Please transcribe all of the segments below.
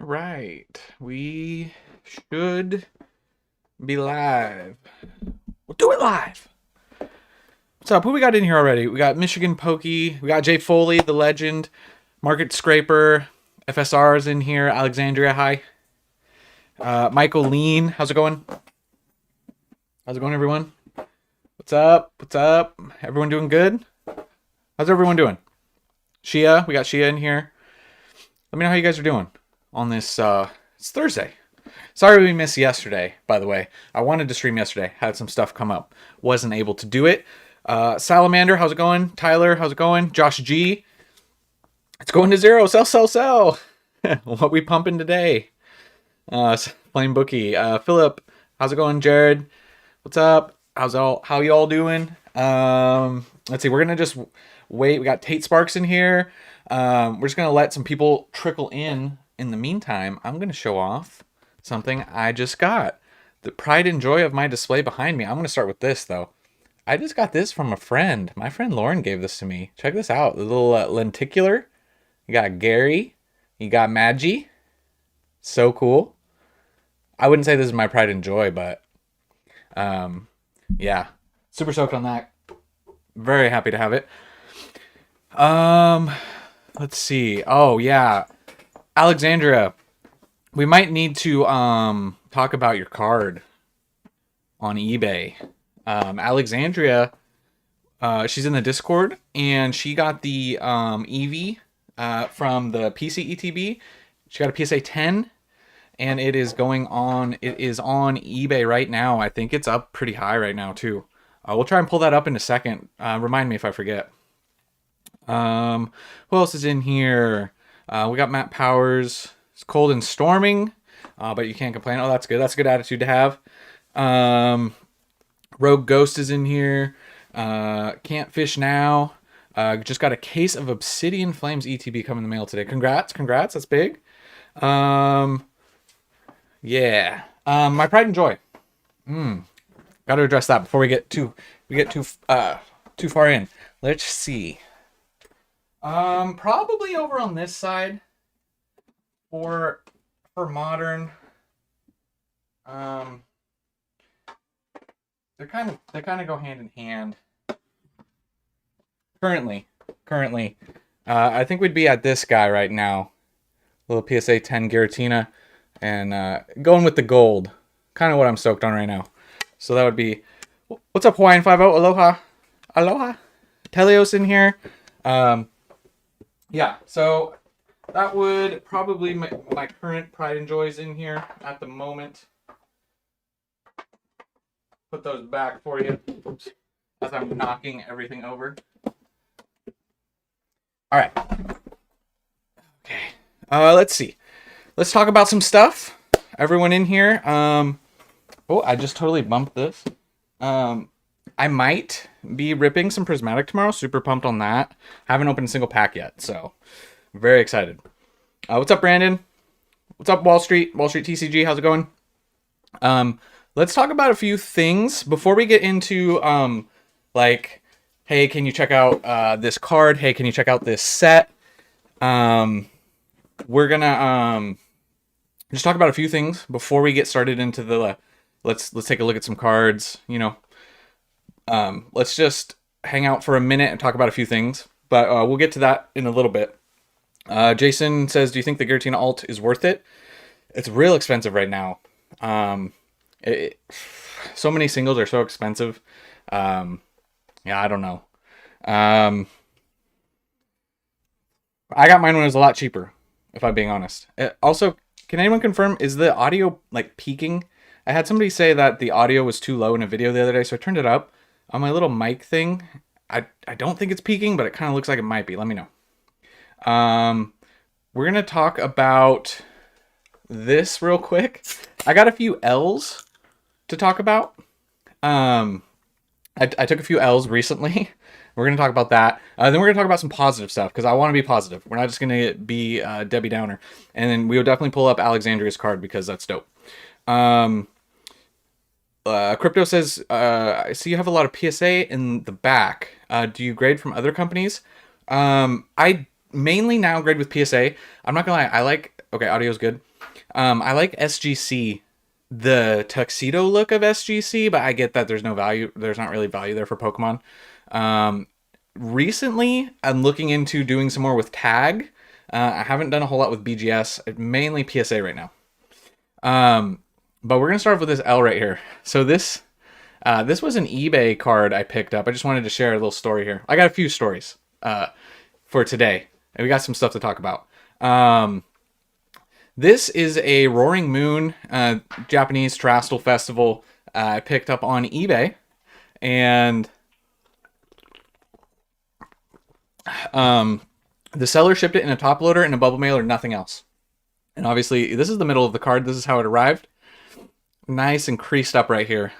right. We should be live. We'll do it live. What's up? Who we got in here already? We got Michigan Pokey. We got Jay Foley, the legend. Market Scraper. FSR's in here. Alexandria, hi. Michael Lean. How's it going? How's it going, everyone? What's up? What's up? Everyone doing good? How's everyone doing? Shia. We got Shia in here. Let me know how you guys are doing on this. It's Thursday. Sorry we missed yesterday, by the way. I wanted to stream yesterday. Had some stuff come up. Wasn't able to do it. Salamander, how's it going? Tyler, how's it going? Josh G. It's going to zero. Sell, sell, sell. What we pumping today? Flame Bookie. Philip, how's it going? Jared, what's up? How y'all doing? Let's see. We're gonna just wait. We got Tate Sparks in here. We're just gonna let some people trickle in. In the meantime, I'm gonna show off something I just got. The pride and joy of my display behind me. I'm gonna start with this though. I just got this from a friend. My friend Lauren gave this to me. Check this out. The little lenticular. You got Gary. You got Magi. So cool. I wouldn't say this is my pride and joy, but yeah. Super stoked on that. Very happy to have it. Let's see. Oh, yeah. Alexandria. We might need to talk about your card on eBay. Alexandria, she's in the Discord, and she got the Eevee from the PC ETB. She got a PSA 10, and it is on eBay right now. I think it's up pretty high right now too. We'll try and pull that up in a second. Remind me if I forget. Who else is in here? We got Matt Powers. It's cold and storming, but you can't complain. Oh, that's good. That's a good attitude to have. Rogue Ghost is in here. Can't Fish Now. Just got a case of Obsidian Flames ETB coming in the mail today. Congrats. That's big. Yeah. My pride and joy. Got to address that before we get too far in. Let's see. Probably over on this side for modern. They kind of go hand in hand. Currently, I think we'd be at this guy right now. Little PSA 10 Giratina, and going with the gold. Kind of what I'm stoked on right now. So that would be. What's up, Hawaiian 50? Aloha. Telios in here. Yeah. So that would probably my current pride and joys in here at the moment. Put those back for you. Oops. As I'm knocking everything over. All right. Okay. Let's see. Let's talk about some stuff. Everyone in here. Oh, I just totally bumped this. I might be ripping some Prismatic tomorrow. Super pumped on that. Haven't opened a single pack yet, so very excited. What's up, Brandon? What's up, Wall Street? Wall Street TCG, how's it going? Let's talk about a few things before we get into like, hey, can you check out this card? Hey, can you check out this set? We're gonna just talk about a few things before we get started into the let's take a look at some cards. You know, let's just hang out for a minute and talk about a few things, but we'll get to that in a little bit. Jason says, do you think the Giratina alt is worth it? It's real expensive right now. So many singles are so expensive. Yeah, I don't know. I got mine when it was a lot cheaper, if I'm being honest. Also, can anyone confirm, is the audio like peaking? I had somebody say that the audio was too low in a video the other day, so I turned it up on my little mic thing. I don't think it's peaking, but it kind of looks like it might be. Let me know. We're gonna talk about this real quick. I got a few L's to talk about. I took a few L's recently. We're going to talk about that. Then we're going to talk about some positive stuff because I want to be positive. We're not just going to be Debbie Downer. And then we'll definitely pull up Alexandria's card because that's dope. Crypto says, I see you have a lot of PSA in the back. Do you grade from other companies? I mainly now grade with PSA. I'm not going to lie. Okay, audio's good. I like SGC, the tuxedo look of SGC, but I get that there's no value. There's not really value there for Pokemon. Recently, I'm looking into doing some more with Tag. I haven't done a whole lot with BGS, mainly PSA right now. But we're gonna start off with this L right here. So this was an eBay card I picked up. I just wanted to share a little story here. I got a few stories for today, and we got some stuff to talk about. This is a Roaring Moon Japanese Terastal Festival I picked up on eBay, and the seller shipped it in a top loader and a bubble mailer, nothing else. And obviously, this is the middle of the card. This is how it arrived. Nice and creased up right here.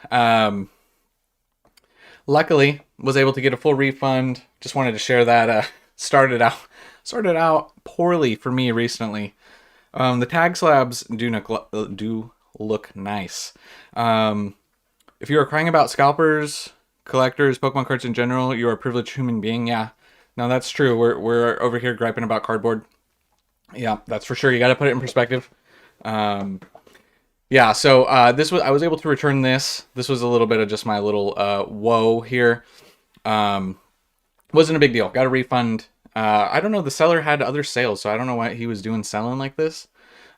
Luckily, was able to get a full refund. Just wanted to share that. Started out poorly for me recently. The tag slabs do look nice. If you are crying about scalpers, collectors, Pokemon cards in general, you are a privileged human being. Yeah, no, that's true. We're over here griping about cardboard. Yeah, that's for sure. You got to put it in perspective. Yeah, so I was able to return this. This was a little bit of just my little woe here. Wasn't a big deal. Got a refund. I don't know. The seller had other sales, so I don't know what he was doing selling like this.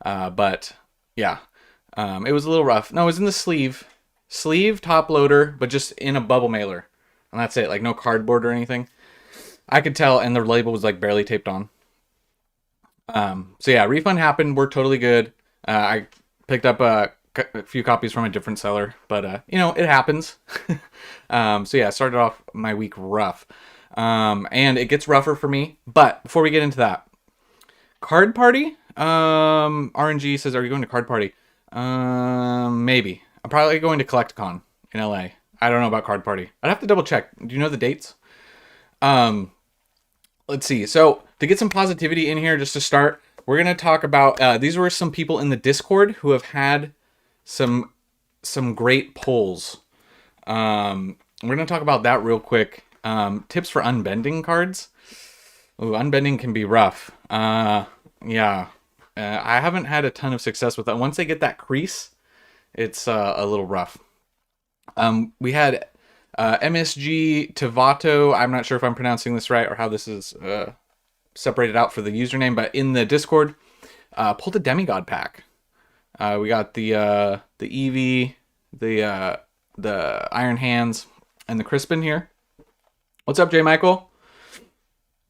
But yeah, it was a little rough. No, it was in the sleeve top loader, but just in a bubble mailer, and that's it. Like no cardboard or anything. I could tell, and the label was like barely taped on. So yeah, refund happened. We're totally good. I picked up a few copies from a different seller, but you know, it happens. So yeah, I started off my week rough. And it gets rougher for me. But before we get into that, Card Party. RNG says, "Are you going to Card Party?" Maybe. I'm probably going to Collecticon in LA. I don't know about Card Party. I'd have to double check. Do you know the dates? Let's see. So to get some positivity in here, just to start, we're gonna talk about. These were some people in the Discord who have had some great polls. We're gonna talk about that real quick. Tips for unbending cards. Ooh, unbending can be rough. Yeah. I haven't had a ton of success with that. Once they get that crease, it's a little rough. We had MSG Tavato. I'm not sure if I'm pronouncing this right or how this is separated out for the username, but in the Discord, pulled a Demigod pack. We got the Eevee, the Iron Hands, and the Crispin here. What's up, J. Michael?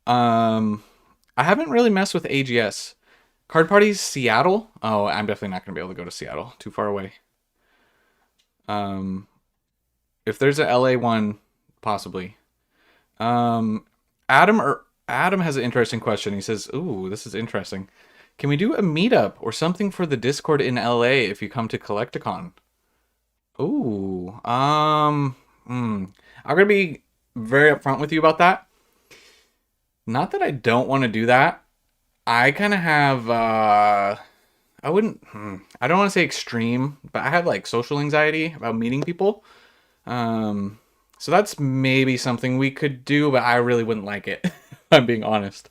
I haven't really messed with AGS. Card Party's Seattle? Oh, I'm definitely not going to be able to go to Seattle. Too far away. If there's a LA one, possibly. Adam has an interesting question. He says, "Ooh, this is interesting. Can we do a meetup or something for the Discord in LA if you come to Collecticon?" Ooh, I'm gonna be very upfront with you about that. Not that I don't want to do that. I kind of have, I don't want to say extreme, but I have like social anxiety about meeting people. So that's maybe something we could do, but I really wouldn't like it, if I'm being honest.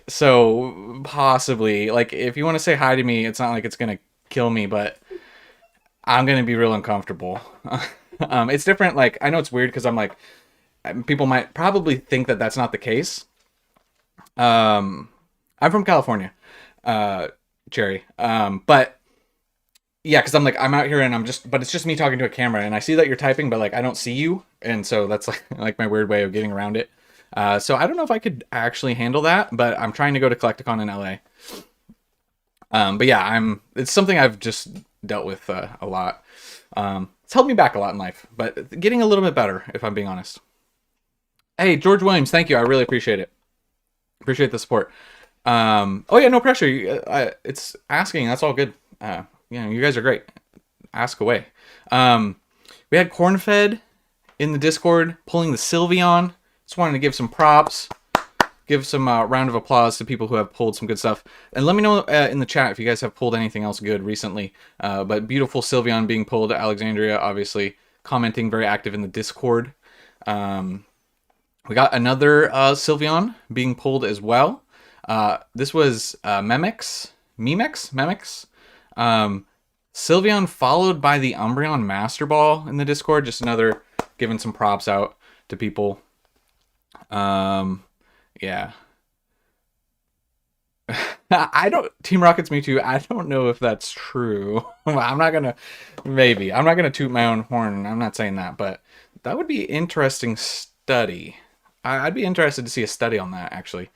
So possibly, like, if you want to say hi to me, it's not like it's going to kill me, but I'm going to be real uncomfortable. It's different. Like, I know it's weird because I'm like, people might probably think that that's not the case. I'm from California, Cherry. But yeah, because I'm out here and but it's just me talking to a camera, and I see that you're typing, but like I don't see you, and so that's like my weird way of getting around it. So I don't know if I could actually handle that, but I'm trying to go to Collecticon in LA. But yeah, it's something I've just dealt with a lot. It's helped me back a lot in life, but getting a little bit better, if I'm being honest. Hey, George Williams, thank you. I really appreciate it. Appreciate the support. Oh yeah, no pressure. It's asking. That's all good. You guys are great. Ask away. We had Cornfed in the Discord pulling the Sylveon. Just wanted to give some props. Give some round of applause to people who have pulled some good stuff. And let me know in the chat if you guys have pulled anything else good recently. But beautiful Sylveon being pulled. Alexandria, obviously, commenting, very active in the Discord. We got another Sylveon being pulled as well. This was Memix. Memex. Sylveon followed by the Umbreon Master Ball in the Discord. Just another giving some props out to people. Yeah. I don't Team Rocket's Mewtwo. I don't know if that's true. I'm not gonna toot my own horn. I'm not saying that, but that would be interesting study. I'd be interested to see a study on that actually.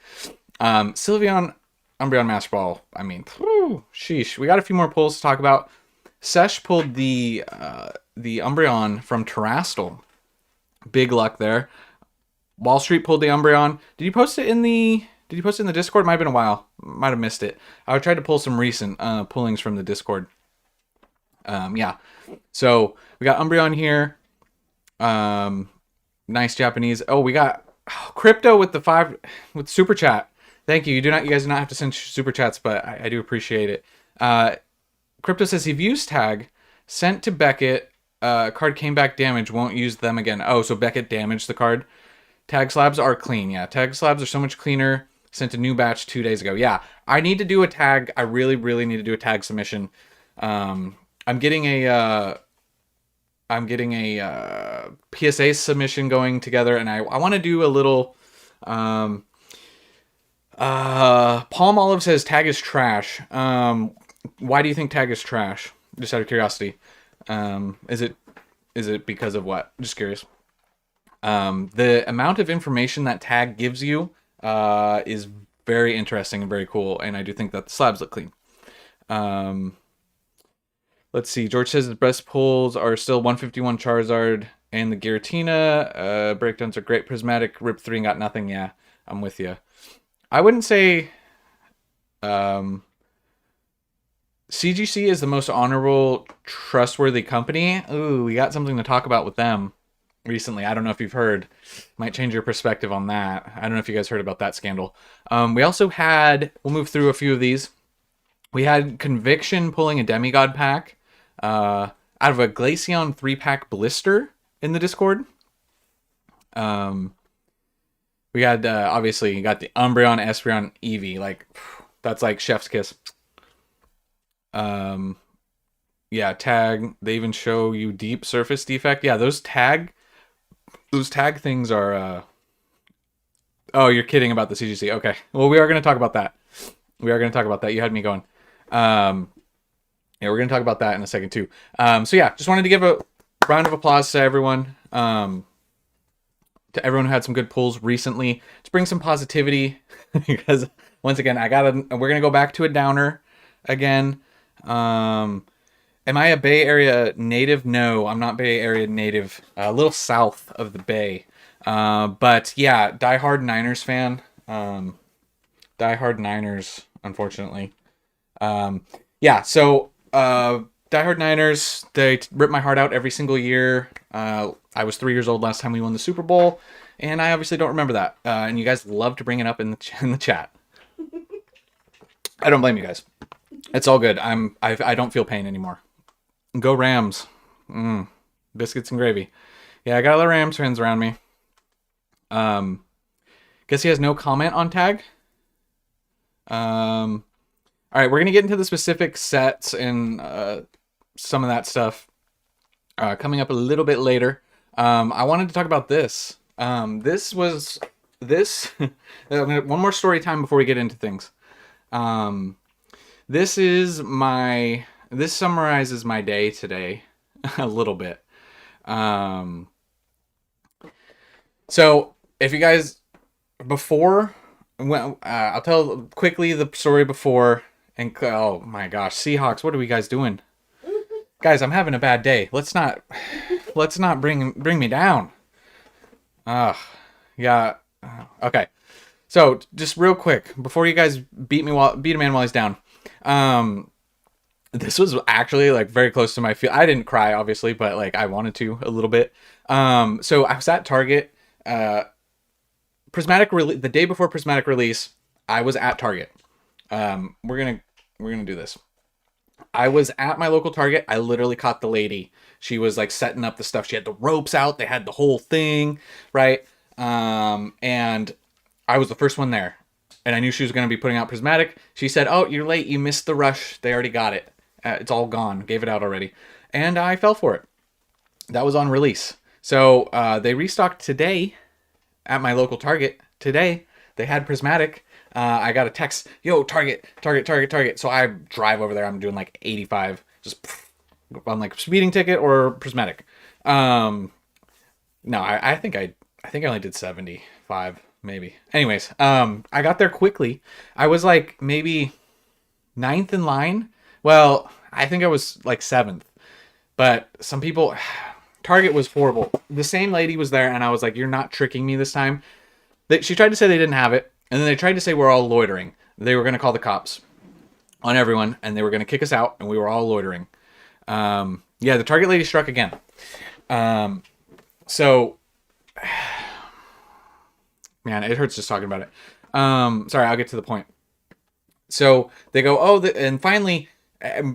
Sylveon, Umbreon Master Ball. I mean, whew, sheesh. We got a few more pulls to talk about. Sesh pulled the Umbreon from Terrastal. Big luck there. Wall Street pulled the Umbreon. Did you post it in the Discord? Might have been a while. Might have missed it. I tried to pull some recent pullings from the Discord. Yeah. So we got Umbreon here. Nice Japanese. Oh, we got Crypto with with Super Chat. Thank you. You guys do not have to send Super Chats, but I do appreciate it. Crypto says he views tag sent to Beckett. Card came back damaged. Won't use them again. Oh, so Beckett damaged the card. Tag slabs are clean. Yeah, tag slabs are so much cleaner. Sent a new batch 2 days ago. Yeah, I need to do a tag. I really, really need to do a tag submission. I'm getting a PSA submission going together, and I want to do a little. Palm Olive says tag is trash. Why do you think tag is trash? Just out of curiosity. Is it because of what? Just curious. The amount of information that tag gives you is very interesting and very cool, and I do think that the slabs look clean. Let's see. George says the best pulls are still 151 Charizard and the Giratina. Breakdowns are great. Prismatic Rip 3 and got nothing. Yeah, I'm with you. I wouldn't say CGC is the most honorable, trustworthy company. Ooh, we got something to talk about with them recently. I don't know if you've heard. Might change your perspective on that. I don't know if you guys heard about that scandal. We also had, we'll move through a few of these. We had Conviction pulling a Demigod pack out of a Glaceon 3-pack blister in the Discord. We had, obviously, you got the Umbreon, Espeon, Eevee. Like, that's like chef's kiss. Yeah, tag. They even show you deep surface defect. Yeah, those tag things are, oh, you're kidding about the CGC. Okay. Well, we are going to talk about that. You had me going. Yeah, we're going to talk about that in a second too. So yeah, just wanted to give a round of applause to everyone. To everyone who had some good pulls recently, to bring some positivity, because once again, we're going to go back to a downer again. Am I a Bay Area native? No, I'm not Bay Area native. A little south of the Bay. But yeah, diehard Niners fan. Diehard Niners, unfortunately. Yeah, so diehard Niners, they rip my heart out every single year. I was 3 years old last time we won the Super Bowl, and I obviously don't remember that. And you guys love to bring it up in the chat. I don't blame you guys. It's all good. I don't feel pain anymore. Go Rams. Biscuits and gravy. Yeah, I got a lot of Rams fans around me. Guess he has no comment on tag. All right, we're gonna get into the specific sets and some of that stuff coming up a little bit later. I wanted to talk about this. One more story time before we get into things. This summarizes my day today a little bit. So if you guys I'll tell quickly the story before, and oh my gosh, Seahawks, what are we guys doing? Guys, I'm having a bad day. Let's not bring me down. Yeah. Okay. So just real quick before you guys beat a man while he's down. This was actually like very close to my feel. I didn't cry obviously, but like I wanted to a little bit. So I was at Target. The day before Prismatic release, I was at Target. We're gonna do this. I was at my local Target. I literally caught the lady. She was like setting up the stuff. She had the ropes out. They had the whole thing, right? And I was the first one there. and I knew she was going to be putting out Prismatic. She said, "Oh, you're late. You missed the rush. They already got it. It's all gone. Gave it out already." And I fell for it. That was on release. So they restocked today at my local Target. Today they had Prismatic. I got a text, "Yo, Target, Target, Target, Target." So I drive over there. I'm doing like 85, just on like speeding ticket or Prismatic. No, I think I only did 75, maybe. Anyways, I got there quickly. I was like maybe 9th in line. Well, I think I was like 7th. But some people, Target was horrible. The same lady was there, and I was like, "You're not tricking me this time." She tried to say they didn't have it, and then they tried to say we're all loitering. They were going to call the cops on everyone, and they were going to kick us out, and we were all loitering. Yeah, the Target lady struck again. So, man, it hurts just talking about it. Sorry, I'll get to the point. So they go, "Oh," and finally,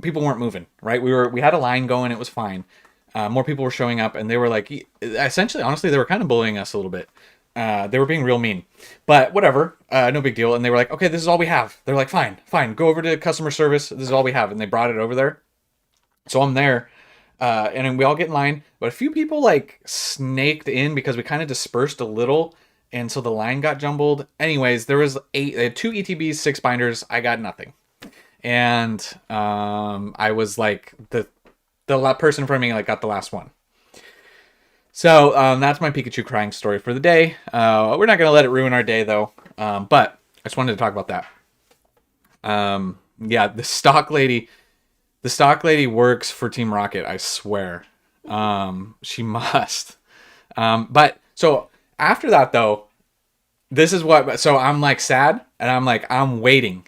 people weren't moving, right? We had a line going, it was fine. More people were showing up, and they were like, essentially, honestly, they were kind of bullying us a little bit. They were being real mean, but whatever, no big deal. And they were like, "Okay, this is all we have." They're like, fine, go over to customer service. This is all we have. And they brought it over there. So I'm there, and then we all get in line, but a few people like snaked in because we kind of dispersed a little. And so the line got jumbled. Anyways, there was 2 ETBs, 6 binders. I got nothing. And I was like, the person in front of me like got the last one. So that's my Pikachu crying story for the day. We're not going to let it ruin our day, though. But I just wanted to talk about that. Yeah, the stock lady works for Team Rocket, I swear. She must. But so after that, though, this is what... So I'm like sad, and I'm like, I'm waiting.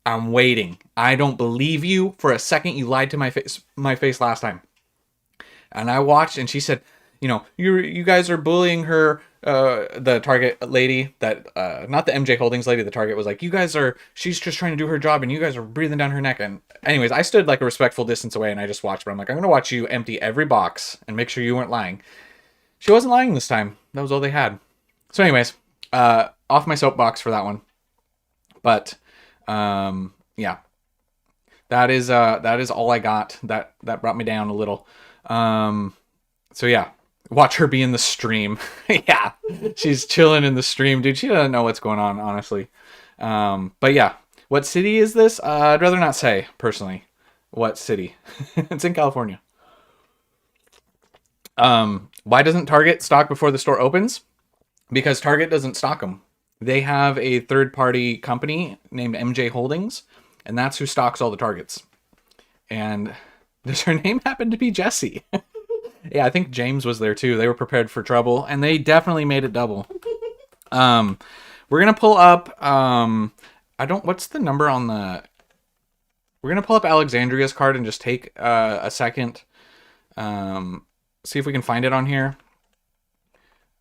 I don't believe you for a second. You lied to my face last time. And I watched, and she said, you guys are bullying her, the Target lady, that not the MJ Holdings lady. The Target was like, she's just trying to do her job, and you guys are breathing down her neck. And anyways, I stood like a respectful distance away, and I just watched. But I'm like, I'm gonna watch you empty every box and make sure you weren't lying. She wasn't lying this time. That was all they had. So anyways, off my soapbox for that one. But yeah, that is all I got. That brought me down a little. So yeah, watch her be in the stream. Yeah, she's chilling in the stream, dude. She doesn't know what's going on, honestly. But yeah, what city is this? I'd rather not say, personally, what city. It's in California. Why doesn't Target stock before the store opens? Because Target doesn't stock them. They have a third-party company named MJ Holdings, and that's who stocks all the Targets. And does her name happen to be Jessie? Yeah, I think James was there too. They were prepared for trouble, and they definitely made it double. We're gonna pull up. What's the number on the? We're gonna pull up Alexandria's card and just take a second. See if we can find it on here.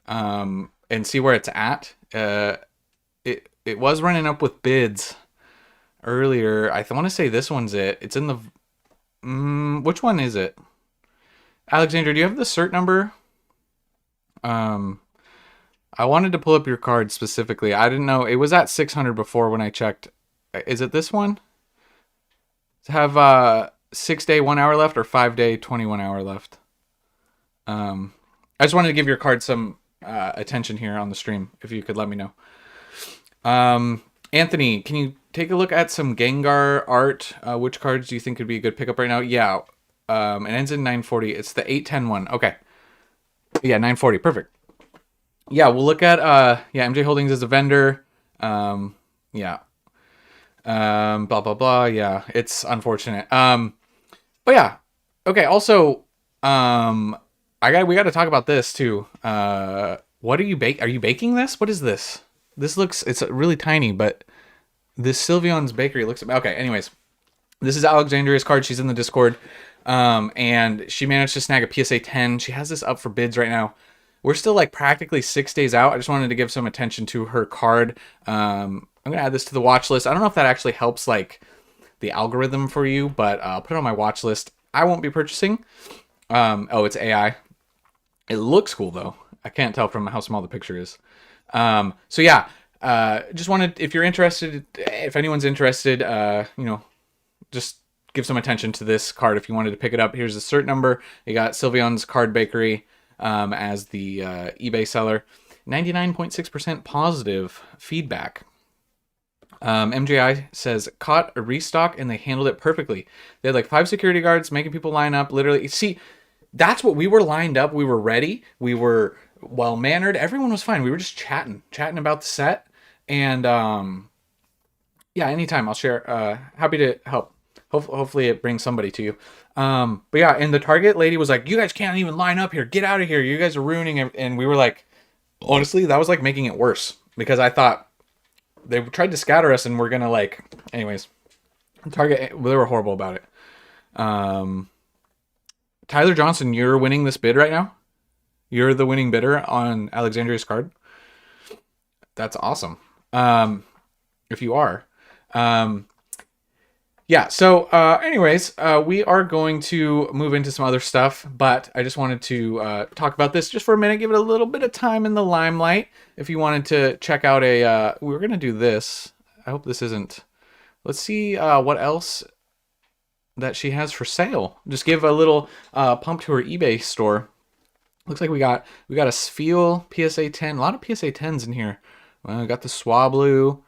And see where it's at. It was running up with bids earlier. I want to say this one's it. It's in the... which one is it? Alexandra, do you have the cert number? I wanted to pull up your card specifically. I didn't know. It was at 600 before when I checked. Is it this one? To have 6-day 1 hour left or 5-day 21 hour left? I just wanted to give your card some attention here on the stream, if you could let me know. Anthony, can you take a look at some Gengar art? Which cards do you think could be a good pickup right now? Yeah, it ends in 940. It's the 810 one. Okay. Yeah, 940. Perfect. Yeah, we'll look at MJ Holdings as a vendor. Yeah. Blah blah blah. Yeah, it's unfortunate. But yeah. Okay, also we got to talk about this too. What are you Are you baking this? What is this? It's really tiny, but this Sylveon's bakery looks... Okay, anyways. This is Alexandria's card. She's in the Discord. And she managed to snag a PSA 10. She has this up for bids right now. We're still like practically 6 days out. I just wanted to give some attention to her card. I'm going to add this to the watch list. I don't know if that actually helps like the algorithm for you, but I'll put it on my watch list. I won't be purchasing. Oh, it's AI. It looks cool though. I can't tell from how small the picture is. So yeah, just wanted, if you're interested, if anyone's interested, you know, just give some attention to this card if you wanted to pick it up. Here's the cert number. You got Sylveon's Card Bakery as the eBay seller. 99.6% positive feedback. MJI says, caught a restock and they handled it perfectly. They had like 5 security guards making people line up. Literally, see, that's what we were lined up. We were ready. We were well-mannered. Everyone was fine. We were just chatting about the set. And yeah, anytime I'll share. Happy to help. Hopefully it brings somebody to you. But yeah, and the Target lady was like, you guys can't even line up here. Get out of here. You guys are ruining it. And we were like, honestly, that was like making it worse. Because I thought they tried to scatter us and we're going to like... Anyways, Target, they were horrible about it. Tyler Johnson, you're winning this bid right now? You're the winning bidder on Alexandria's card? That's awesome. If you are. Yeah, so anyways, we are going to move into some other stuff, but I just wanted to talk about this just for a minute, give it a little bit of time in the limelight. If you wanted to check out a... we were going to do this. I hope this isn't... Let's see what else that she has for sale. Just give a little pump to her eBay store. Looks like we got a Sfeel PSA 10. A lot of PSA 10s in here. We got the Swablu.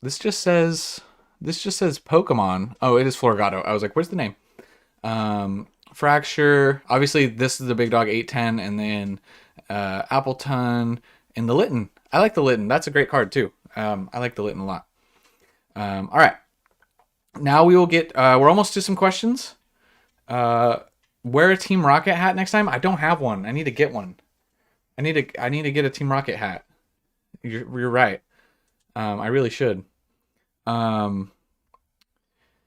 This just says Pokemon. Oh, it is Florgato. I was like, where's the name? Fracture. Obviously, this is the big dog 810, and then Appleton and the Litten. I like the Litten. That's a great card too. I like the Litten a lot. All right. Now we will get. We're almost to some questions. Wear a Team Rocket hat next time. I don't have one. I need to get one. I need to get a Team Rocket hat. You're right. I really should. Not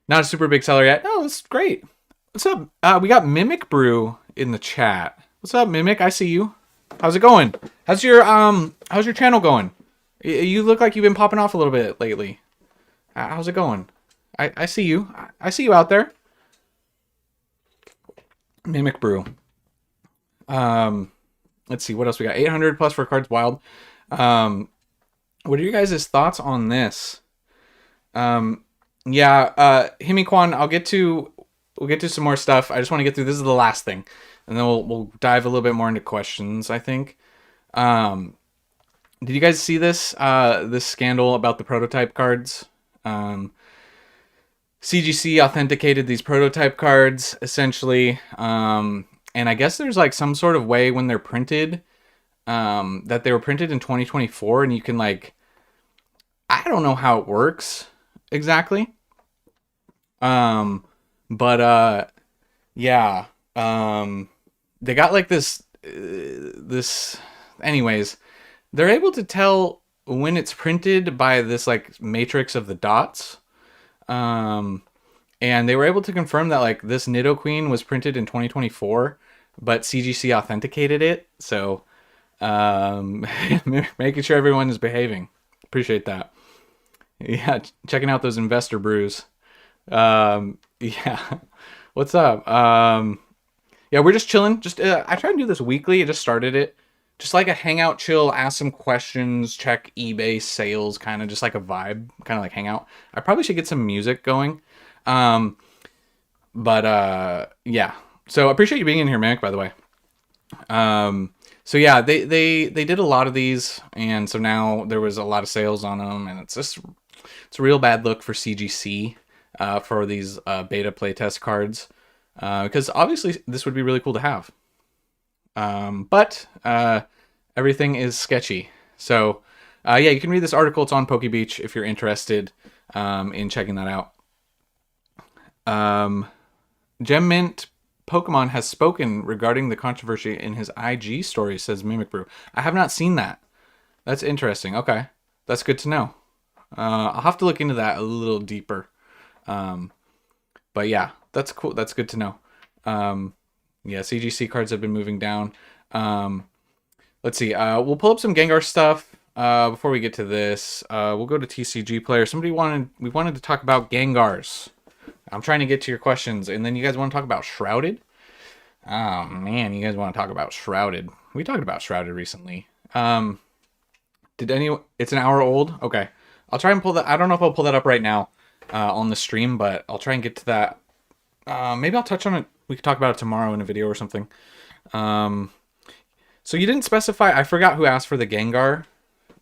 a super big seller yet. No, that's great. What's up? We got Mimic Brew in the chat. What's up, Mimic? I see you. How's it going? How's your channel going? You look like you've been popping off a little bit lately. How's it going? I see you. I see you out there. Mimic Brew. Let's see what else we got. 800 plus for cards wild. What are you guys' thoughts on this? Yeah, Himikwan, we'll get to some more stuff. I just want to get through, this is the last thing. And then we'll dive a little bit more into questions, I think. Did you guys see this scandal about the prototype cards? CGC authenticated these prototype cards, essentially. And I guess there's like some sort of way when they're printed, that they were printed in 2024, and you can like, I don't know how it works exactly. But yeah, they got like this, anyways, they're able to tell when it's printed by this like matrix of the dots. And they were able to confirm that like this Nidoqueen was printed in 2024, but CGC authenticated it. So, making sure everyone is behaving. Appreciate that. Yeah, checking out those investor brews. Yeah. What's up? Yeah, we're just chilling. Just I try to do this weekly. I just started it. Just like a hangout chill, ask some questions, check eBay sales, kind of just like a vibe, kind of like hangout. I probably should get some music going. But yeah. So I appreciate you being in here, Manic, by the way. So yeah, they did a lot of these, and so now there was a lot of sales on them, and it's a real bad look for CGC for these beta playtest cards, because obviously this would be really cool to have. But everything is sketchy. So yeah, you can read this article. It's on PokeBeach if you're interested in checking that out. Gem Mint Pokemon has spoken regarding the controversy in his IG story, says Mimic Brew. I have not seen that. That's interesting. Okay. That's good to know. I'll have to look into that a little deeper. But yeah, that's cool. That's good to know. Yeah, CGC cards have been moving down. Let's see. We'll pull up some Gengar stuff before we get to this. We'll go to TCG Player. We wanted to talk about Gengars. I'm trying to get to your questions, and then you guys want to talk about Shrouded? Oh man, you guys want to talk about Shrouded. We talked about Shrouded recently. Did any? It's an hour old. Okay, I'll try and pull that. I don't know if I'll pull that up right now on the stream, but I'll try and get to that. Maybe I'll touch on it. We could talk about it tomorrow in a video or something. So you didn't specify. I forgot who asked for the Gengar,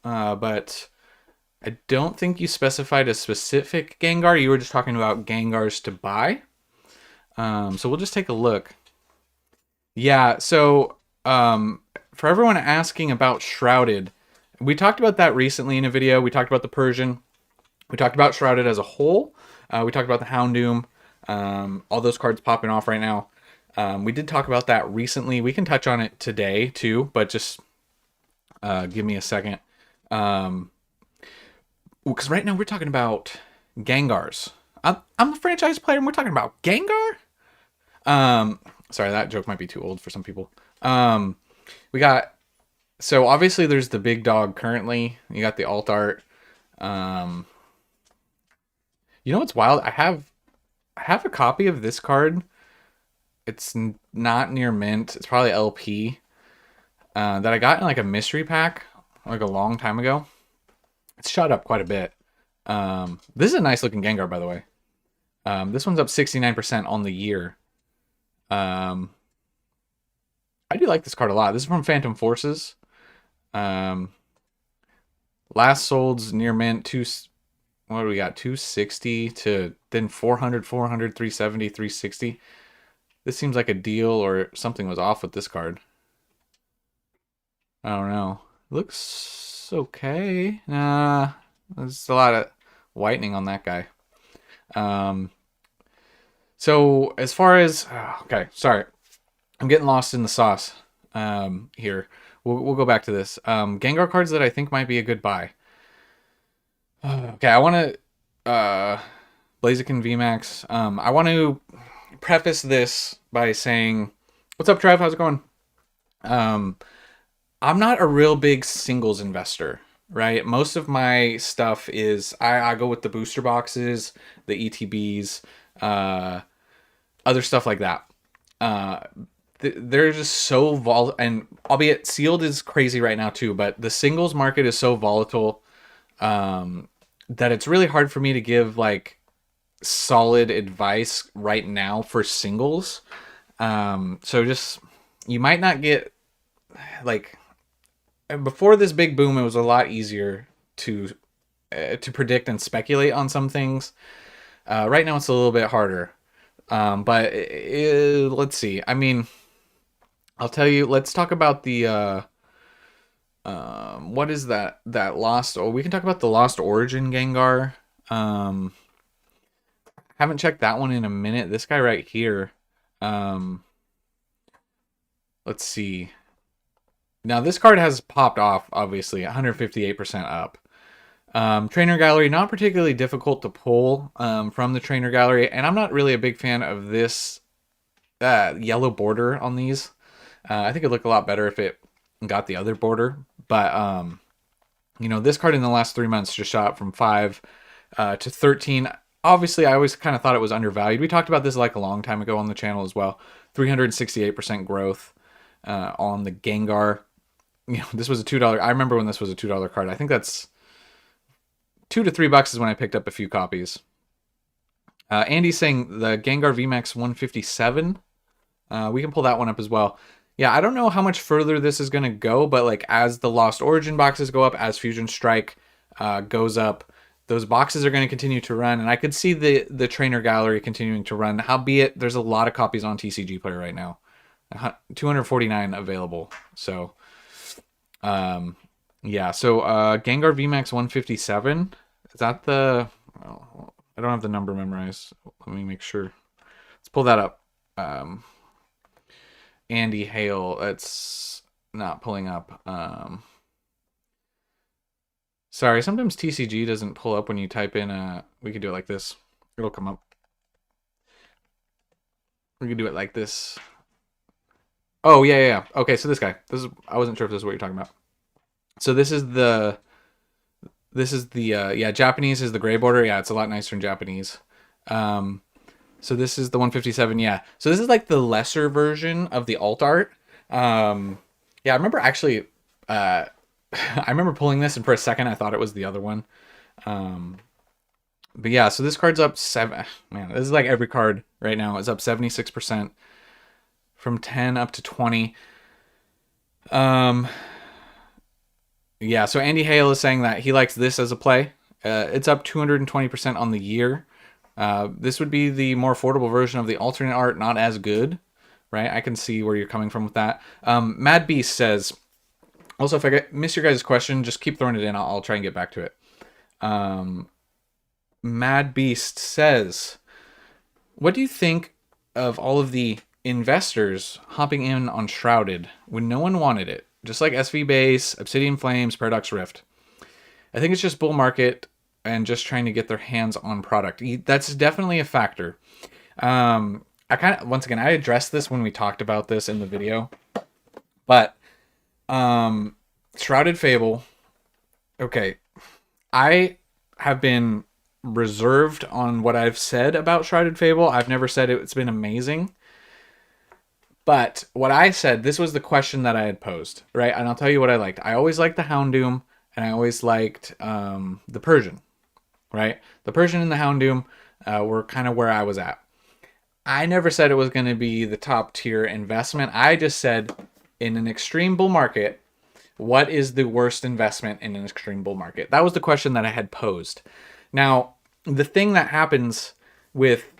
but I don't think you specified a specific Gengar. You were just talking about Gengars to buy. So we'll just take a look. Yeah. So for everyone asking about Shrouded, we talked about that recently in a video. We talked about the Persian. We talked about Shrouded as a whole. We talked about the Houndoom. All those cards popping off right now. We did talk about that recently. We can touch on it today too, but just give me a second. Because right now we're talking about Gengars. I'm a franchise player and we're talking about Gengar? Sorry, that joke might be too old for some people. We got... So obviously there's the big dog currently. You got the alt art. You know what's wild? I have a copy of this card. It's not near mint. It's probably LP. That I got in like a mystery pack like a long time ago. It's shot up quite a bit. This is a nice looking Gengar, by the way. This one's up 69% on the year. I do like this card a lot. This is from Phantom Forces. Last sold's near mint. What do we got? 260 to then 400, 400, 370, 360. This seems like a deal or something was off with this card. I don't know. Looks okay. Nah, there's a lot of whitening on that guy. So as far as okay, sorry, I'm getting lost in the sauce. Here we'll go back to this. Gengar cards that I think might be a good buy. Okay, I want to Blaziken VMAX. I want to preface this by saying, what's up, Trev? How's it going? I'm not a real big singles investor, right? Most of my stuff is I go with the booster boxes, the ETBs, other stuff like that. They're just so volatile, and albeit sealed is crazy right now too, but the singles market is so volatile that it's really hard for me to give like solid advice right now for singles. So just, you might not get like, before this big boom, it was a lot easier to predict and speculate on some things. Right now it's a little bit harder. But let's see. I mean, I'll tell you, let's talk about the what is that lost, oh, we can talk about the Lost Origin Gengar. Haven't checked that one in a minute. This guy right here. Let's see. Now this card has popped off, obviously, 158% up. Trainer Gallery, not particularly difficult to pull from the Trainer Gallery, and I'm not really a big fan of this yellow border on these. I think it'd look a lot better if it got the other border, but you know, this card in the last 3 months just shot up from 5 to 13. Obviously, I always kind of thought it was undervalued. We talked about this like a long time ago on the channel as well. 368% growth on the Gengar. You know, this was a $2. I remember when this was a $2 card. I think that's $2 to $3 is when I picked up a few copies. Andy's saying the Gengar VMAX 157. We can pull that one up as well. Yeah, I don't know how much further this is going to go, but like as the Lost Origin boxes go up, as Fusion Strike goes up, those boxes are going to continue to run, and I could see the Trainer Gallery continuing to run. Howbeit, there's a lot of copies on TCG Player right now. 249 available. So, yeah. So, Gengar VMAX 157. Is that the... Oh, I don't have the number memorized. Let me make sure. Let's pull that up. Andy Hale. It's not pulling up. Sorry, sometimes TCG doesn't pull up when you type in... we could do it like this. It'll come up. We could do it like this. Oh, yeah. Okay, so this guy. I wasn't sure if this is what you're talking about. So this is the yeah, Japanese is the gray border. Yeah, it's a lot nicer in Japanese. So this is the 157. Yeah. So this is like the lesser version of the alt art. Yeah, I remember actually I remember pulling this, and for a second I thought it was the other one. But yeah, so this card's up 7. Man, this is like every card right now is up 76% from 10 up to 20. Yeah, so Andy Hale is saying that he likes this as a play. It's up 220% on the year. This would be the more affordable version of the alternate art, not as good, right? I can see where you're coming from with that. Mad Beast says, also, if I miss your guys' question, just keep throwing it in. I'll try and get back to it. Mad Beast says, what do you think of all of the investors hopping in on Shrouded when no one wanted it? Just like SV Base, Obsidian Flames, Paradox Rift. I think it's just bull market and just trying to get their hands on product. That's definitely a factor. I kind of, once again, I addressed this when we talked about this in the video, but Shrouded Fable. Okay, I have been reserved on what I've said about Shrouded Fable. I've never said it's been amazing. But what I said, this was the question that I had posed, right? And I'll tell you what I liked. I always liked the Houndoom, and I always liked the Persian, right? The Persian and the Houndoom were kind of where I was at. I never said it was going to be the top tier investment. I just said, in an extreme bull market, what is the worst investment in an extreme bull market? That was the question that I had posed. Now, the thing that happens with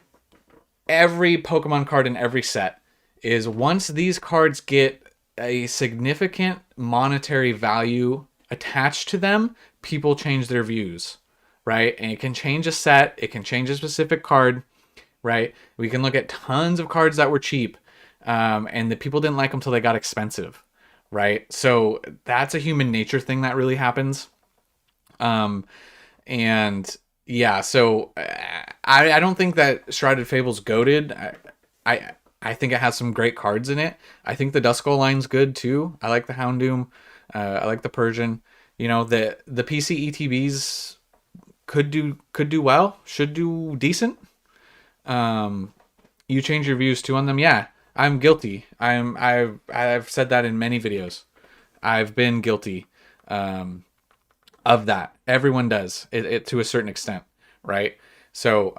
every Pokemon card in every set is once these cards get a significant monetary value attached to them, people change their views, right? And it can change a set, it can change a specific card, right? We can look at tons of cards that were cheap, and the people didn't like them till they got expensive, right? So that's a human nature thing that really happens. And yeah, so I don't think that Shrouded Fable's goated. I think it has some great cards in it. I think the Duskull line's good too. I like the Houndoom. I like the Persian. You know, the PC ETBs could do well, should do decent. You change your views too on them. Yeah, I'm guilty. I've said that in many videos. I've been guilty of that. Everyone does it to a certain extent, right? So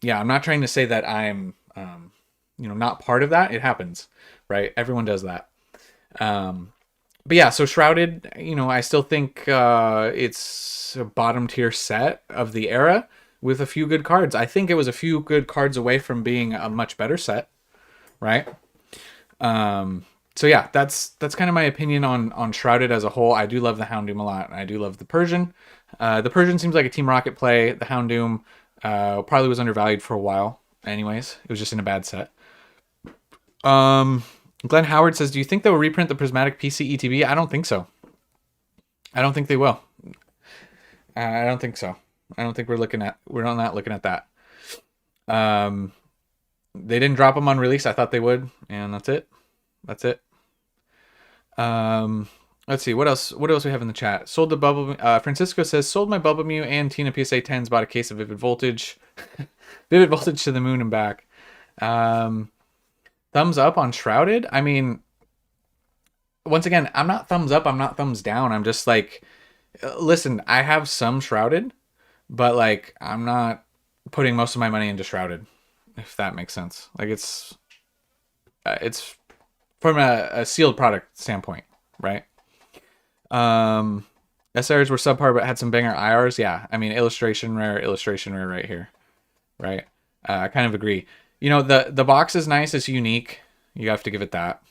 yeah, I'm not trying to say that I'm not part of that. It happens, right? Everyone does that. But yeah, so Shrouded, I still think it's a bottom tier set of the era with a few good cards. I think it was a few good cards away from being a much better set, right? So yeah, that's kind of my opinion on Shrouded as a whole. I do love the Houndoom a lot, and I do love the Persian. The Persian seems like a Team Rocket play. The Houndoom probably was undervalued for a while. Anyways, it was just in a bad set. Glenn Howard says, do you think they'll reprint the Prismatic PC ETB? I don't think so. I don't think they will. I don't think so. I don't think we're not looking at that. They didn't drop them on release. I thought they would, and that's it. Let's see what else we have in the chat. Sold the Bubble. Francisco says, sold my Bubble Mew and Tina PSA 10s. Bought a case of Vivid Voltage. Vivid Voltage to the moon and back. Thumbs up on Shrouded. I mean, once again, I'm not thumbs up. I'm not thumbs down. I'm just like, listen, I have some Shrouded, but like, I'm not putting most of my money into Shrouded, if that makes sense. Like it's from a sealed product standpoint, right? SRs were subpar, but had some banger IRs. Yeah, I mean, illustration rare right here, right? I kind of agree. The box is nice. It's unique. You have to give it that.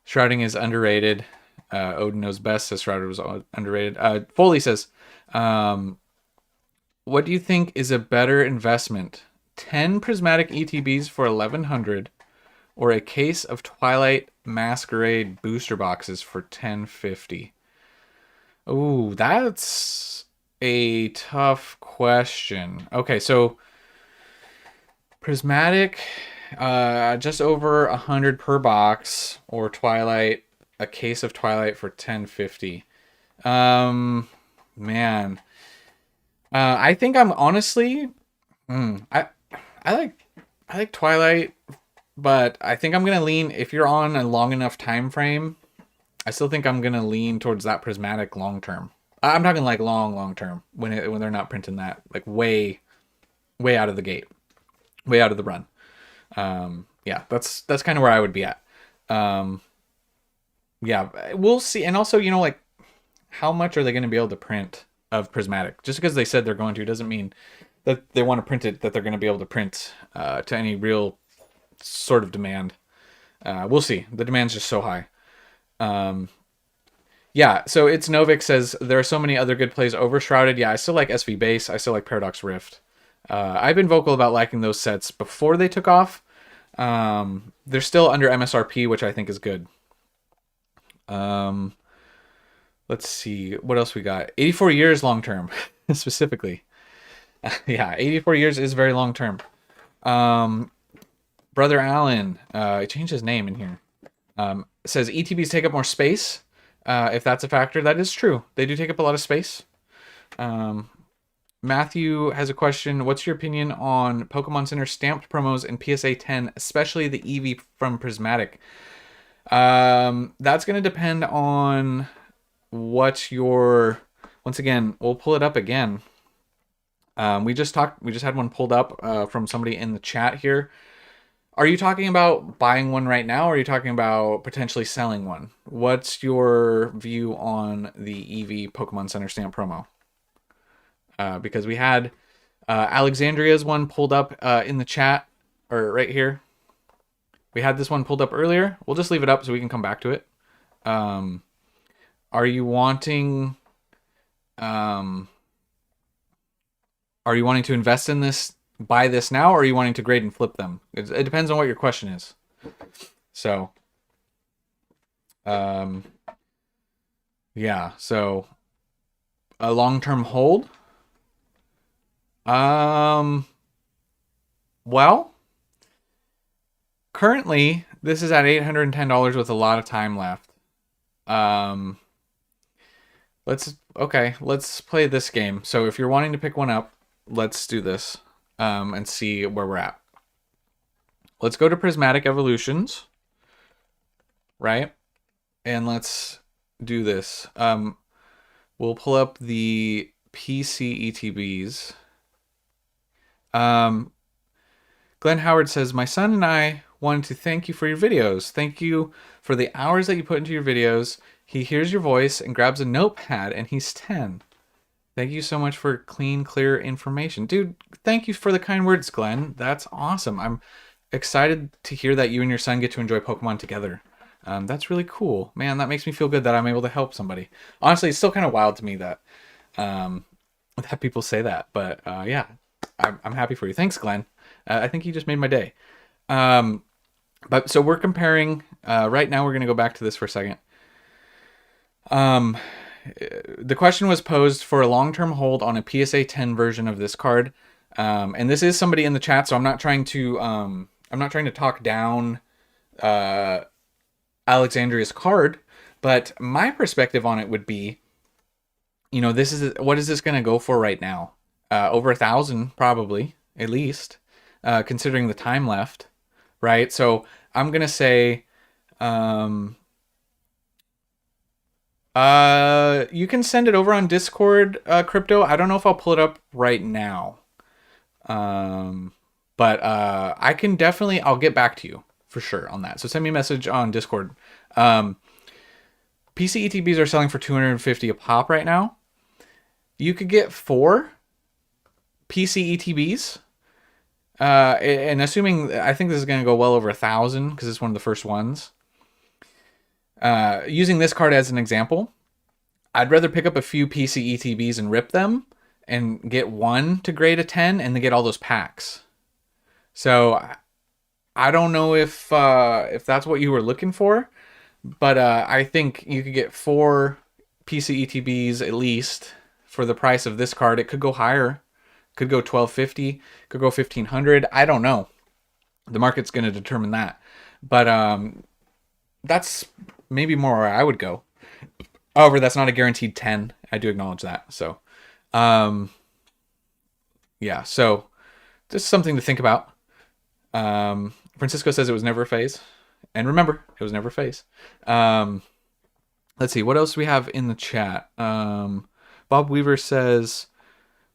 Shrouding is underrated. Odin knows best, says Shrouded was underrated. Foley says, what do you think is a better investment? 10 Prismatic ETBs for 1,100 or a case of Twilight Masquerade booster boxes for 1050? Ooh, that's a tough question. Okay, so Prismatic, just over 100 per box, or Twilight, a case of Twilight for 1050. Man, I think I'm honestly, I like Twilight, but I think I'm gonna lean, if you're on a long enough time frame, I still think I'm gonna lean towards that prismatic long term. I'm talking like long term when they're not printing that like way out of the gate, way out of the run. Yeah, that's kind of where I would be at. Um, yeah, we'll see. And also, like how much are they going to be able to print of prismatic? Just because they said they're going to doesn't mean that they want to print it, that they're going to be able to print to any real sort of demand. We'll see. The demand's just so high. Yeah, so it's Novik says there are so many other good plays over Shrouded. Yeah, I still like SV Base. I still like Paradox Rift. I've been vocal about liking those sets before they took off. They're still under MSRP, which I think is good. Let's see what else we got. 84 years long term, specifically. Yeah, 84 years is very long term. Brother Allen, I changed his name in here. Says ETBs take up more space. If that's a factor, that is true. They do take up a lot of space. Matthew has a question. What's your opinion on Pokemon Center stamped promos in PSA 10, especially the Eevee from Prismatic? That's going to depend on what your... Once again, we'll pull it up again. We just had one pulled up from somebody in the chat here. Are you talking about buying one right now, or are you talking about potentially selling one? What's your view on the Eevee Pokemon Center stamp promo? Because we had Alexandria's one pulled up in the chat, or right here. We had this one pulled up earlier. We'll just leave it up so we can come back to it. Are you wanting to invest in this, buy this now, or are you wanting to grade and flip them? It depends on what your question is. So, yeah, so a long-term hold. Well, currently this is at $810 with a lot of time left. Let's play this game. So if you're wanting to pick one up, let's do this and see where we're at. Let's go to Prismatic Evolutions, right? And let's do this. We'll pull up the PC ETBs. Glenn Howard says, my son and I wanted to thank you for your videos. Thank you for the hours that you put into your videos. He hears your voice and grabs a notepad, and he's 10. Thank you so much for clean, clear information. Dude, thank you for the kind words, Glenn. That's awesome. I'm excited to hear that you and your son get to enjoy Pokemon together. That's really cool. Man, that makes me feel good that I'm able to help somebody. Honestly, it's still kind of wild to me that people say that. But yeah, I'm happy for you. Thanks, Glenn. I think you just made my day. But so we're comparing. Right now, we're going to go back to this for a second. The question was posed for a long-term hold on a PSA 10 version of this card. And this is somebody in the chat, so I'm not trying to talk down Alexandria's card, but my perspective on it would be, what is this going to go for right now? Over 1,000, probably, at least, considering the time left, right? So I'm going to say, you can send it over on Discord, Crypto. I don't know if I'll pull it up right now. But I can definitely, I'll get back to you for sure on that. So send me a message on Discord. PC ETBs are selling for $250 a pop right now. You could get 4 PC ETBs. And assuming, I think this is going to go well over 1,000 because it's one of the first ones. Using this card as an example, I'd rather pick up a few PC ETBs and rip them and get one to grade a 10 and then get all those packs. So I don't know if that's what you were looking for, but I think you could get 4 PC ETBs at least for the price of this card. It could go higher. Could go $1,250, could go $1,500. I don't know. The market's going to determine that. But that's maybe more where I would go. However, that's not a guaranteed 10. I do acknowledge that. So, yeah. So, just something to think about. Francisco says it was never a phase. And remember, it was never a phase. Let's see, what else do we have in the chat? Bob Weaver says,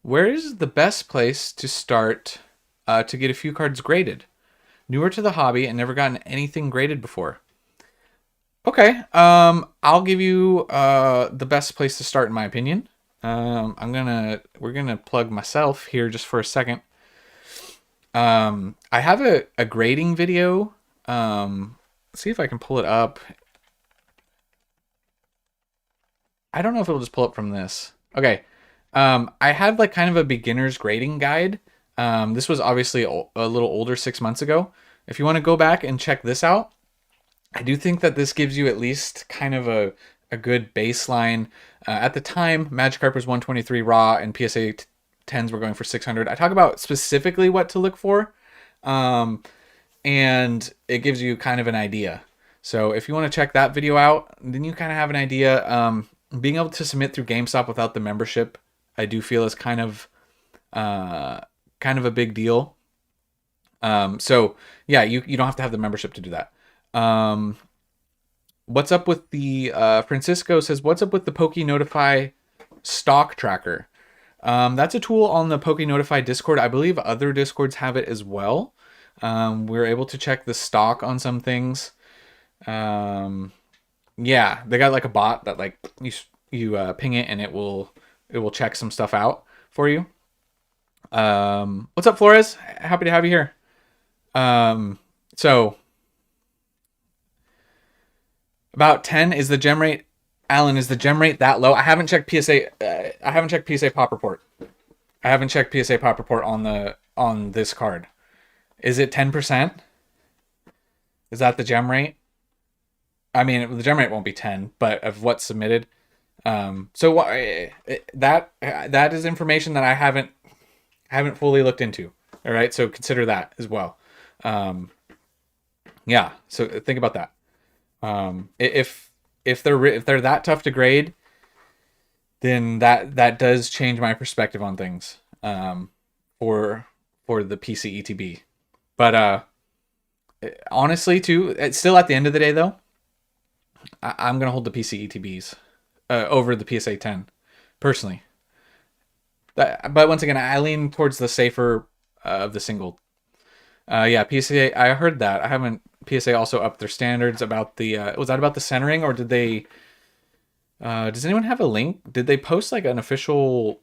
where is the best place to start to get a few cards graded? Newer to the hobby and never gotten anything graded before. Okay, I'll give you the best place to start in my opinion. We're gonna plug myself here just for a second. I have a grading video. Let's see if I can pull it up. I don't know if it'll just pull up from this. Okay. I had like kind of a beginner's grading guide. This was obviously a little older 6 months ago. If you want to go back and check this out, I do think that this gives you at least kind of a good baseline. At the time, Magikarp was 123 raw and PSA 10s were going for 600. I talk about specifically what to look for, and it gives you kind of an idea. So if you want to check that video out, then you kind of have an idea. Being able to submit through GameStop without the membership, I do feel is kind of a big deal. So yeah, you don't have to have the membership to do that. What's up with the Francisco says, what's up with the Poke Notify stock tracker? That's a tool on the Poke Notify Discord. I believe other Discords have it as well. We're able to check the stock on some things. Yeah, they got like a bot that like you ping it and it will check some stuff out for you. What's up, Flores? Happy to have you here. So about 10 is the gem rate. Alan, is the gem rate that low? I haven't checked PSA. I haven't checked PSA pop report. I haven't checked PSA pop report on this card. Is it 10%? Is that the gem rate? I mean, the gem rate won't be 10, but of what's submitted. So that is information that I haven't fully looked into. All right, so consider that as well. Yeah, so think about that. If they're that tough to grade, then that does change my perspective on things. For the PC ETB, but honestly, too, it's still at the end of the day though. I'm gonna hold the PC ETBs over the PSA 10, personally. But once again, I lean towards the safer of the single. Yeah, PSA. I heard that. I haven't. PSA also upped their standards about the. Was that about the centering, or did they? Does anyone have a link? Did they post like an official?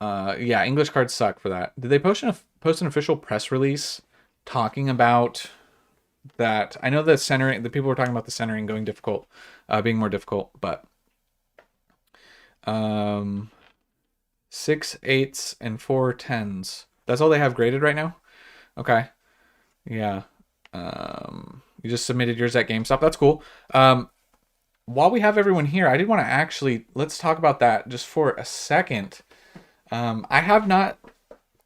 Yeah, English cards suck for that. Did they post an official press release talking about that? I know the centering. The people were talking about the centering going difficult, being more difficult, but 6 8s and 4 10s. That's all they have graded right now. Okay. Yeah. You just submitted yours at GameStop. That's cool. While we have everyone here, I did want to let's talk about that just for a second. I have not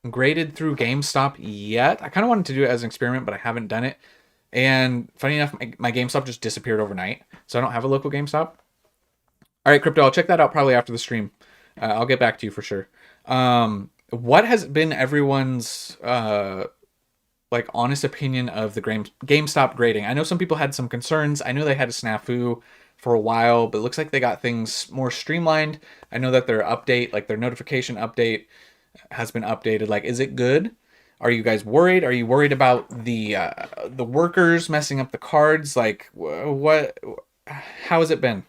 graded through GameStop yet. I kind of wanted to do it as an experiment, but I haven't done it. And funny enough, my GameStop just disappeared overnight, so I don't have a local GameStop. All right, Crypto, I'll check that out probably after the stream. I'll get back to you for sure. What has been everyone's like honest opinion of the GameStop grading? I know some people had some concerns. I know they had a snafu for a while, but it looks like they got things more streamlined. I know that their update, like their notification update, has been updated. Like, is it good? Are you guys worried? Are you worried about the workers messing up the cards? Like, what? How has it been?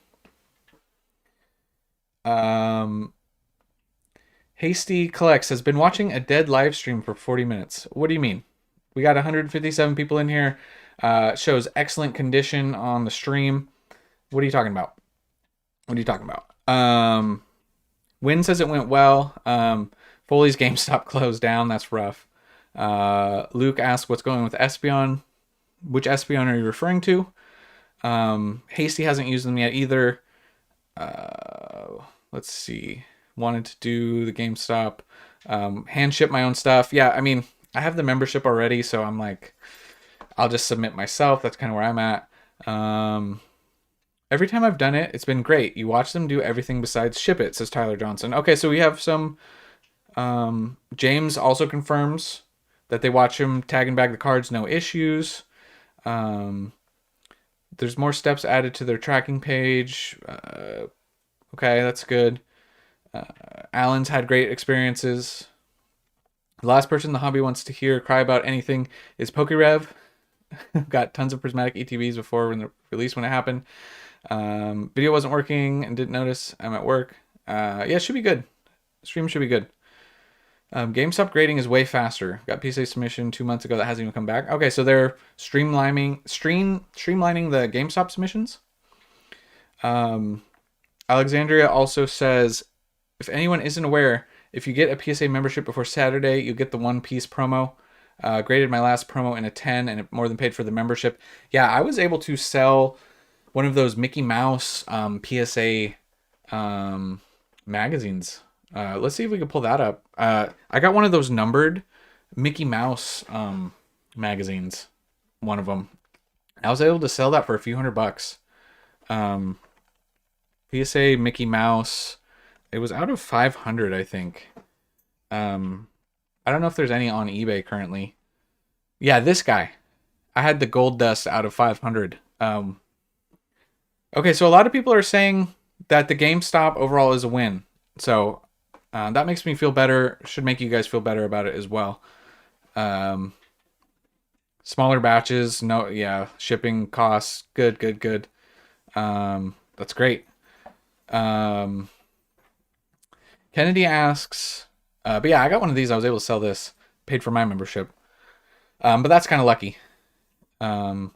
Hasty Collects has been watching a dead live stream for 40 minutes. What do you mean? We got 157 people in here. Shows excellent condition on the stream. What are you talking about? What are you talking about? Win says it went well. Foley's GameStop closed down. That's rough. Luke asked what's going on with Espeon. Which Espeon are you referring to? Hasty hasn't used them yet either. Let's see. Wanted to do the GameStop. Hand ship my own stuff. Yeah, I mean, I have the membership already, so I'm like, I'll just submit myself. That's kind of where I'm at. Every time I've done it, it's been great. You watch them do everything besides ship it, says Tyler Johnson. Okay, so we have some... James also confirms that they watch him tag and bag the cards, no issues. The There's more steps added to their tracking page. Okay, that's good. Alan's had great experiences. The last person the hobby wants to hear cry about anything is PokeRev. Got tons of prismatic ETBs before when the release when it happened. Video wasn't working and didn't notice. I'm at work. Yeah, it should be good. Stream should be good. GameStop grading is way faster. Got PSA submission 2 months ago that hasn't even come back. Okay, so they're streamlining the GameStop submissions. Alexandria also says, if anyone isn't aware, if you get a PSA membership before Saturday, you get the One Piece promo. Graded my last promo in a 10 and it more than paid for the membership. Yeah, I was able to sell one of those Mickey Mouse PSA magazines. Let's see if we can pull that up. I got one of those numbered Mickey Mouse magazines. One of them. I was able to sell that for a few $100. PSA Mickey Mouse. It was out of 500, I think. I don't know if there's any on eBay currently. Yeah, this guy. I had the gold dust out of 500. Okay, so a lot of people are saying that the GameStop overall is a win. So that makes me feel better. Should make you guys feel better about it as well. Smaller batches, no, yeah, shipping costs, good. That's great. Kennedy asks, but yeah, I got one of these. I was able to sell this, paid for my membership. But that's kind of lucky. Brother,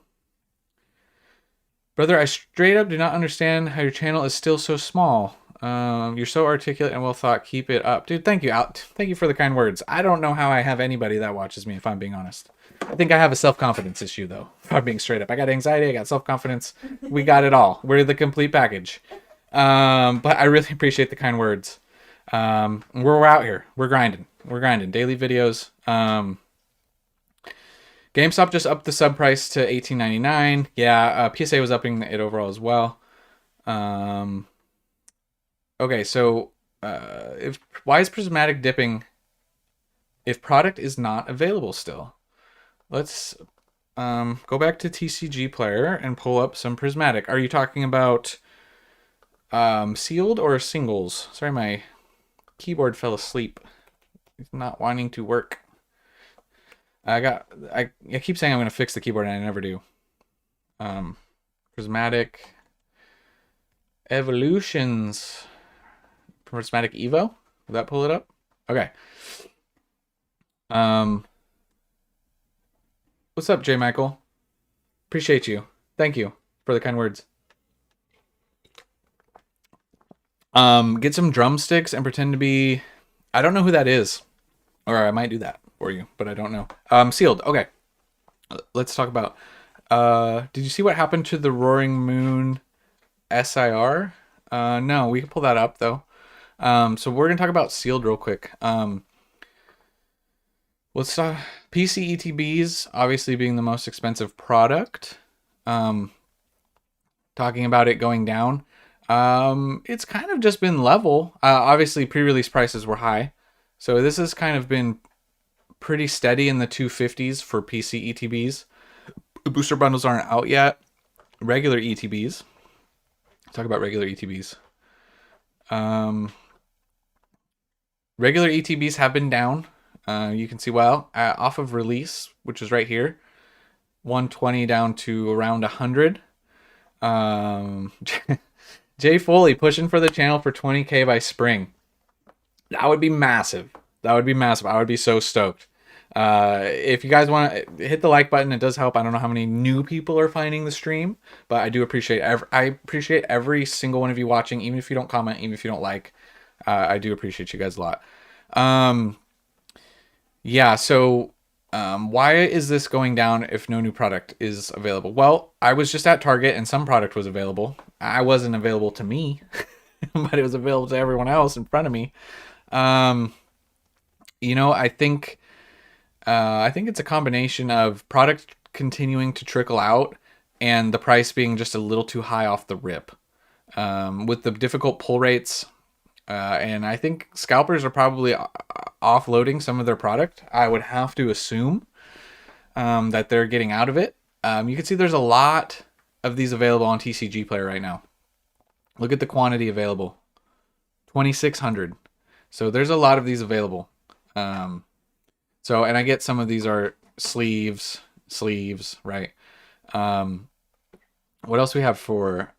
I straight up do not understand how your channel is still so small. You're so articulate and well thought. Keep it up. Dude, thank you. Thank you for the kind words. I don't know how I have anybody that watches me, if I'm being honest. I think I have a self-confidence issue, though, if I'm being straight up. I got anxiety. I got self-confidence. We got it all. We're the complete package. But I really appreciate the kind words. We're out here. We're grinding. Daily videos. GameStop just upped the sub price to $18.99. Yeah, PSA was upping it overall as well. Okay, so why is Prismatic dipping if product is not available still? Let's go back to TCG Player and pull up some Prismatic. Are you talking about sealed or singles? Sorry, my keyboard fell asleep. It's not wanting to work. I keep saying I'm going to fix the keyboard and I never do. Prismatic Evolutions. Prismatic Evo? Will that pull it up? Okay. What's up, J. Michael? Appreciate you. Thank you for the kind words. Get some drumsticks and pretend to be... I don't know who that is. Or I might do that for you, but I don't know. Sealed. Okay. Let's talk about... did you see what happened to the Roaring Moon SIR? No, we can pull that up, though. So we're going to talk about sealed real quick. Let's talk... PC ETBs, obviously being the most expensive product. Talking about it going down. It's kind of just been level. Obviously, pre-release prices were high. So this has kind of been pretty steady in the 250s for PC ETBs. Booster bundles aren't out yet. Regular ETBs. Talk about regular ETBs. Regular ETBs have been down. You can see, well, off of release, which is right here, 120 down to around 100. Jay Foley pushing for the channel for 20K by spring. That would be massive. I would be so stoked. If you guys want to hit the like button, it does help. I don't know how many new people are finding the stream, but I do appreciate every single one of you watching, even if you don't comment, even if you don't like. I do appreciate you guys a lot. Yeah, so why is this going down if no new product is available? Well, I was just at Target and some product was available. I wasn't available to me, but it was available to everyone else in front of me. You know, I think it's a combination of product continuing to trickle out and the price being just a little too high off the rip. With the difficult pull rates, and I think scalpers are probably offloading some of their product. I would have to assume that they're getting out of it. You can see there's a lot of these available on TCG Player right now. Look at the quantity available. 2,600. So there's a lot of these available. So, and I get some of these are sleeves, right? What else we have for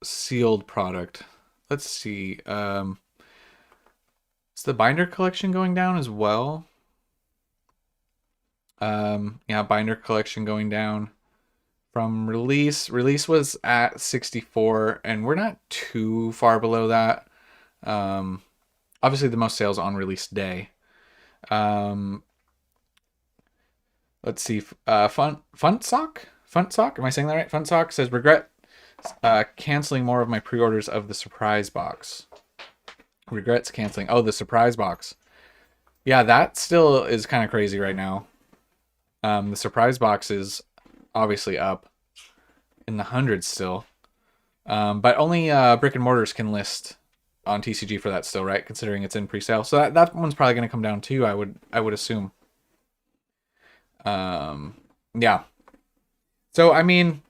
sealed product? Let's see. Is the binder collection going down as well? Yeah, binder collection going down from release. Release was at 64, and we're not too far below that. Obviously, the most sales on release day. Let's see. Funtsock? Am I saying that right? Funtsock says, regret canceling more of my pre-orders of the surprise box. Regrets canceling. Oh, the surprise box. Yeah, that still is kind of crazy right now. The surprise box is obviously up in the hundreds still. But only brick and mortars can list on TCG for that still, right? Considering it's in pre-sale. So that one's probably going to come down too, I would assume. Yeah. So, I mean,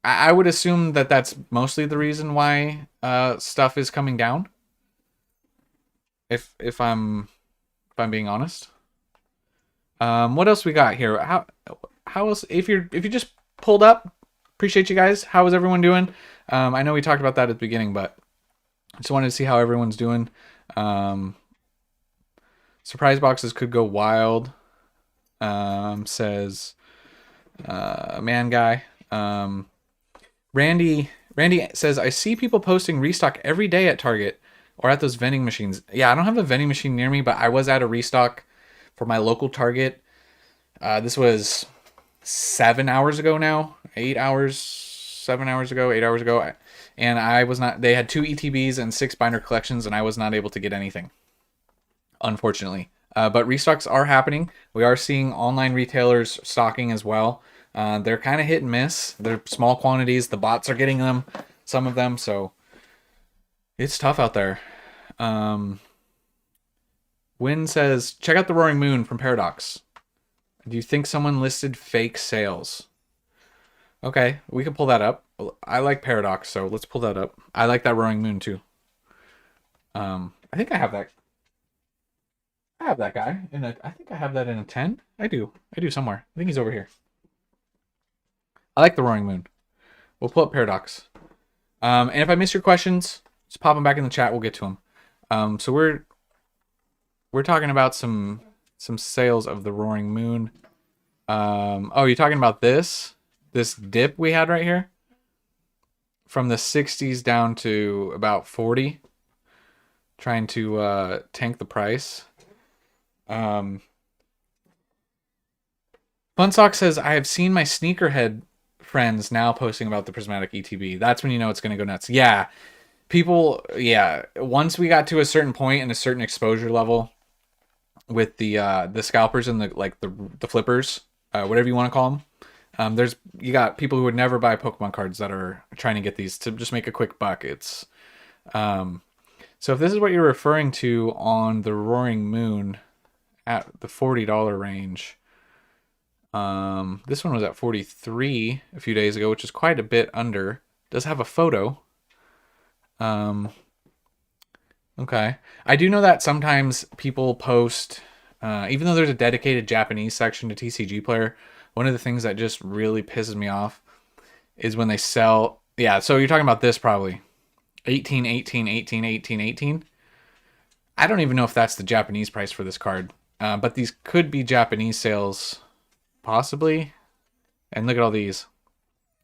I would assume that that's mostly the reason why stuff is coming down. If I'm being honest. What else we got here? How else? If you just pulled up, appreciate you guys. How is everyone doing? I know we talked about that at the beginning, but I just wanted to see how everyone's doing. Surprise boxes could go wild. Says man guy. Randy says, I see people posting restock every day at Target or at those vending machines. Yeah, I don't have a vending machine near me, but I was at a restock for my local Target. This was 7 hours ago now. 8 hours, 7 hours ago, 8 hours ago. And I was not, they had 2 ETBs and 6 binder collections, and I was not able to get anything, unfortunately. But restocks are happening. We are seeing online retailers stocking as well. They're kind of hit and miss. They're small quantities. The bots are getting them, some of them. So it's tough out there. Win says, check out the Roaring Moon from Paradox. Do you think someone listed fake sales? Okay, we can pull that up. I like Paradox, so let's pull that up. I like that Roaring Moon too. I think I have that. I have that guy I think I have that in a 10. I do somewhere. I think he's over here. I like the Roaring Moon. We'll pull up Paradox. And if I miss your questions, just pop them back in the chat. We'll get to them. So we're talking about some sales of the Roaring Moon. Oh, you're talking about this dip we had right here from the 60s down to about 40, trying to tank the price. Funsock says, I have seen my sneakerhead friends now posting about the Prismatic ETB. That's when you know it's going to go nuts. Yeah. People, yeah. Once we got to a certain point and a certain exposure level with the scalpers and the flippers, whatever you want to call them, you got people who would never buy Pokemon cards that are trying to get these to just make a quick buck. It's, so if this is what you're referring to on the Roaring Moon at the $40 range, this one was at 43 a few days ago, which is quite a bit under. Does have a photo. Okay. I do know that sometimes people post, even though there's a dedicated Japanese section to TCG Player, one of the things that just really pisses me off is when they sell, yeah, so you're talking about this probably. 18, 18, 18, 18, 18. I don't even know if that's the Japanese price for this card. But these could be Japanese sales, possibly. And look at all these.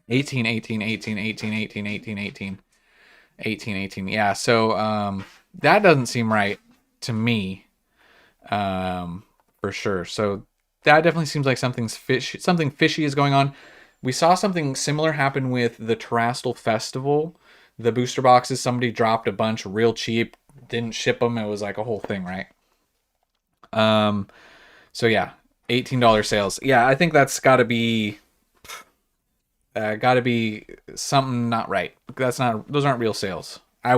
18, 18, 18, 18, 18, 18, 18, 18, 18. Yeah, so that doesn't seem right to me, for sure. So that definitely seems like something fishy is going on. We saw something similar happen with the Terastal Festival. The booster boxes, somebody dropped a bunch real cheap, didn't ship them. It was like a whole thing, right? So yeah, $18 sales. Yeah, I think that's gotta be something not right. Those aren't real sales. I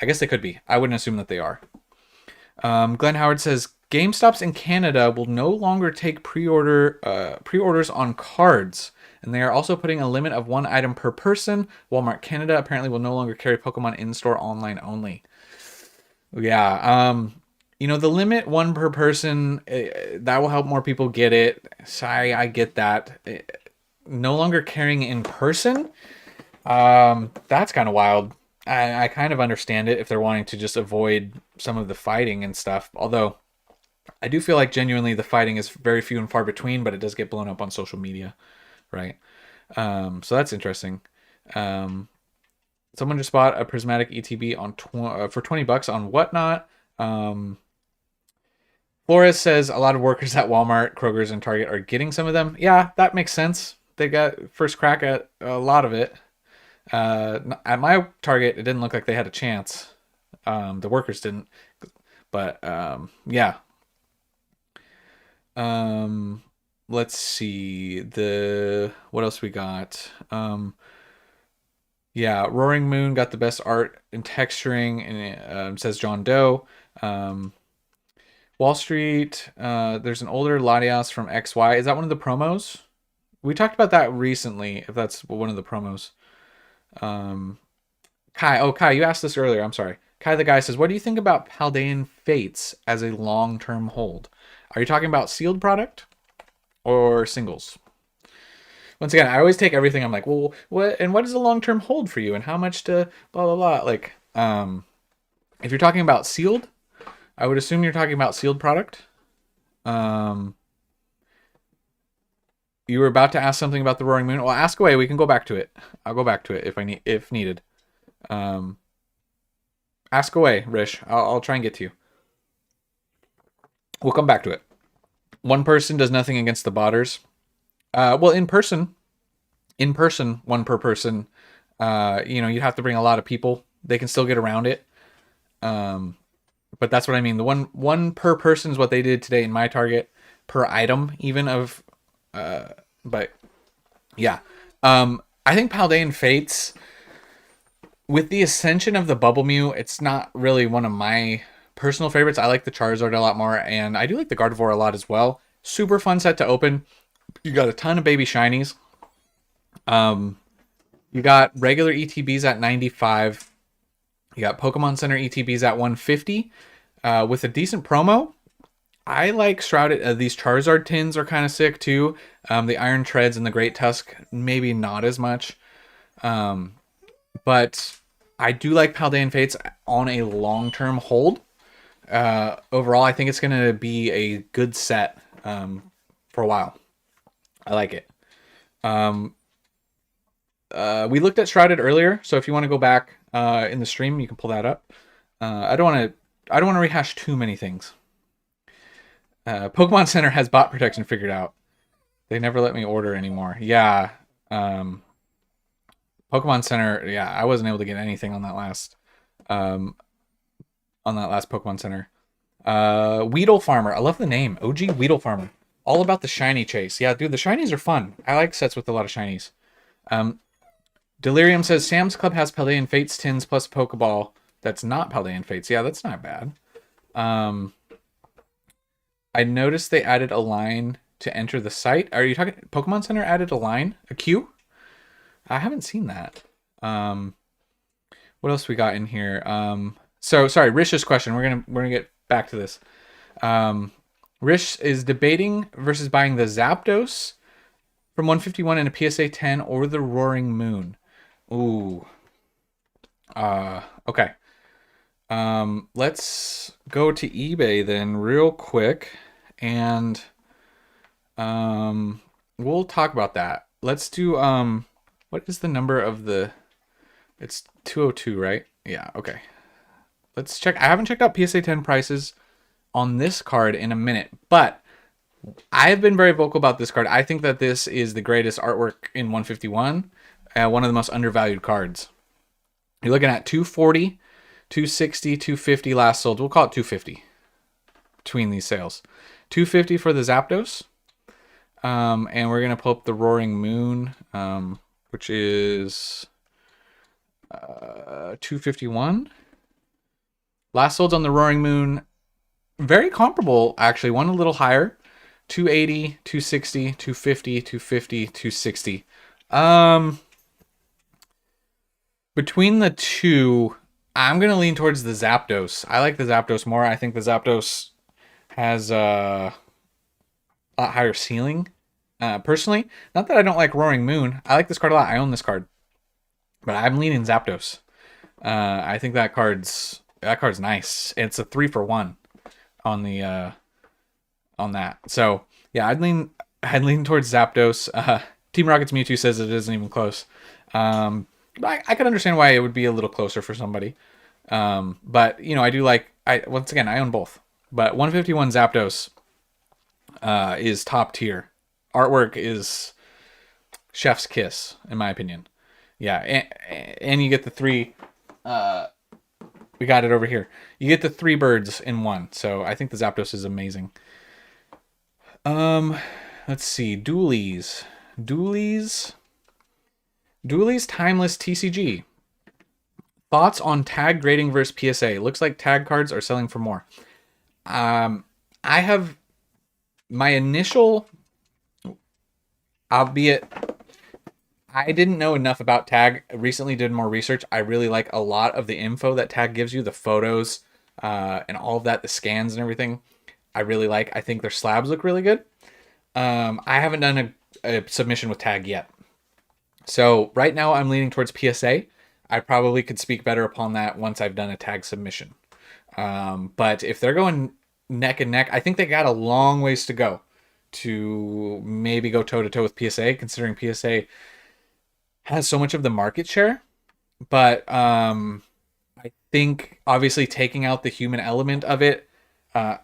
guess they could be. I wouldn't assume that they are. Glenn Howard says, GameStops in Canada will no longer take pre-orders on cards. And they are also putting a limit of 1 item per person. Walmart Canada apparently will no longer carry Pokemon in-store, online only. Yeah, the limit 1 per person, that will help more people get it. Sorry, I get that. No longer carrying in person, that's kind of wild. I kind of understand it if they're wanting to just avoid some of the fighting and stuff. Although, I do feel like genuinely the fighting is very few and far between, but it does get blown up on social media, right? So that's interesting. Someone just bought a Prismatic ETB on for $20 on Whatnot. Flores says a lot of workers at Walmart, Kroger's, and Target are getting some of them. Yeah, that makes sense. They got first crack at a lot of it. At my Target, it didn't look like they had a chance. The workers didn't. But yeah. Let's see. What else we got? Yeah, Roaring Moon got the best art and texturing, and says John Doe. Wall Street, there's an older Latias from XY. Is that one of the promos? We talked about that recently, if that's one of the promos. Kai, you asked this earlier. I'm sorry. Kai the guy says, what do you think about Paldean Fates as a long-term hold? Are you talking about sealed product or singles? Once again, I always take everything. I'm like, well, what is a long-term hold for you, and how much to blah blah blah. Like, if you're talking about sealed, I would assume you're talking about sealed product. You were about to ask something about the Roaring Moon. Well, ask away. We can go back to it. I'll go back to it if needed. Ask away, Rish. I'll try and get to you. We'll come back to it. One person does nothing against the botters. Well, in person, 1 per person. You'd have to bring a lot of people. They can still get around it. But that's what I mean. The one per person is what they did today in my Target, per item even of. But yeah, I think Paldean Fates, with the ascension of the Bubble Mew, it's not really one of my personal favorites. I like the Charizard a lot more, and I do like the Gardevoir a lot as well. Super fun set to open. You got a ton of baby shinies. You got regular ETBs at 95. You got Pokemon Center ETBs at 150. With a decent promo. I like Shrouded. These Charizard tins are kind of sick too. The Iron Treads and the Great Tusk, maybe not as much. But I do like Paldean Fates on a long-term hold. Overall, I think it's going to be a good set for a while. I like it. We looked at Shrouded earlier, so if you want to go back in the stream, you can pull that up. I don't want to rehash too many things. Pokemon Center has bot protection figured out. They never let me order anymore. Yeah. Pokemon Center, yeah, I wasn't able to get anything on that last Pokemon Center. Weedle Farmer. I love the name. OG Weedle Farmer. All about the shiny chase. Yeah, dude, the shinies are fun. I like sets with a lot of shinies. Delirium says Sam's Club has Paldean Fates tins plus Pokeball. That's not Paldean Fates. Yeah, that's not bad. I noticed they added a line to enter the site. Are you talking Pokemon Center added a line? A queue? I haven't seen that. What else we got in here? So sorry, Rish's question. We're gonna get back to this. Rish is debating versus buying the Zapdos from 151 in a PSA 10 or the Roaring Moon. Ooh. Okay. Let's go to eBay then real quick, and we'll talk about that. Let's do what is the number of the? It's 202, right? Yeah. Okay. Let's check. I haven't checked out PSA 10 prices on this card in a minute, but I've been very vocal about this card. I think that this is the greatest artwork in 151. One of the most undervalued cards. You're looking at 240, 260, 250 last sold. We'll call it 250 between these sales. 250 for the Zapdos. And we're going to pull up the Roaring Moon, which is 251. Last sold on the Roaring Moon, very comparable, actually. One a little higher. 280, 260, 250, 250, 260 Um, between the two, I'm gonna lean towards the Zapdos. I like the Zapdos more. I think the Zapdos has a lot higher ceiling. Personally, not that I don't like Roaring Moon. I like this card a lot. I own this card, but I'm leaning Zapdos. I think that card's nice. It's a 3 for 1 on the on that. So yeah, I'd lean towards Zapdos. Team Rocket's Mewtwo says it isn't even close. But I can understand why it would be a little closer for somebody. But I do like. Once again, I own both. But 151 Zapdos is top tier. Artwork is chef's kiss, in my opinion. Yeah, and you get the three. We got it over here. You get the 3 birds in one. So I think the Zapdos is amazing. Let's see. Dualies Timeless TCG. Thoughts on tag grading versus PSA? Looks like tag cards are selling for more. I have my initial, albeit I didn't know enough about tag. Recently did more research. I really like a lot of the info that tag gives you, the photos, and all of that, the scans and everything. I really like. I think their slabs look really good. I haven't done a submission with tag yet. So right now I'm leaning towards PSA. I probably could speak better upon that once I've done a tag submission. But if they're going neck and neck, I think they got a long ways to go to maybe go toe to toe with PSA, considering PSA has so much of the market share. But I think obviously taking out the human element of it, I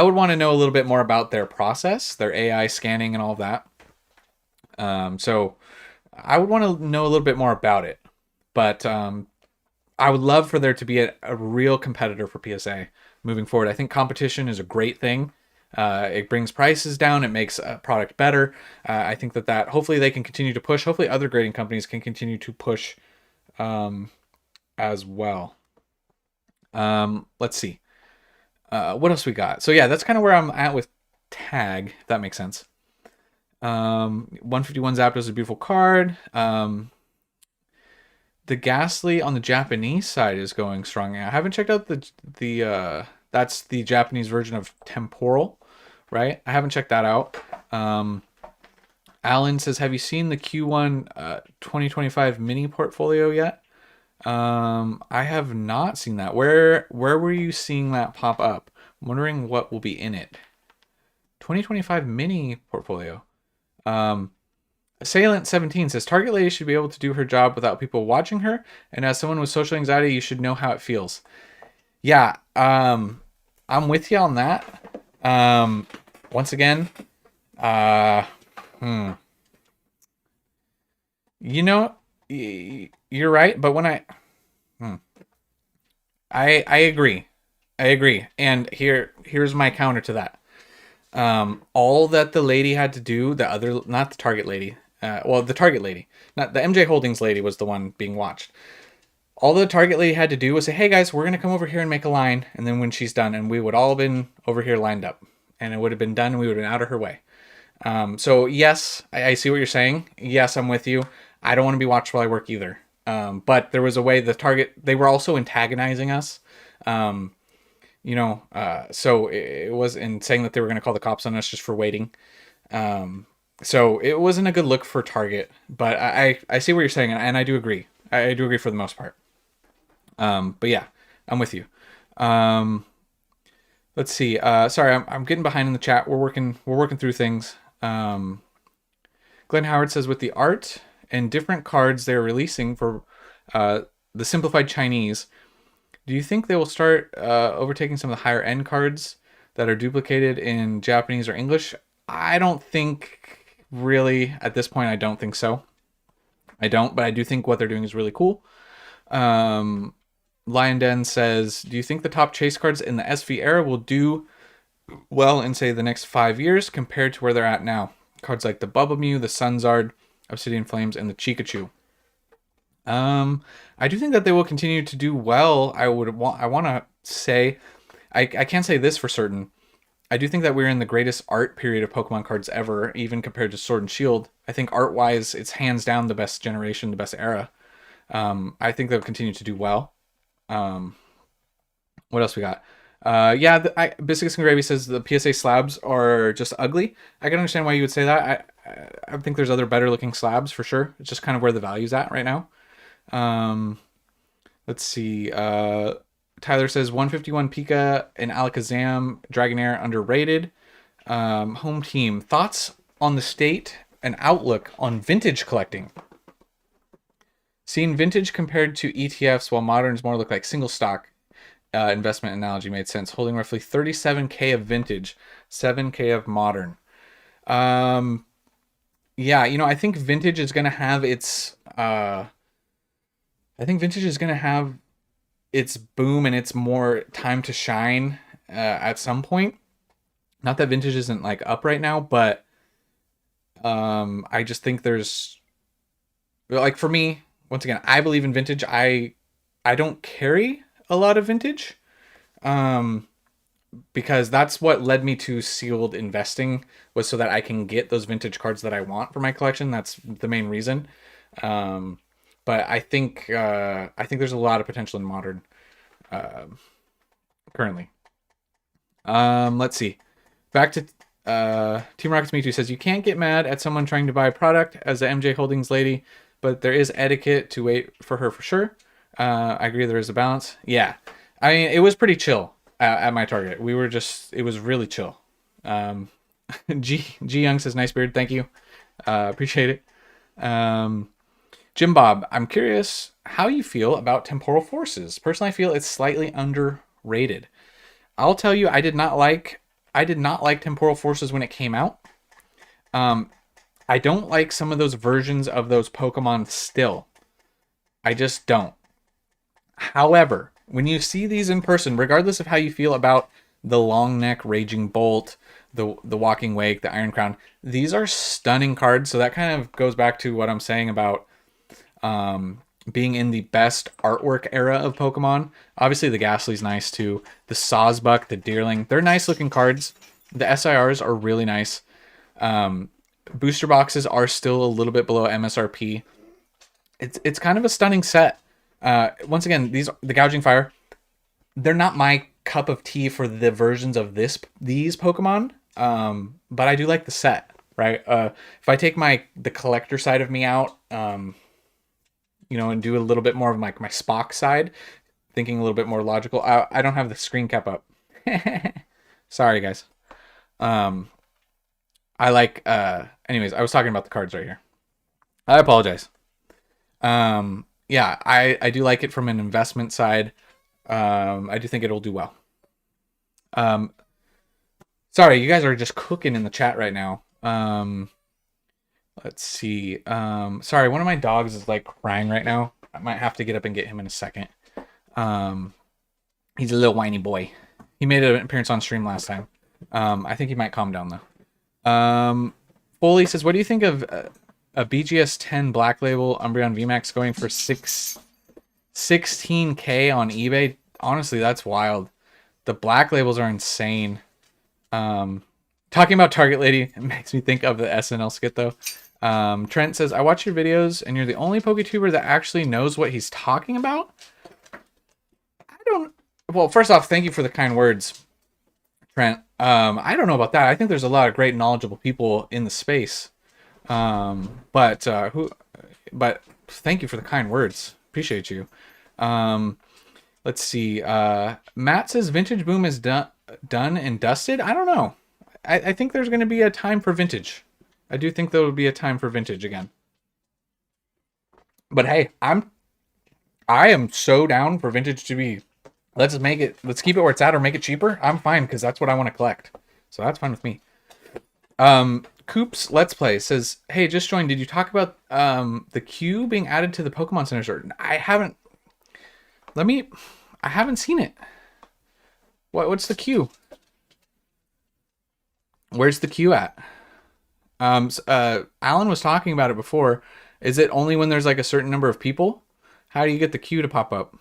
would want to know a little bit more about their process, their AI scanning and all of that. So I would want to know a little bit more about it. But I would love for there to be a real competitor for PSA moving forward. I think competition is a great thing. It brings prices down. It makes a product better. I think that hopefully they can continue to push. Hopefully other grading companies can continue to push as well. Let's see. What else we got? So yeah, that's kind of where I'm at with tag, if that makes sense. 151 Zapdos is a beautiful card. The Ghastly on the Japanese side is going strong. I haven't checked out the that's the Japanese version of Temporal, right? I haven't checked that out. Alan says, have you seen the Q1 2025 mini portfolio yet? I have not seen that. Where were you seeing that pop up? I'm wondering what will be in it. 2025 mini portfolio. Assailant 17 says, Target Lady should be able to do her job without people watching her, and as someone with social anxiety, you should know how it feels. Yeah, I'm with you on that. Once again, you're right, but when I agree. And here's my counter to that. All that the lady had to do, not the Target Lady, the Target Lady, not the MJ Holdings lady was the one being watched. All the Target Lady had to do was say, hey guys, we're going to come over here and make a line. And then when she's done, and we would all have been over here lined up, and it would have been done, and we would have been out of her way. So yes, I see what you're saying. Yes, I'm with you. I don't want to be watched while I work either. But there was a way they were also antagonizing us. So it was in saying that they were going to call the cops on us just for waiting. So it wasn't a good look for Target, but I see what you're saying, and I do agree. I do agree for the most part. But yeah, I'm with you. Let's see. Sorry, I'm getting behind in the chat. We're working through things. Glenn Howard says, with the art and different cards they're releasing for the simplified Chinese, do you think they will start overtaking some of the higher end cards that are duplicated in Japanese or English? I don't think really at this point. I don't think so. I don't, but I do think what they're doing is really cool. Lion Den says, do you think the top chase cards in the SV era will do well in, say, the next 5 years compared to where they're at now? Cards like the Bubble Mew, the Sunzard, Obsidian Flames, and the Chikachu. I do think that they will continue to do well. I want to say, I can't say this for certain. I do think that we're in the greatest art period of Pokemon cards ever, even compared to Sword and Shield. I think art-wise, it's hands down the best generation, the best era. I think they'll continue to do well. Um, what else we got? Yeah, Biscuits and Gravy says the PSA slabs are just ugly. I can understand why you would say that. I think there's other better looking slabs for sure. It's just kind of where the value's at right now. Let's see. Tyler says 151 Pika and Alakazam Dragonair underrated. Home team thoughts on the state and outlook on vintage collecting. Seeing vintage compared to ETFs while moderns more look like single stock investment analogy made sense. Holding roughly 37K of vintage, 7K of modern. Yeah, you know, I think vintage is going to have its boom and its more time to shine at some point. Not that vintage isn't like up right now, but I just think there's, like, for me, once again, I believe in vintage. I don't carry a lot of vintage because that's what led me to sealed investing, was so that I can get those vintage cards that I want for my collection. That's the main reason. But I think there's a lot of potential in modern currently. Let's see. Back to Team Rockets Me Too says you can't get mad at someone trying to buy a product as a MJ Holdings lady, but there is etiquette to wait for her for sure. I agree there is a balance. Yeah. I mean, it was pretty chill at my Target. It was really chill. G Young says, nice beard. Thank you. Appreciate it. Jim Bob, I'm curious how you feel about temporal forces. Personally, I feel it's slightly underrated. I'll tell you, I did not like temporal forces when it came out. I don't like some of those versions of those Pokemon still. I just don't. However, when you see these in person, regardless of how you feel about the long neck Raging Bolt, the Walking Wake, the Iron Crown, these are stunning cards. So that kind of goes back to what I'm saying about being in the best artwork era of Pokemon. Obviously, the Ghastly's nice too. The Sawsbuck, the Deerling, they're nice looking cards. The SIRs are really nice. Booster boxes are still a little bit below MSRP. It's kind of a stunning set. Once again, the Gouging Fire, they're not my cup of tea for the versions of these Pokemon. But I do like the set, right? If I take the collector side of me out, and do a little bit more of my Spock side, thinking a little bit more logical. I don't have the screen cap up. Sorry, guys. Anyways, I was talking about the cards right here. I apologize. Yeah, I do like it from an investment side. I do think it'll do well. Sorry, you guys are just cooking in the chat right now. Let's see. Sorry, one of my dogs is like crying right now. I might have to get up and get him in a second. He's a little whiny boy. He made an appearance on stream last time. I think he might calm down though. Foley says, what do you think of a BGS 10 Black Label Umbreon VMAX going for 16K on eBay? Honestly, that's wild. The Black Labels are insane. Talking about Target Lady, it makes me think of the SNL skit though. Trent says, I watch your videos and you're the only Poketuber that actually knows what he's talking about. Well, first off, thank you for the kind words, Trent. I don't know about that. I think there's a lot of great knowledgeable people in the space. But thank you for the kind words. Appreciate you. Let's see. Matt says vintage boom is done and dusted. I don't know. I think there's going to be a time for vintage. I do think there will be a time for vintage again. But hey, I am so down for vintage to be. Let's keep it where it's at or make it cheaper. I'm fine because that's what I want to collect. So that's fine with me. Coops Let's Play says, hey, just joined. Did you talk about the queue being added to the Pokemon Center? I haven't. I haven't seen it. What's the queue? Where's the queue at? Alan was talking about it before. Is it only when there's like a certain number of people? How do you get the queue to pop up?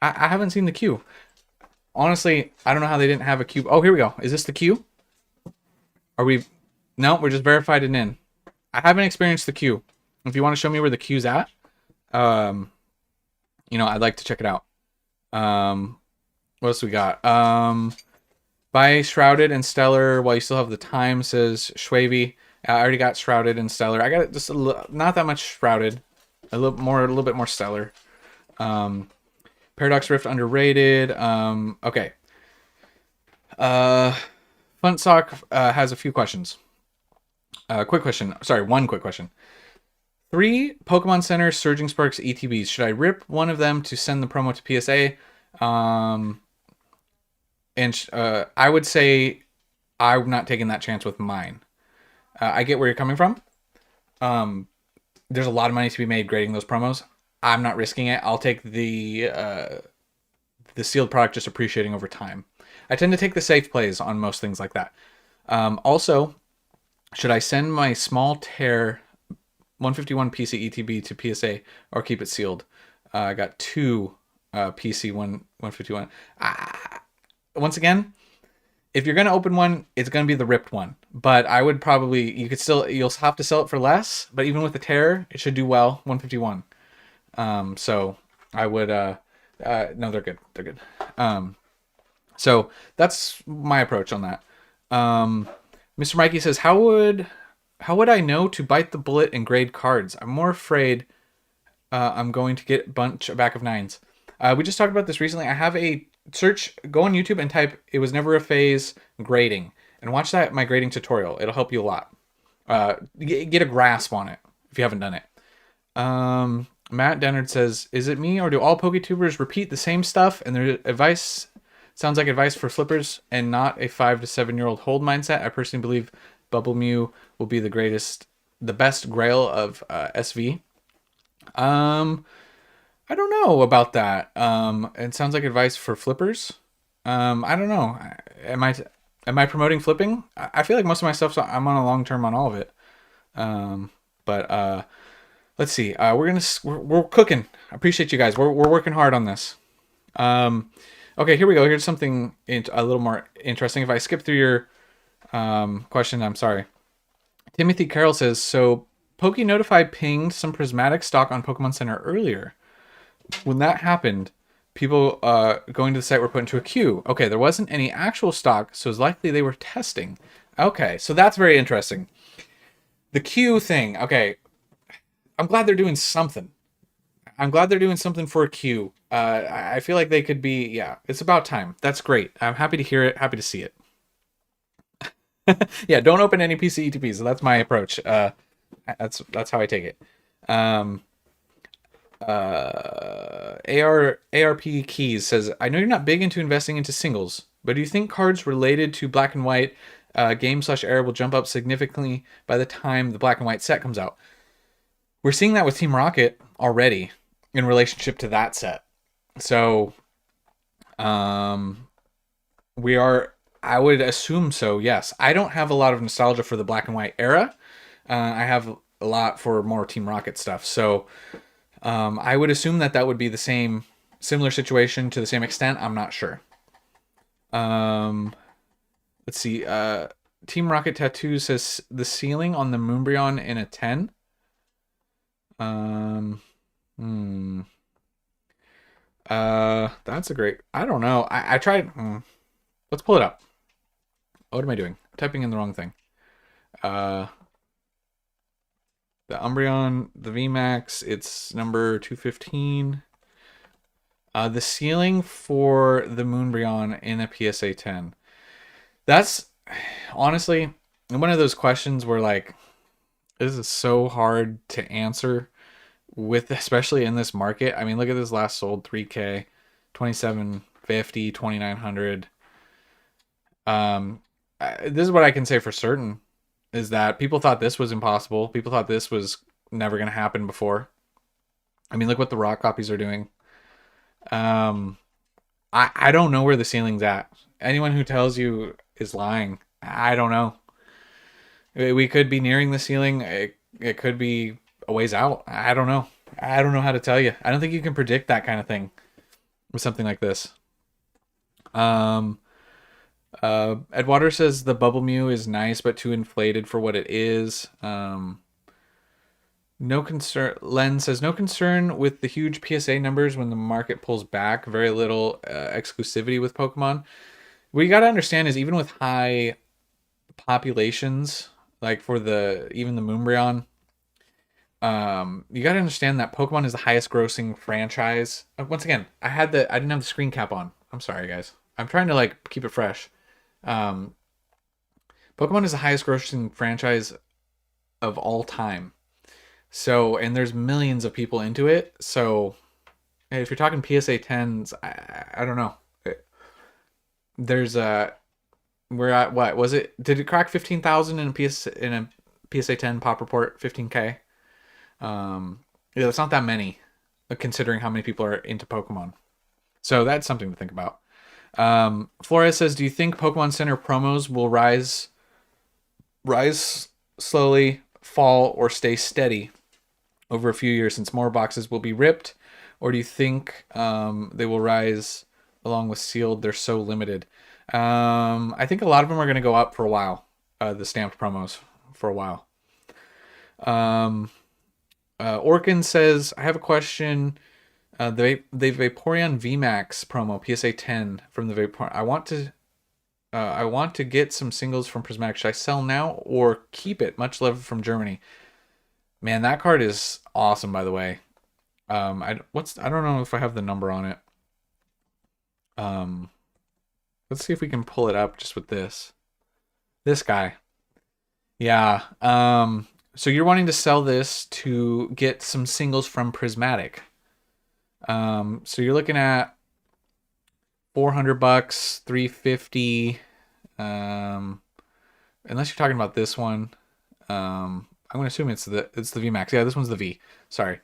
I haven't seen the queue. honestly, I don't know how they didn't have a queue. Oh, here we go. Is this the queue? Are we? No, we're just verified and in. I haven't experienced the queue. If you want to show me where the queue's at, you know, I'd like to check it out. What else we got? Buy Shrouded and Stellar while you still have the time, says Schwavy. I already got Shrouded and Stellar. I got it just not that much Shrouded. A little bit more Stellar. Paradox Rift underrated. Okay. Funtsock has a few questions. Quick question. Sorry, one quick question. 3 Pokemon Center Surging Sparks ETBs. Should I rip one of them to send the promo to PSA? I would say I'm not taking that chance with mine. I get where you're coming from. There's a lot of money to be made grading those promos. I'm not risking it. I'll take the sealed product just appreciating over time. I tend to take the safe plays on most things like that. Also, should I send my small tear 151 PC ETB to PSA or keep it sealed? I got 2 PC 151. Once again, if you're going to open one, it's going to be the ripped one. But I would probably, you'll have to sell it for less. But even with the tear, it should do well, 151. So I would, no, they're good. They're good. So that's my approach on that. Mr. Mikey says, how would I know to bite the bullet and grade cards? I'm more afraid I'm going to get a bunch of back of 9s. We just talked about this recently. I have a go on YouTube and type "it was never a phase" grading and watch my grading tutorial. It'll help you a lot. Get a grasp on it if you haven't done it. Matt Dennard says, is it me or do all Poketubers repeat the same stuff and their advice sounds like advice for flippers and not a 5 to 7-year-old hold mindset? I personally believe Bubble Mew will be the best grail of SV. I don't know about that. It sounds like advice for flippers. I don't know. Am I promoting flipping? I feel like most of my stuff, so I'm on a long term on all of it. But let's see. We're cooking. I appreciate you guys. We're working hard on this. Okay, here we go. Here's something a little more interesting. If I skip through your question, I'm sorry. Timothy Carroll says, so Poke Notify pinged some prismatic stock on Pokemon Center earlier. When that happened, people going to the site were put into a queue. Okay, there wasn't any actual stock, so it's likely they were testing. Okay, so that's very interesting. The queue thing. Okay, I'm glad they're doing something. I'm glad they're doing something for a queue. I feel like they could be, yeah, it's about time. That's great. I'm happy to hear it, happy to see it. Yeah, don't open any PC ETPs. So that's my approach. That's how I take it. ARP Keys says, I know you're not big into investing into singles, but do you think cards related to Black and White game/era will jump up significantly by the time the Black and White set comes out? We're seeing that with Team Rocket already in relationship to that set. So, I would assume so, yes. I don't have a lot of nostalgia for the Black and White era. I have a lot for more Team Rocket stuff. So, I would assume that would be the similar situation to the same extent. I'm not sure. Let's see. Team Rocket Tattoo says the ceiling on the Moonbryon in a 10. That's a great. I don't know. I tried. Let's pull it up. What am I doing? Typing in the wrong thing. The Umbreon, the VMAX, it's number 215. The ceiling for the Moonbryon in a PSA 10. That's honestly one of those questions where like, this is so hard to answer with, especially in this market. I mean, look at this last sold 3K, 2750, 2900. This is what I can say for certain. Is that people thought this was impossible. People thought this was never going to happen before. I mean, look what the rock copies are doing. I don't know where the ceiling's at. Anyone who tells you is lying. I don't know. We could be nearing the ceiling. It could be a ways out. I don't know. I don't know how to tell you. I don't think you can predict that kind of thing with something like this. Um, Edwater says the Bubble Mew is nice, but too inflated for what it is. No concern. Len says no concern with the huge PSA numbers when the market pulls back. Very little exclusivity with Pokemon. What you got to understand is even with high populations, like for even the Moonbryon, you got to understand that Pokemon is the highest grossing franchise. Once again, I didn't have the screen cap on. I'm sorry, guys. I'm trying to like keep it fresh. Um, Pokemon is the highest grossing franchise of all time. So, and there's millions of people into it. So, if you're talking PSA 10s, I don't know. There's we're at what was it? Did it crack 15,000 in a PSA 10 pop report? 15K. Yeah, it's not that many, considering how many people are into Pokemon. So that's something to think about. Flores says, "Do you think Pokemon Center promos will rise slowly, fall, or stay steady over a few years since more boxes will be ripped, or do you think they will rise along with sealed? They're so limited." I think a lot of them are going to go up for a while. The stamped promos for a while. Orkin says, "I have a question. The Vaporeon VMAX promo PSA 10 from the Vaporeon. I want to get some singles from Prismatic. Should I sell now or keep it? Much love from Germany." Man, that card is awesome, by the way. I don't know if I have the number on it. Let's see if we can pull it up just with this guy. Yeah. So you're wanting to sell this to get some singles from Prismatic. So you're looking at $400, $350. Unless you're talking about this one. I'm gonna assume it's the VMAX. Yeah, this one's the V. Sorry.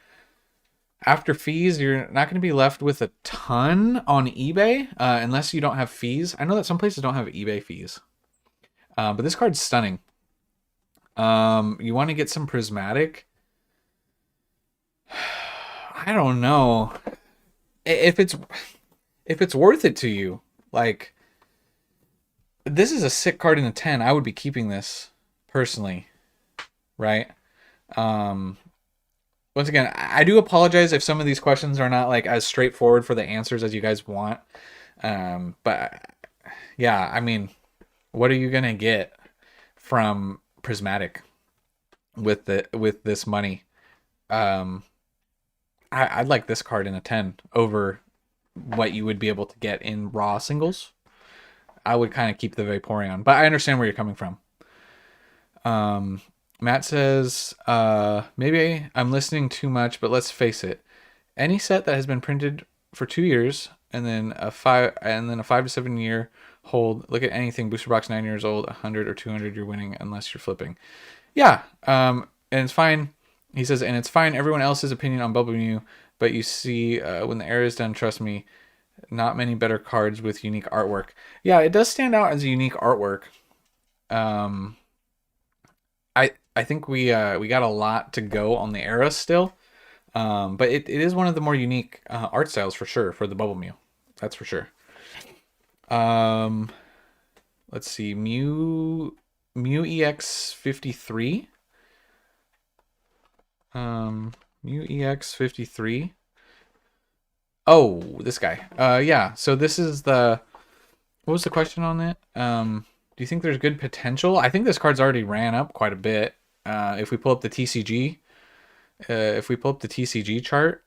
After fees, you're not going to be left with a ton on eBay unless you don't have fees. I know that some places don't have eBay fees, but this card's stunning. You want to get some Prismatic? I don't know if it's worth it to you. Like, this is a sick card in a 10. I would be keeping this personally, right? Once again, I do apologize if some of these questions are not like as straightforward for the answers as you guys want. But yeah, I mean, what are you gonna get from Prismatic with this money? I'd like this card in a 10 over what you would be able to get in raw singles. I would kind of keep the Vaporeon, but I understand where you're coming from. Matt says, maybe I'm listening too much, but let's face it. Any set that has been printed for 2 years and then a 5 to 7 year hold, look at anything booster box 9 years old, 100 or 200, you're winning unless you're flipping. Yeah. And it's fine. He says, and it's fine. Everyone else's opinion on Bubble Mew, but you see, when the era is done, trust me, not many better cards with unique artwork. Yeah, it does stand out as a unique artwork. I think we got a lot to go on the era still, but it is one of the more unique art styles for sure for the Bubble Mew. That's for sure. Let's see, Mew EX 53. Mew EX 53. Oh, this guy. Yeah. So this is what was the question on it? Do you think there's good potential? I think this card's already ran up quite a bit. If we pull up the TCG, chart,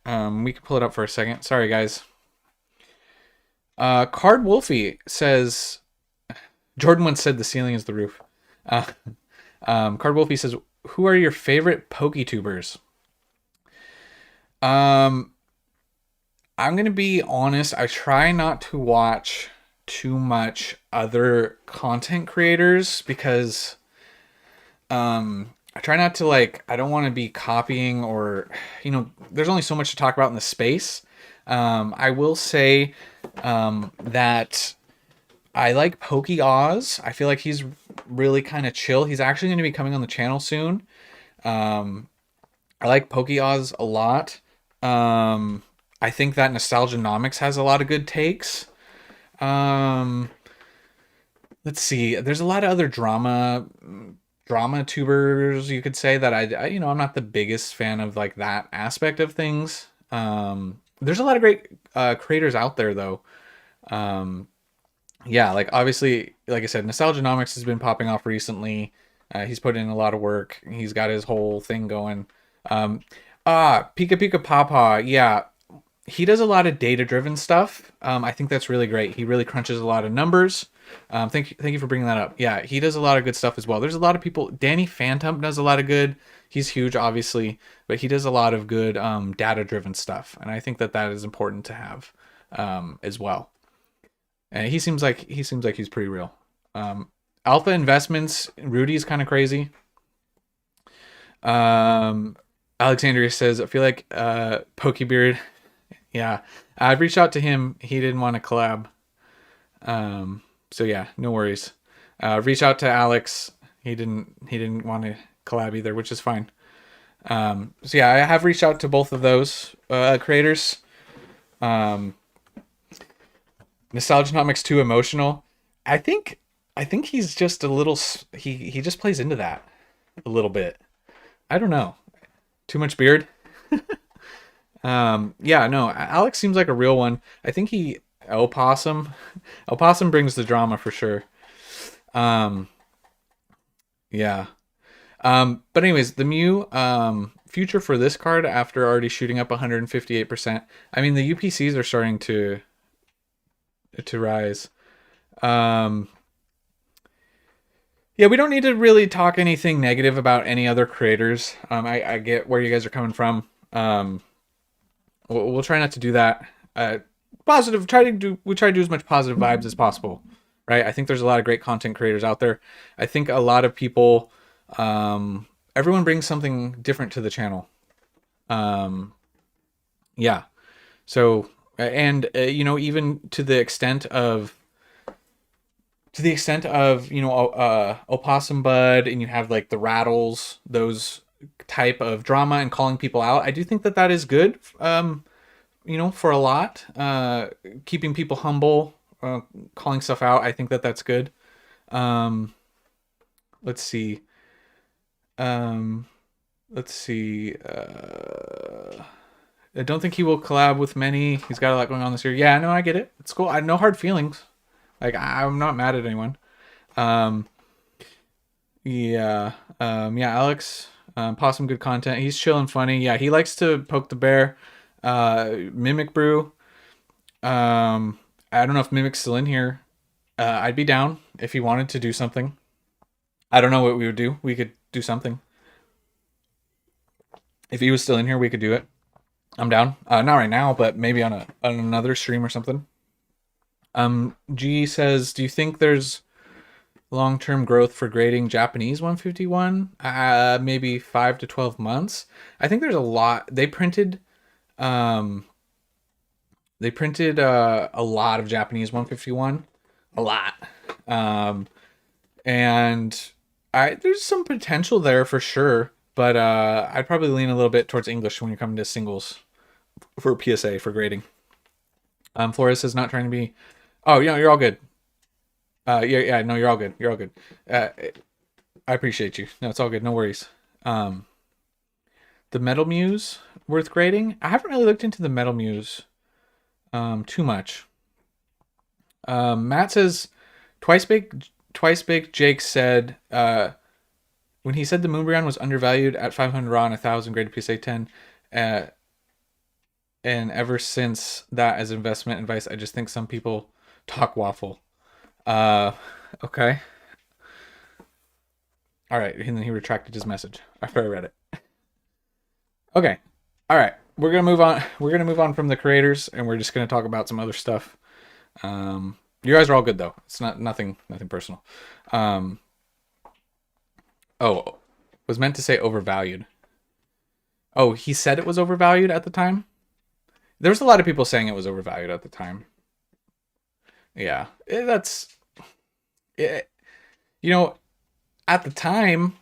we can pull it up for a second. Sorry, guys. Card Wolfie says, Jordan once said the ceiling is the roof. Card Wolfie says, who are your favorite Poketubers? I'm going to be honest. I try not to watch too much other content creators because I try not to I don't want to be copying or, there's only so much to talk about in the space. I will say that I like Pokey Oz. I feel like he's really kind of chill. He's actually going to be coming on the channel soon. I like Pokey Oz a lot. I think that Nostalgianomics has a lot of good takes. Um, let's see. There's a lot of other drama tubers, you could say, that I'm not the biggest fan of like that aspect of things. There's a lot of great creators out there though. Um, yeah, like obviously, like I said, Nostalgianomics has been popping off recently. He's put in a lot of work. He's got his whole thing going. Um, Pika Pika Papa, yeah, he does a lot of data driven stuff. I think that's really great. He really crunches a lot of numbers. Thank you for bringing that up. Yeah, he does a lot of good stuff as well. There's a lot of people. Danny Phantom does a lot of good. He's huge, obviously, but he does a lot of good data driven stuff, and I think that that is important to have as well. And he seems like he's pretty real. Alpha Investments, Rudy's kind of crazy. Um, Alexandria says, I feel like Pokebeard. Yeah, I've reached out to him. He didn't want to collab. So yeah, no worries. Reach out to Alex. He didn't want to collab either, which is fine. So yeah, I have reached out to both of those creators. Um, Nostalgianomics too emotional. I think I think he's just a little he just plays into that a little bit. I don't know. Too much beard? Yeah, no, Alex seems like a real one. I think he Opossum Opossum brings the drama for sure. Um yeah. But anyways, the Mew future for this card after already shooting up 158%. I mean, the UPCs are starting to rise. Um yeah, we don't need to really talk anything negative about any other creators. I get where you guys are coming from. We'll try not to do that. Positive. We try to do as much positive vibes as possible, right? I think there's a lot of great content creators out there. I think a lot of people, everyone brings something different to the channel. Um, yeah. So, and even to the extent of Opossum Bud, and you have like the Rattles, those type of drama and calling people out. I do think that that is good. For a lot, keeping people humble, calling stuff out. I think that that's good. Um, let's see. Um, let's see. I don't think he will collab with many. He's got a lot going on this year. Yeah, no, I get it. It's cool. I no hard feelings. Like I'm not mad at anyone. Um, yeah. Yeah, Alex. Possum, good content. He's chill and funny. Yeah, he likes to poke the bear. Mimic Brew. I don't know if Mimic's still in here. I'd be down if he wanted to do something. I don't know what we would do. We could do something. If he was still in here, we could do it. I'm down. Not right now, but maybe on another stream or something. G says, do you think there's long-term growth for grading Japanese 151? Maybe 5 to 12 months. I think there's a lot. Um, a lot of Japanese 151, a lot. And there's some potential there for sure, but I'd probably lean a little bit towards English when you're coming to singles for PSA for grading. Flores is not trying to be. Oh, you're all good. Yeah, no, you're all good. You're all good. I appreciate you. No, it's all good. No worries. The Metal Muse worth grading. I haven't really looked into the Metal Muse too much. Matt says twice baked Jake said when he said the Moonbryon was undervalued at 500 raw and 1,000 graded PSA 10, and ever since that as investment advice, I just think some people talk waffle. Okay. All right, and then he retracted his message after I read it. Okay. All right. We're gonna move on. We're gonna move on from the creators, and we're just gonna talk about some other stuff. You guys are all good though. It's nothing personal. Oh, was meant to say overvalued. Oh, he said it was overvalued at the time. There was a lot of people saying it was overvalued at the time. Yeah, that's it. You know, at the time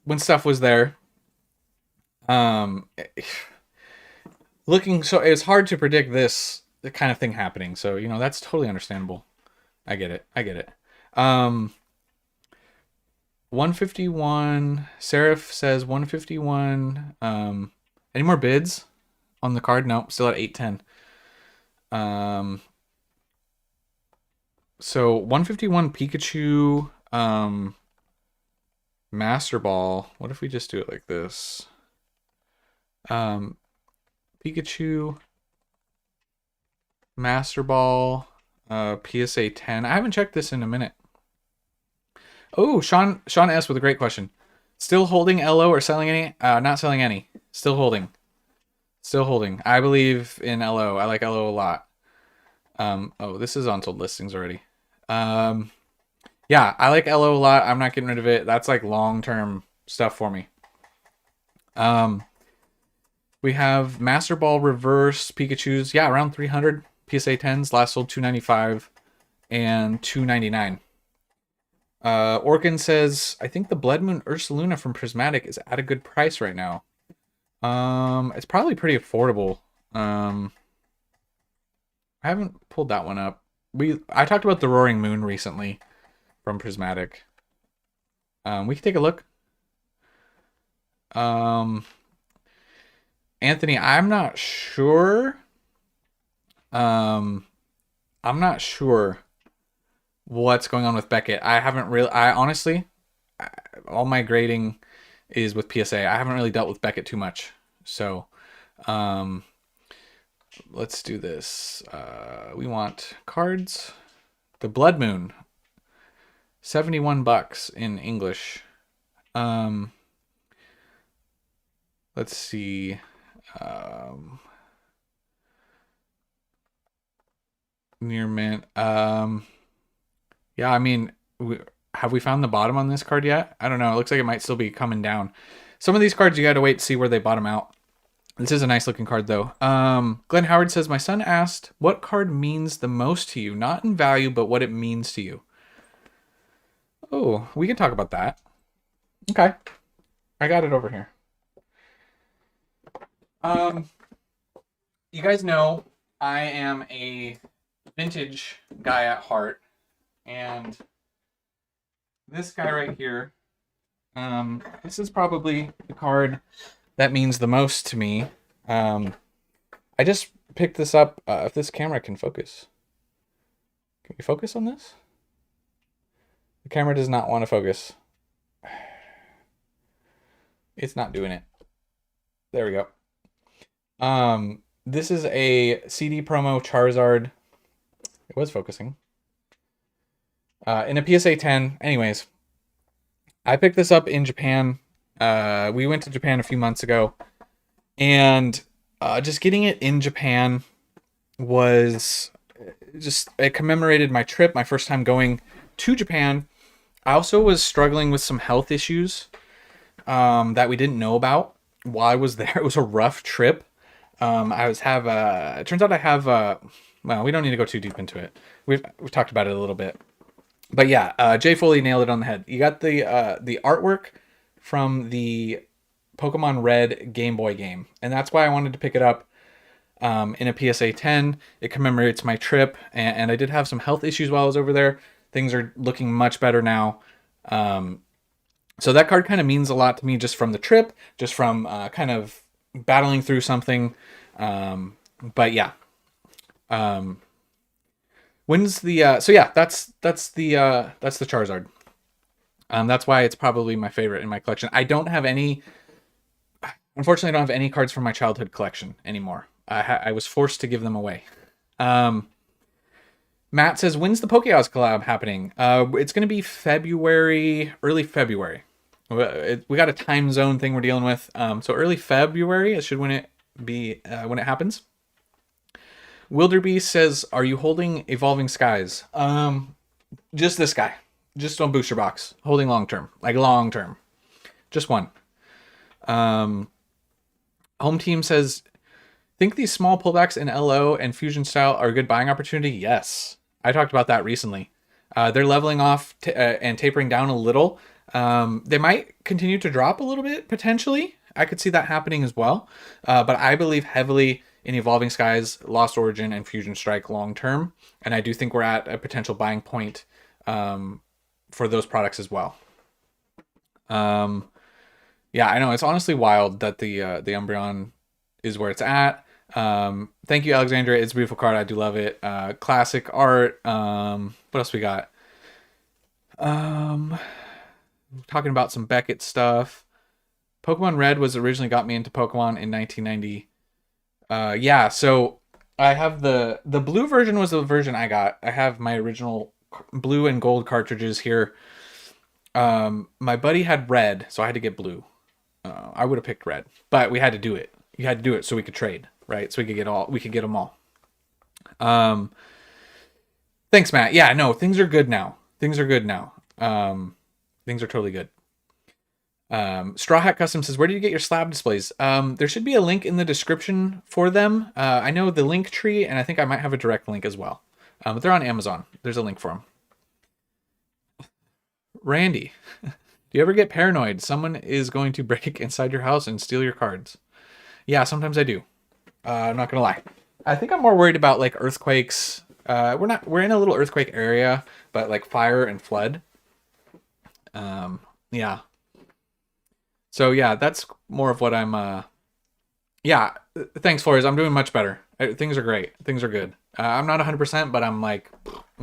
when stuff was there, um, looking so it's hard to predict this the kind of thing happening. So, you know, that's totally understandable. I get it. I get it. 151. Seraph says 151. Any more bids on the card? No, still at 810. So 151 Pikachu, Master Ball. What if we just do it like this? Pikachu, Master Ball, PSA 10. I haven't checked this in a minute. Oh, Sean S with a great question. Still holding LO or selling any? Not selling any. Still holding. Still holding. I believe in LO. I like LO a lot. Oh, this is unsold listings already. Yeah, I like LO a lot. I'm not getting rid of it. That's like long-term stuff for me. We have Master Ball Reverse Pikachus. Yeah, around 300 PSA 10s. Last sold 295 and 299. Orkin says, I think the Blood Moon Ursaluna from Prismatic is at a good price right now. It's probably pretty affordable. I haven't pulled that one up. I talked about the Roaring Moon recently from Prismatic. We can take a look. Anthony, I'm not sure. I'm not sure what's going on with Beckett. I honestly, all my grading is with PSA. I haven't really dealt with Beckett too much. So, let's do this. We want cards. The Blood Moon, $71 in English. Let's see. Near mint. Yeah, I mean, have we found the bottom on this card yet? I don't know. It looks like it might still be coming down. Some of these cards you got to wait to see where they bottom out. This is a nice looking card though. Glenn Howard says, my son asked, what card means the most to you? Not in value, but what it means to you. Oh, we can talk about that. Okay. I got it over here. You guys know I am a vintage guy at heart, and this guy right here, this is probably the card that means the most to me. I just picked this up. If this camera can focus. Can we focus on this? The camera does not want to focus. It's not doing it. There we go. This is a CD promo Charizard. It was focusing. In a PSA 10. Anyways, I picked this up in Japan. We went to Japan a few months ago, and just getting it in Japan was it commemorated my trip, my first time going to Japan. I also was struggling with some health issues that we didn't know about while I was there. It was a rough trip. It turns out I have, well, we don't need to go too deep into it. We've talked about it a little bit, but yeah, Jay Foley nailed it on the head. You got the artwork from the Pokemon Red Game Boy game, and that's why I wanted to pick it up in a PSA 10. It commemorates my trip, and I did have some health issues while I was over there. Things are looking much better now. So that card kind of means a lot to me, just from the trip, just from kind of battling through something. But yeah. When's the so yeah, that's the Charizard. That's why it's probably my favorite in my collection. Unfortunately, I don't have any cards from my childhood collection anymore. I was forced to give them away. Matt says, when's the Pokehouse collab happening? It's going to be February, early February. We got a time zone thing we're dealing with. So early February is when it happens. Wilderbeast says, are you holding Evolving Skies? Just this guy. Just on booster box. Holding long term. Like long term. Just one. Home team says, think these small pullbacks in LO and Fusion style are a good buying opportunity? Yes. I talked about that recently. They're leveling off and tapering down a little. They might continue to drop a little bit, potentially. I could see that happening as well. But I believe heavily in Evolving Skies, Lost Origin, and Fusion Strike long term. And I do think we're at a potential buying point for those products as well. Yeah, I know, it's honestly wild that the Umbreon is where it's at. Thank you, Alexandra. It's a beautiful card. I do love it. Classic art. What else we got? Talking about some Beckett stuff. Pokemon Red was originally got me into Pokemon in 1990. Yeah, so I have the blue version was the version I got. I have my original blue and gold cartridges here. My buddy had red, so I had to get blue. I would have picked red, but we had to do it. You had to do it so we could trade, right? So we could get them all. Thanks, Matt. Yeah, no, things are good now. Things are totally good. Straw Hat Custom says, where do you get your slab displays? There should be a link in the description for them. I know the link tree, and I think I might have a direct link as well. But they're on Amazon. There's a link for them. Randy, do you ever get paranoid someone is going to break inside your house and steal your cards? Yeah, sometimes I do. I'm not gonna lie. I think I'm more worried about like earthquakes. We're in a little earthquake area, but like fire and flood. Yeah. So yeah, that's more of what I'm yeah, thanks Flores. I'm doing much better. Things are great. Things are good. I'm not 100%, but I'm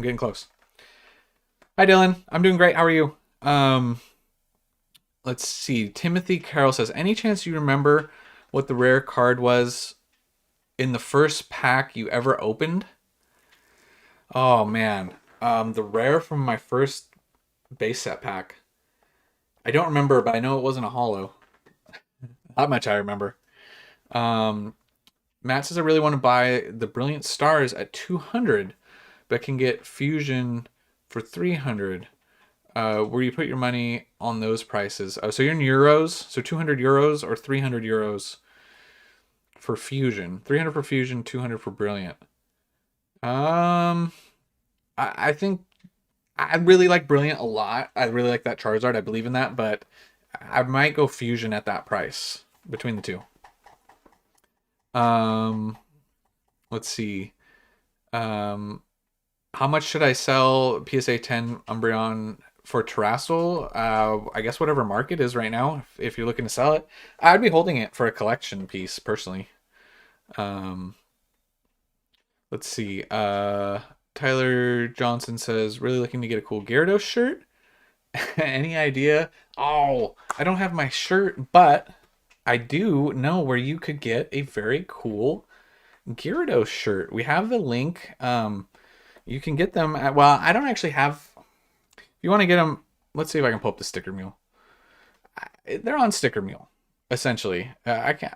getting close. Hi Dylan. I'm doing great. How are you? Let's see. Timothy Carroll says, any chance you remember what the rare card was in the first pack you ever opened? Oh man. The rare from my first base set pack. I don't remember, but I know it wasn't a holo. Not much I remember. Matt says, I really want to buy the Brilliant Stars at 200, but can get Fusion for 300. Where you put your money on those prices? So you're in euros, so 200 euros or 300 euros for Fusion. 300 for Fusion, 200 for Brilliant. I think I really like Brilliant a lot. I really like that Charizard. I believe in that, but I might go Fusion at that price between the two. Let's see. How much should I sell PSA 10 Umbreon for Terrastal? I guess whatever market is right now, if you're looking to sell it. I'd be holding it for a collection piece, personally. Let's see. Tyler Johnson says, really looking to get a cool Gyarados shirt. Any idea? Oh, I don't have my shirt, but I do know where you could get a very cool Gyarados shirt. We have the link. You can get them at, well, I don't actually have, if you want to get them, let's see if I can pull up the Sticker Mule. They're on Sticker Mule, essentially. I can't.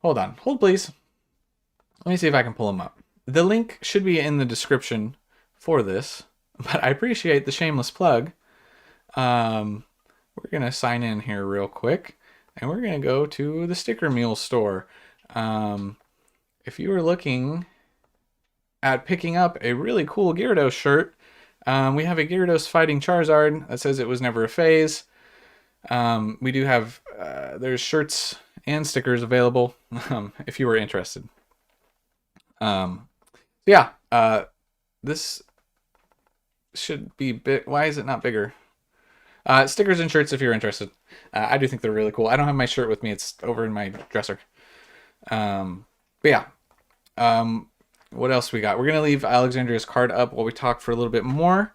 Hold on. Hold, please. Let me see if I can pull them up. The link should be in the description for this, but I appreciate the shameless plug. We're going to sign in here real quick, and we're going to go to the Sticker Mule store. If you were looking at picking up a really cool Gyarados shirt, we have a Gyarados fighting Charizard that says it was never a phase. We do have, there's shirts and stickers available if you were interested. Yeah, this should be big. Why is it not bigger? Stickers and shirts if you're interested. I do think they're really cool. I don't have my shirt with me. It's over in my dresser. But yeah. What else we got? We're going to leave Alexandria's card up while we talk for a little bit more.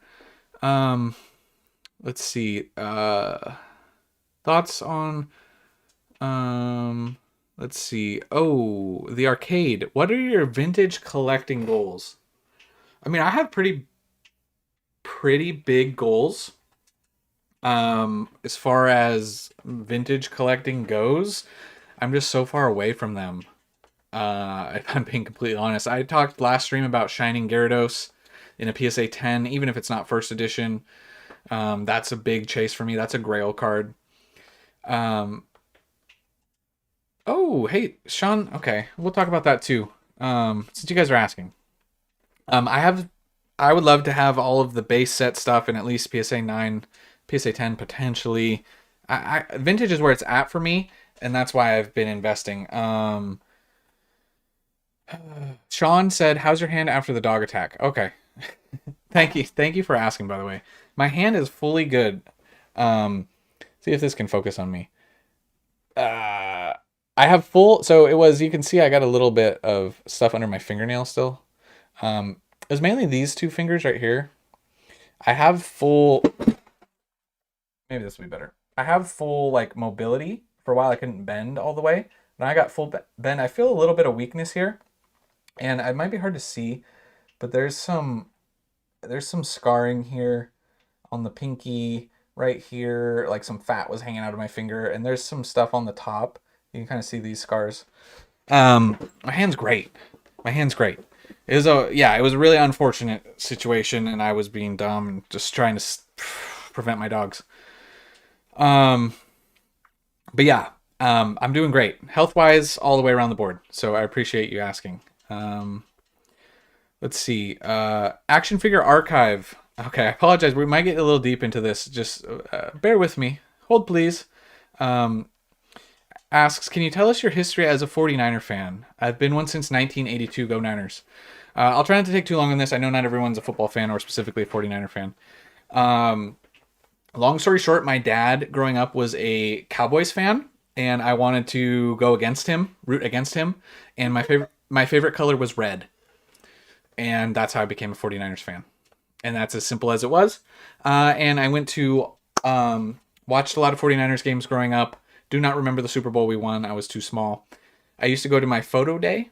Let's see. Thoughts on... let's see. Oh, the arcade. What are your vintage collecting goals? I mean, I have pretty big goals. As far as vintage collecting goes, I'm just so far away from them. If I'm being completely honest. I talked last stream about Shining Gyarados in a PSA 10, even if it's not first edition. That's a big chase for me. That's a Grail card. Oh, hey, Sean. Okay, we'll talk about that too. Since you guys are asking. I would love to have all of the base set stuff in at least PSA 9, PSA 10 potentially. Vintage is where it's at for me. and that's why I've been investing. Sean said, "How's your hand after the dog attack?" Okay, thank you for asking. By the way, my hand is fully good. See if this can focus on me. Uh, I have full. So it was. You can see I got a little bit of stuff under my fingernail still. It was mainly these two fingers right here. I have full. Maybe this will be better. I have full like mobility. For a while, I couldn't bend all the way. Now I got full bend. I feel a little bit of weakness here, and it might be hard to see, but there's some scarring here on the pinky right here. Like some fat was hanging out of my finger, and there's some stuff on the top. You can kind of see these scars. My hand's great. My hand's great. It was it was a really unfortunate situation, and I was being dumb and just trying to prevent my dogs. Um, but yeah, I'm doing great health wise all the way around the board. So I appreciate you asking. Let's see. Action figure archive. Okay, I apologize. We might get a little deep into this. Just bear with me. Hold, please. Asks, can you tell us your history as a 49er fan? I've been one since 1982. Go Niners. I'll try not to take too long on this. I know not everyone's a football fan or specifically a 49er fan. Long story short, my dad growing up was a Cowboys fan, and I wanted to go against him, root against him, and my favorite color was red. And that's how I became a 49ers fan. And that's as simple as it was. And I went to watched a lot of 49ers games growing up. Do not remember the Super Bowl we won. I was too small. I used to go to my photo day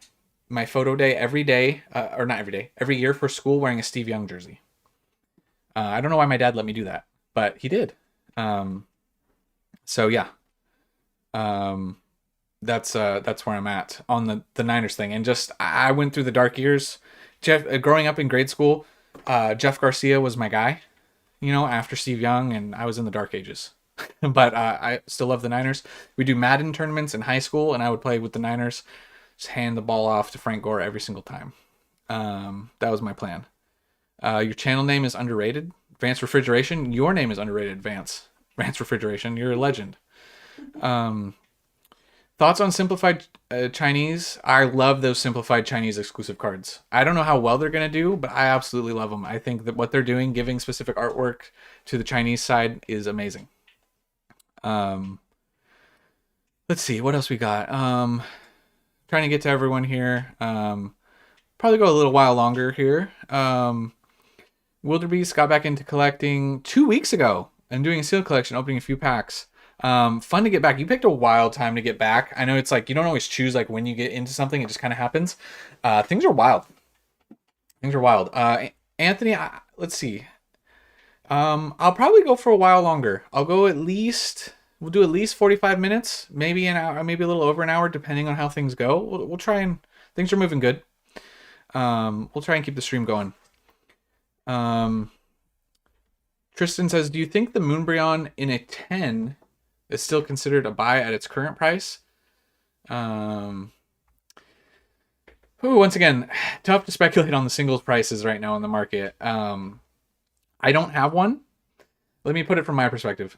every day, or not every day, every year for school wearing a Steve Young jersey. I don't know why my dad let me do that, but he did. So yeah, that's where I'm at on the Niners thing. And just I went through the dark years. Growing up in grade school, Jeff Garcia was my guy. You know, after Steve Young, and I was in the dark ages. But I still love the Niners. We do Madden tournaments in high school, and I would play with the Niners. Just hand the ball off to Frank Gore every single time. That was my plan. Your channel name is underrated. Vance Refrigeration. Your name is underrated, Vance. Vance Refrigeration. You're a legend. Thoughts on simplified Chinese? I love those simplified Chinese exclusive cards. I don't know how well they're going to do, but I absolutely love them. I think that what they're doing, giving specific artwork to the Chinese side, is amazing. Let's see. What else we got? Trying to get to everyone here. Probably go a little while longer here. Wildebeest got back into collecting 2 weeks ago and doing a seal collection, opening a few packs. Fun to get back. You picked a wild time to get back. I know it's like you don't always choose like when you get into something. It just kind of happens. Things are wild. Things are wild. Anthony, let's see. I'll probably go for a while longer. I'll go we'll do at least 45 minutes, maybe an hour, maybe a little over an hour, depending on how things go. We'll try and things are moving good. We'll try and keep the stream going. Tristan says, do you think the Moonbryon in a 10 is still considered a buy at its current price? Once again, tough to speculate on the singles prices right now in the market. I don't have one. Let me put it from my perspective.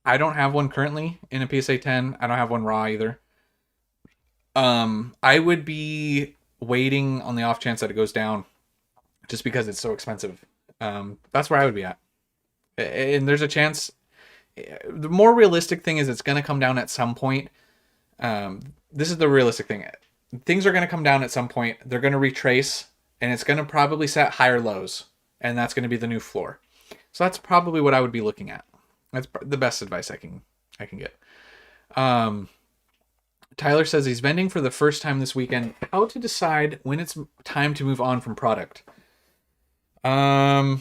I don't have one currently in a PSA 10. I don't have one raw either. I would be waiting on the off chance that it goes down just because it's so expensive. That's where I would be at. And there's a chance. The more realistic thing is it's going to come down at some point. This is the realistic thing. Things are going to come down at some point. They're going to retrace, and it's going to probably set higher lows, and that's going to be the new floor. So that's probably what I would be looking at. That's the best advice I can get. Tyler says he's vending for the first time this weekend. How to decide when it's time to move on from product? Yeah,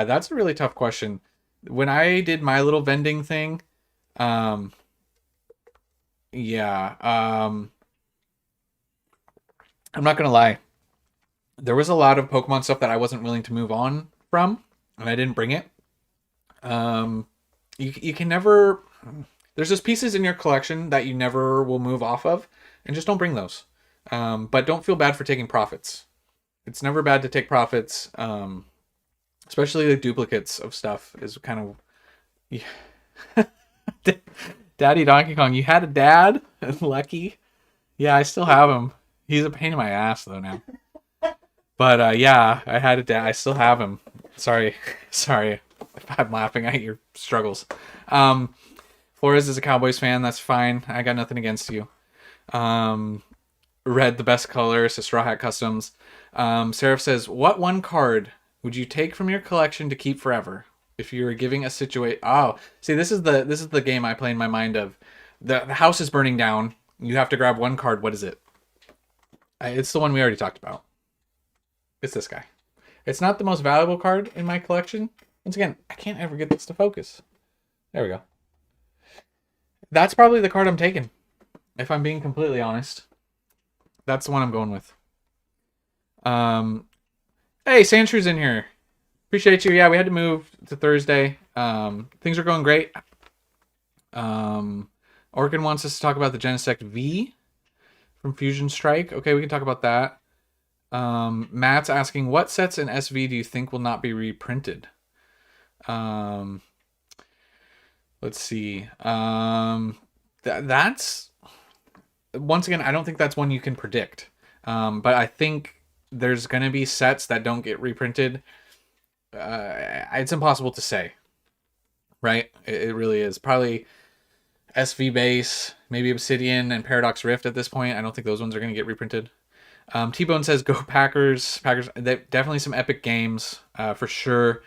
that's a really tough question. When I did my little vending thing, I'm not gonna lie. There was a lot of Pokemon stuff that I wasn't willing to move on from, and I didn't bring it. You can never. There's just pieces in your collection that you never will move off of, and just don't bring those. But don't feel bad for taking profits. It's never bad to take profits. Especially the duplicates of stuff is kind of. Yeah. Daddy Donkey Kong. You had a dad? Lucky. Yeah, I still have him. He's a pain in my ass though now. But yeah, I had a dad. I still have him. Sorry, sorry if I'm laughing at your struggles. Flores is a Cowboys fan. That's fine. I got nothing against you. Red, the best color. So Straw Hat Customs. Seraph says, "What one card would you take from your collection to keep forever if you were giving a situation?" Oh, see, this is the game I play in my mind of the house is burning down. You have to grab one card. What is it? It's the one we already talked about. It's this guy. It's not the most valuable card in my collection. Once again, I can't ever get this to focus. There we go. That's probably the card I'm taking. If I'm being completely honest. That's the one I'm going with. Hey, Sandshrews in here. Appreciate you. Yeah, we had to move to Thursday. Things are going great. Orkin wants us to talk about the Genesect V from Fusion Strike. Okay, we can talk about that. Matt's asking, what sets in SV do you think will not be reprinted? Let's see. That's once again, I don't think that's one you can predict. But I think there's going to be sets that don't get reprinted. It's impossible to say, right? It really is. Probably SV base, maybe Obsidian and Paradox Rift at this point. I don't think those ones are going to get reprinted. T-Bone says, go Packers. Packers, definitely some epic games for sure.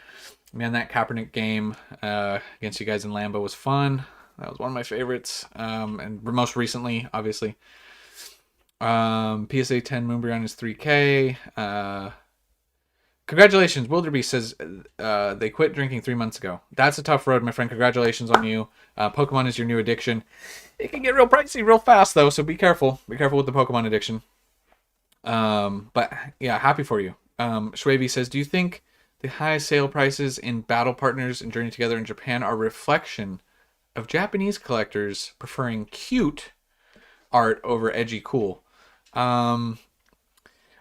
Man, that Kaepernick game against you guys in Lambeau was fun. That was one of my favorites. And most recently, obviously. PSA 10 Moonbreon is 3K. Congratulations. Wilderbeest says they quit drinking 3 months ago. That's a tough road, my friend. Congratulations on you. Pokemon is your new addiction. It can get real pricey real fast, though, so be careful. Be careful with the Pokemon addiction. But, yeah, happy for you. Shwavy says, do you think the high sale prices in Battle Partners and Journey Together in Japan are a reflection of Japanese collectors preferring cute art over edgy cool? A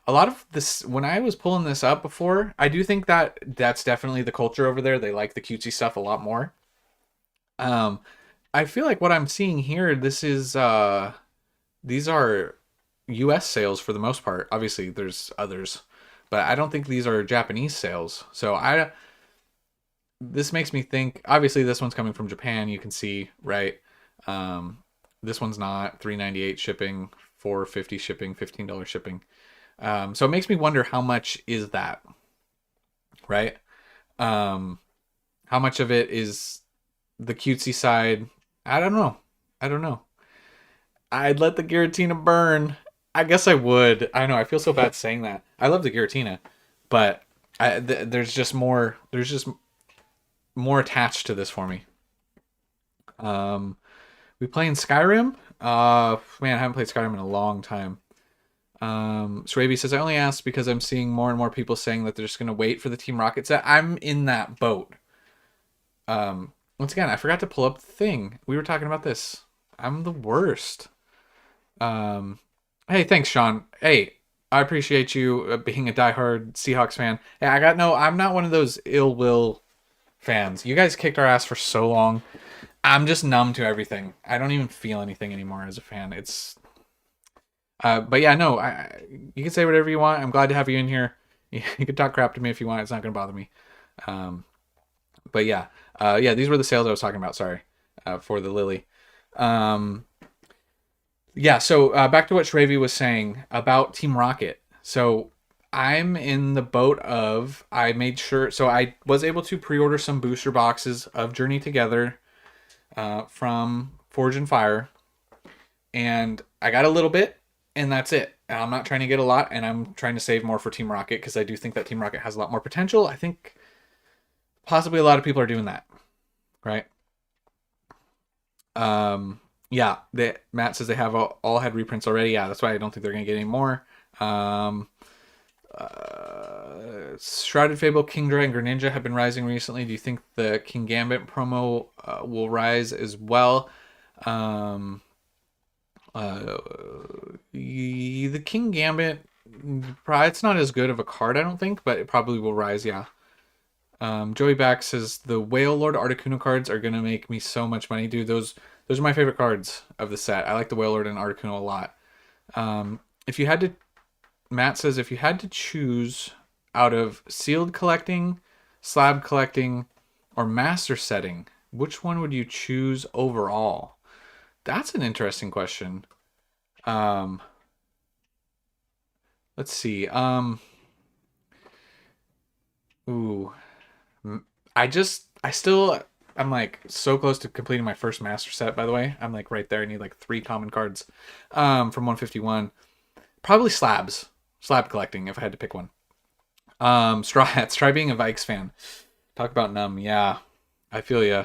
lot of this, when I was pulling this up before, I do think that that's definitely the culture over there. They like the cutesy stuff a lot more. I feel like what I'm seeing here, this is, these are US sales for the most part. Obviously, there's others, but I don't think these are Japanese sales. So this makes me think, obviously this one's coming from Japan, you can see, right? This one's not $3.98 shipping, $4.50 shipping, $15 shipping. So it makes me wonder how much is that, right? How much of it is the cutesy side? I don't know. I'd let the Giratina burn. I guess I would. I know. I feel so bad saying that. I love the Giratina, but there's just more. There's just more attached to this for me. We playing Skyrim? Man, I haven't played Skyrim in a long time. Shravy says, I only asked because I'm seeing more and more people saying that they're just going to wait for the Team Rocket set. I'm in that boat. Once again, I forgot to pull up the thing. We were talking about this. I'm the worst. Hey, thanks, Sean. Hey, I appreciate you being a diehard Seahawks fan. Hey, I'm not one of those ill will fans. You guys kicked our ass for so long. I'm just numb to everything. I don't even feel anything anymore as a fan. It's, but yeah, no, you can say whatever you want. I'm glad to have you in here. You can talk crap to me if you want. It's not going to bother me. But yeah, these were the sales I was talking about. Sorry, for the Lily. Yeah, so back to what Shravy was saying about Team Rocket. So I'm in the boat of, I made sure, so I was able to pre-order some booster boxes of Journey Together from Forge and Fire. And I got a little bit, and that's it. And I'm not trying to get a lot, and I'm trying to save more for Team Rocket, because I do think that Team Rocket has a lot more potential. I think possibly a lot of people are doing that, right? Yeah, Matt says they have all had reprints already. Yeah, that's why I don't think they're going to get any more. Shrouded Fable, Kingdra, and Greninja have been rising recently. Do you think the King Gambit promo will rise as well? The King Gambit, it's not as good of a card, I don't think, but it probably will rise, yeah. Joey Back says the Whale Lord Articuno cards are going to make me so much money. Dude, those Those are my favorite cards of the set. I like the Wailord and Articuno a lot. If you had to, Matt says, if you had to choose out of sealed collecting, slab collecting, or master setting, which one would you choose overall? That's an interesting question. Let's see. Ooh. I'm like so close to completing my first master set, by the way. I'm like right there. I need like 3 common cards from 151. Probably slabs. Slab collecting if I had to pick one. Straw Hats. Try being a Vikes fan. Talk about numb. Yeah. I feel ya.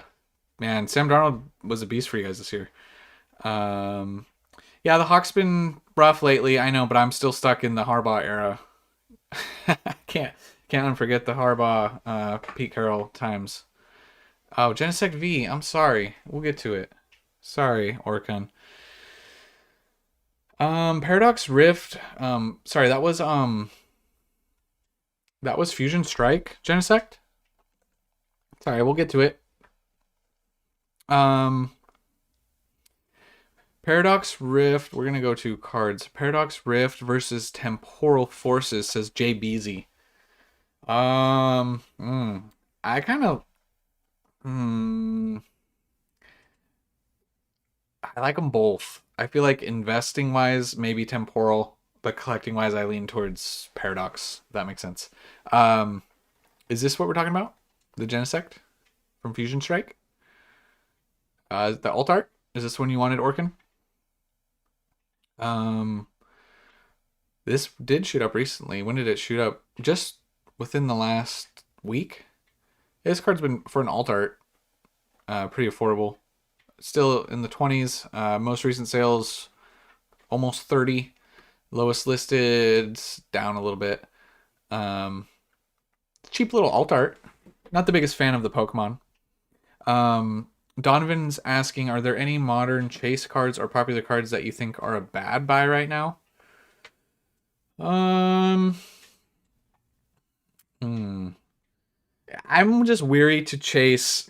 Man, Sam Darnold was a beast for you guys this year. Yeah, the Hawks been rough lately, I know, but I'm still stuck in the Harbaugh era. can't unforget the Harbaugh Pete Carroll times. Oh, Genesect V. I'm sorry. We'll get to it. Sorry, Orcon. Paradox Rift. Sorry, that was Fusion Strike, Genesect. Sorry, we'll get to it. Paradox Rift. We're gonna go to cards. Paradox Rift versus Temporal Forces, says Jay Beasy. I kind of. I like them both. I feel like investing wise, maybe Temporal, but collecting wise, I lean towards Paradox. If that makes sense. Is this what we're talking about? The Genesect from Fusion Strike? The alt art? Is this one you wanted, Orkin? This did shoot up recently. When did it shoot up? Just within the last week. This card's been, for an alt art, pretty affordable. Still in the 20s. Most recent sales, almost 30. Lowest listed, down a little bit. Cheap little alt art. Not the biggest fan of the Pokemon. Donovan's asking, are there any modern chase cards or popular cards that you think are a bad buy right now? I'm just weary to chase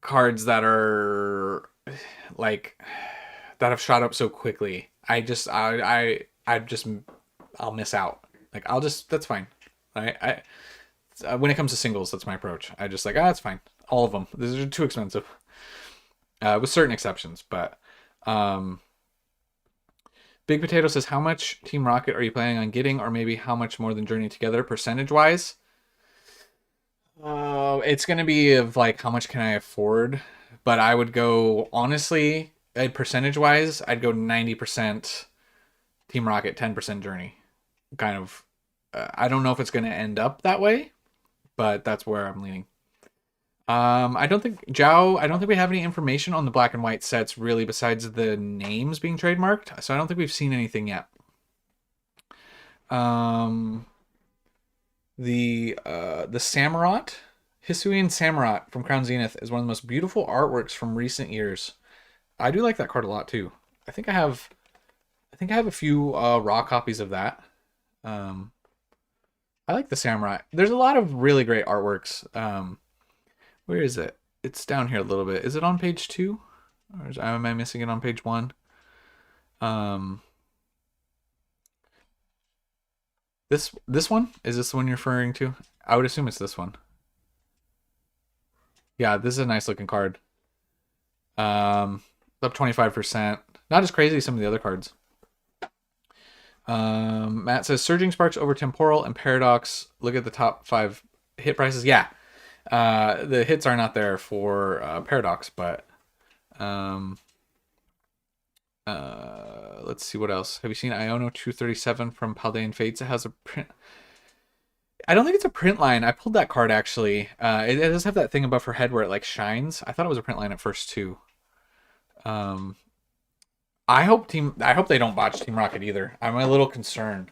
cards that are like that have shot up so quickly. I'll miss out. Like that's fine. When it comes to singles, that's my approach. I just like, that's fine. All of them. These are too expensive. With certain exceptions, but Big Potato says, how much Team Rocket are you planning on getting, or maybe how much more than Journey Together percentage-wise? It's going to be of like, how much can I afford? But I would go, honestly, percentage-wise, I'd go 90% Team Rocket, 10% Journey. Kind of, I don't know if it's going to end up that way, but that's where I'm leaning. I don't think we have any information on the black and white sets really besides the names being trademarked. So I don't think we've seen anything yet. The Samurott, Hisuian Samurott from Crown Zenith is one of the most beautiful artworks from recent years. I do like that card a lot too. I think I have a few raw copies of that. I like the Samurott. There's a lot of really great artworks. Where is it? It's down here a little bit. Is it on page 2? Or am I missing it on page 1? This one? Is this the one you're referring to? I would assume it's this one. Yeah, this is a nice looking card. Up 25%. Not as crazy as some of the other cards. Matt says Surging Sparks over Temporal and Paradox. Look at the top 5 hit prices. Yeah. The hits are not there for Paradox, but let's see what else. Have you seen Iono 237 from Paldean Fates? It has a print. I don't think it's a print line. I pulled that card actually. It does have that thing above her head where it like shines. I thought it was a print line at first too. I hope they don't botch Team Rocket either. I'm a little concerned.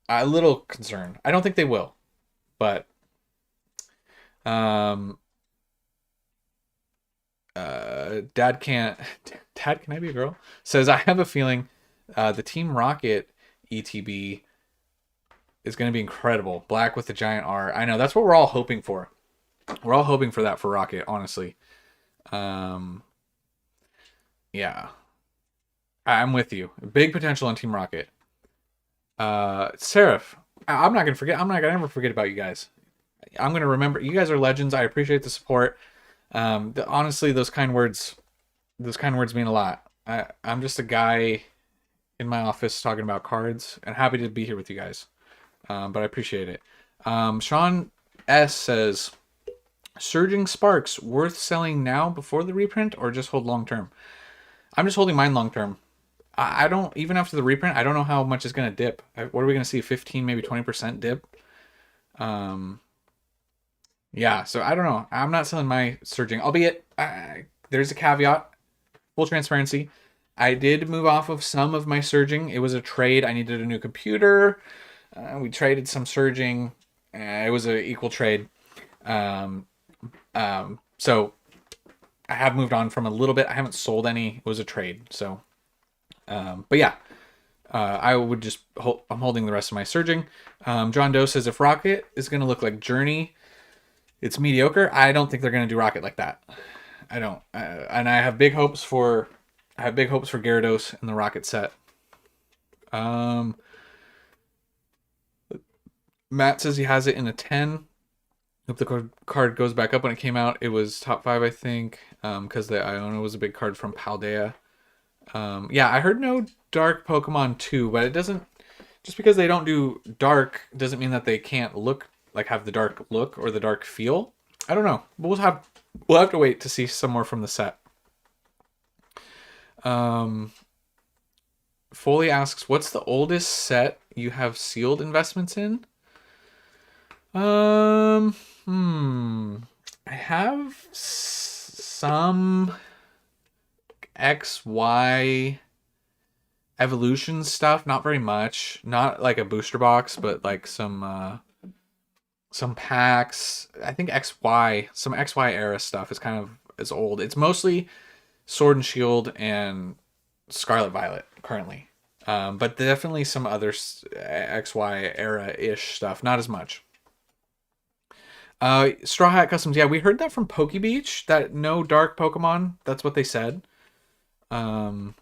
I don't think they will, but Dad can I be a girl? Says, I have a feeling the Team Rocket ETB is going to be incredible. Black with the giant R. I know, that's what we're all hoping for. We're all hoping for that for Rocket, honestly. Yeah, I'm with you. Big potential on Team Rocket. Seraph, I'm not gonna forget. I'm not gonna ever forget about you guys. I'm gonna remember. You guys are legends. I appreciate the support. Honestly, those kind words mean a lot. I'm just a guy in my office talking about cards, and happy to be here with you guys. But I appreciate it. Sean S says, "Surging Sparks worth selling now before the reprint, or just hold long term?" I'm just holding mine long term. I don't, even after the reprint, I don't know how much is going to dip. What are we going to see? 15, maybe 20% dip. Yeah, so I don't know. I'm not selling my surging, albeit there's a caveat. Full transparency. I did move off of some of my surging. It was a trade. I needed a new computer. We traded some surging. It was an equal trade. So I have moved on from a little bit. I haven't sold any. It was a trade. So, but yeah, I would just I'm holding the rest of my surging. John Doe says, if Rocket is going to look like Journey, it's mediocre. I don't think they're going to do Rocket like that. I don't. And I have big hopes for Gyarados in the Rocket set. Matt says he has it in a 10. If the card goes back up, when it came out, it was top 5, I think, because the Iona was a big card from Paldea. Yeah, I heard no dark Pokemon too, but it doesn't, just because they don't do dark doesn't mean that they can't look like have the dark look or the dark feel. I don't know. But we'll have to wait to see some more from the set. Foley asks, what's the oldest set you have sealed investments in? I have some XY evolution stuff, not very much, not like a booster box, but like some packs. I think some XY era stuff is old. It's mostly Sword and Shield and Scarlet Violet currently. But definitely some other XY era-ish stuff, not as much. Straw Hat Customs, yeah, we heard that from Poke Beach, that no dark Pokemon. That's what they said. No,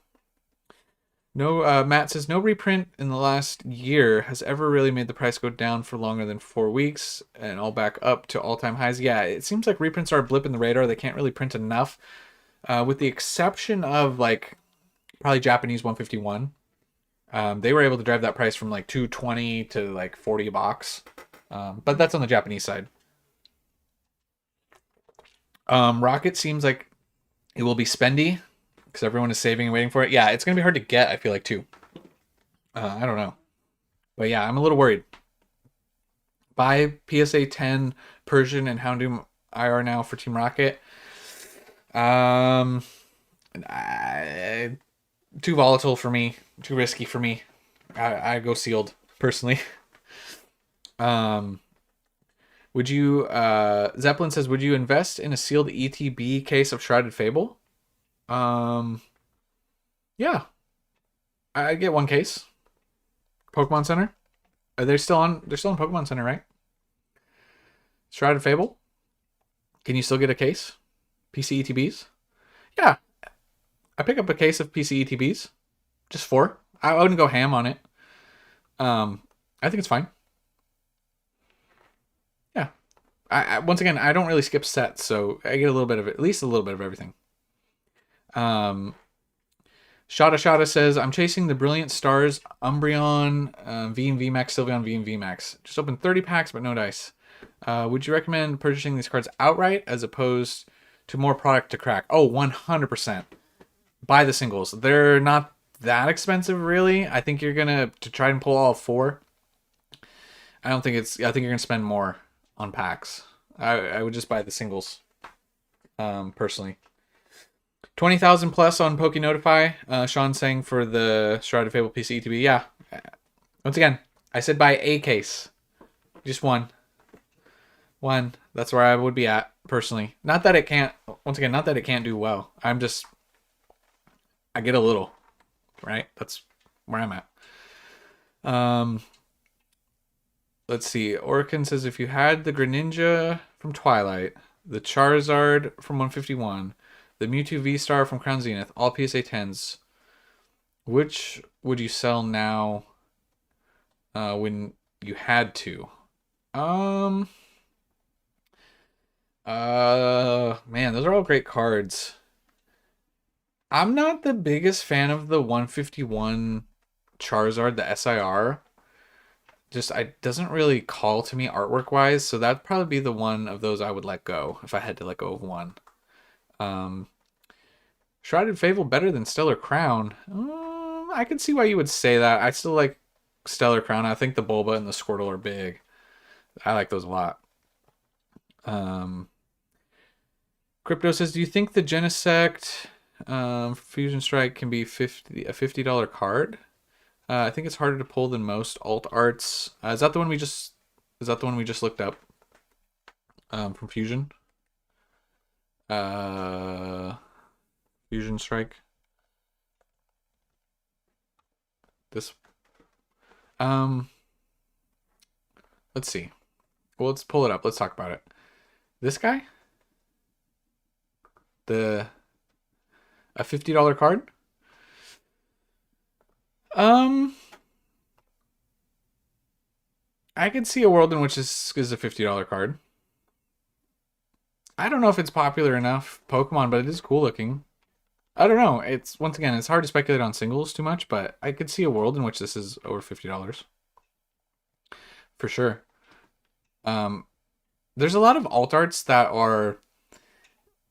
Matt says, no reprint in the last year has ever really made the price go down for longer than 4 weeks and all back up to all-time highs. Yeah, it seems like reprints are a blip in the radar. They can't really print enough, with the exception of like probably Japanese 151. They were able to drive that price from like 220 to like 40 a box. But that's on the Japanese side. Rocket seems like it will be spendy because everyone is saving and waiting for it. Yeah, it's going to be hard to get, I feel like, too. I don't know. But yeah, I'm a little worried. Buy PSA 10 Persian and Houndoom IR now for Team Rocket. Too volatile for me. Too risky for me. I go sealed, personally. Would you, Zeppelin says, would you invest in a sealed ETB case of Shrouded Fable? Yeah. I'd get one case. Pokemon Center? They're still in Pokemon Center, right? Shrouded Fable? Can you still get a case? PC ETBs? Yeah. I pick up a case of PC ETBs. Just 4. I wouldn't go ham on it. I think it's fine. Yeah. I once again, I don't really skip sets, so I get a little bit of it, at least a little bit of everything. Shada says, I'm chasing the Brilliant Stars, Umbreon, V and VMAX, Sylveon V and VMAX. Just opened 30 packs, but no dice. Would you recommend purchasing these cards outright as opposed to more product to crack? Oh, 100%. Buy the singles. They're not that expensive, really. I think you're gonna to try and pull all 4. I think you're gonna spend more on packs. I would just buy the singles. Personally. 20,000 plus on Poke Notify. Sean saying for the Shrouded Fable PC ETB. Yeah. Once again, I said buy a case. Just one. That's where I would be at, personally. Not that it can't do well. I get a little, right? That's where I'm at. Let's see. Orican says, if you had the Greninja from Twilight, the Charizard from 151, The Mewtwo V-Star from Crown Zenith. All PSA 10s. Which would you sell now when you had to? Man, those are all great cards. I'm not the biggest fan of the 151 Charizard, the SIR. Just, it doesn't really call to me artwork wise, so that'd probably be the one of those I would let go if I had to let go of one. Shrouded Fable better than Stellar Crown. I can see why you would say that. I still like Stellar Crown. I think the Bulba and the Squirtle are big. I like those a lot. Crypto says, do you think the Genesect Fusion Strike can be a $50 card? I think it's harder to pull than most alt arts. Is that the one we just looked up? From Fusion? Fusion Strike. This. Let's see. Well, let's pull it up. Let's talk about it. This guy? A $50 card? I could see a world in which this is a $50 card. I don't know if it's popular enough Pokemon, but it is cool looking. I don't know. It's, once again, it's hard to speculate on singles too much, but I could see a world in which this is over $50. For sure. There's a lot of alt arts that are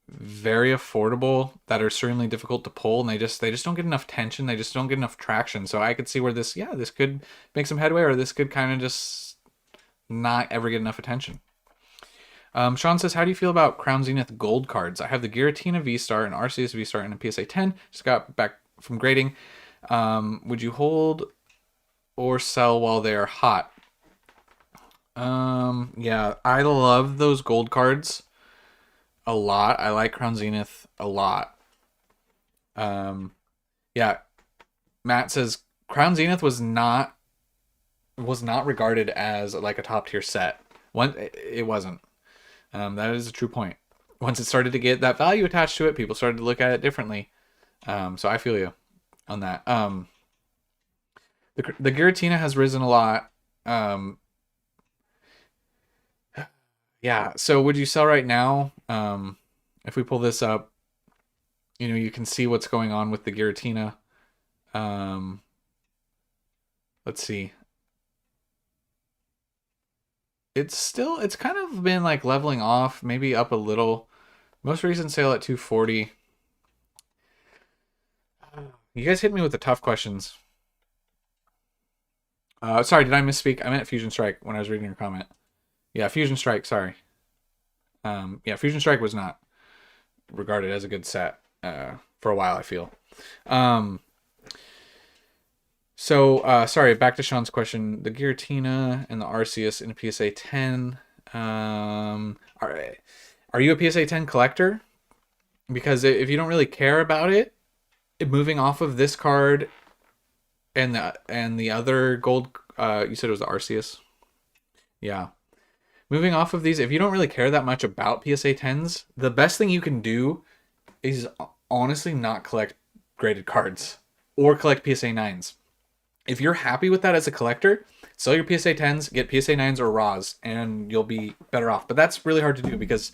very affordable that are extremely difficult to pull, and they just don't get enough tension. They just don't get enough traction. So I could see where this could make some headway, or this could kind of just not ever get enough attention. Sean says, how do you feel about Crown Zenith gold cards? I have the Giratina V-Star, an Arceus V-Star, and a PSA 10. Just got back from grading. Would you hold or sell while they are hot? Yeah, I love those gold cards a lot. I like Crown Zenith a lot. Yeah, Matt says Crown Zenith was not regarded as like a top tier set. It wasn't. That is a true point. Once it started to get that value attached to it, people started to look at it differently. So I feel you on that. The Giratina has risen a lot. Yeah. So would you sell right now? If we pull this up, you can see what's going on with the Giratina. Let's see. It's kind of been like leveling off, maybe up a little. Most recent sale at 240. You guys hit me with the tough questions. Sorry, did I misspeak? I meant Fusion Strike when I was reading your comment. Yeah, Fusion Strike, sorry. Yeah, Fusion Strike was not regarded as a good set for a while, I feel. Sorry, back to Sean's question. The Giratina and the Arceus in a PSA 10. Are you a PSA 10 collector? Because if you don't really care about it, moving off of this card and the other gold, you said it was the Arceus? Yeah. Moving off of these, if you don't really care that much about PSA 10s, the best thing you can do is honestly not collect graded cards or collect PSA 9s. If you're happy with that as a collector, sell your PSA 10s, get PSA 9s or RAWs, and you'll be better off. But that's really hard to do because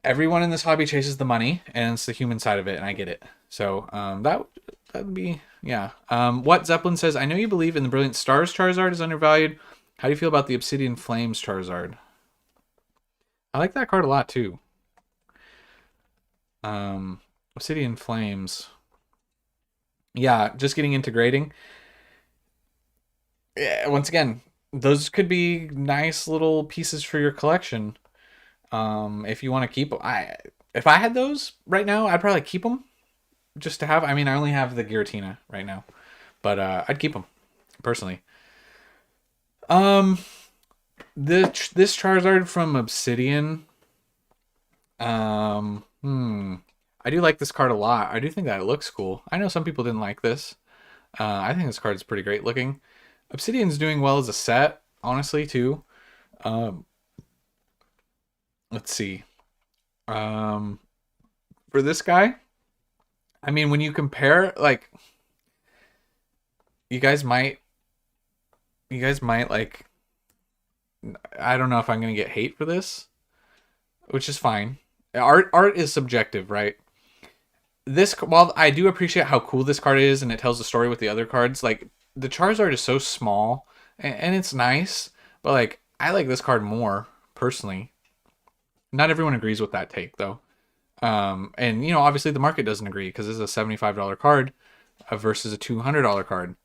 everyone in this hobby chases the money, and it's the human side of it, and I get it. So that'd be, yeah. What Zeppelin says, I know you believe in the Brilliant Stars Charizard is undervalued. How do you feel about the Obsidian Flames Charizard? I like that card a lot too. Obsidian Flames. Yeah, just getting into grading. Yeah, once again, those could be nice little pieces for your collection. If you want to keep them. If I had those right now, I'd probably keep them just to have. I mean, I only have the Giratina right now, but I'd keep them personally. This Charizard from Obsidian. I do like this card a lot. I do think that it looks cool. I know some people didn't like this. I think this card is pretty great looking. Obsidian's doing well as a set, honestly, too. Let's see. For for this guy, I mean, when you compare, like, you guys might like, I don't know if I'm gonna get hate for this, which is fine. Art is subjective, right? This, while I do appreciate how cool this card is and it tells the story with the other cards, like the Charizard is so small and it's nice, but like I like this card more personally. Not everyone agrees with that take though. And you know, obviously the market doesn't agree because this is a $75 card versus a $200 card.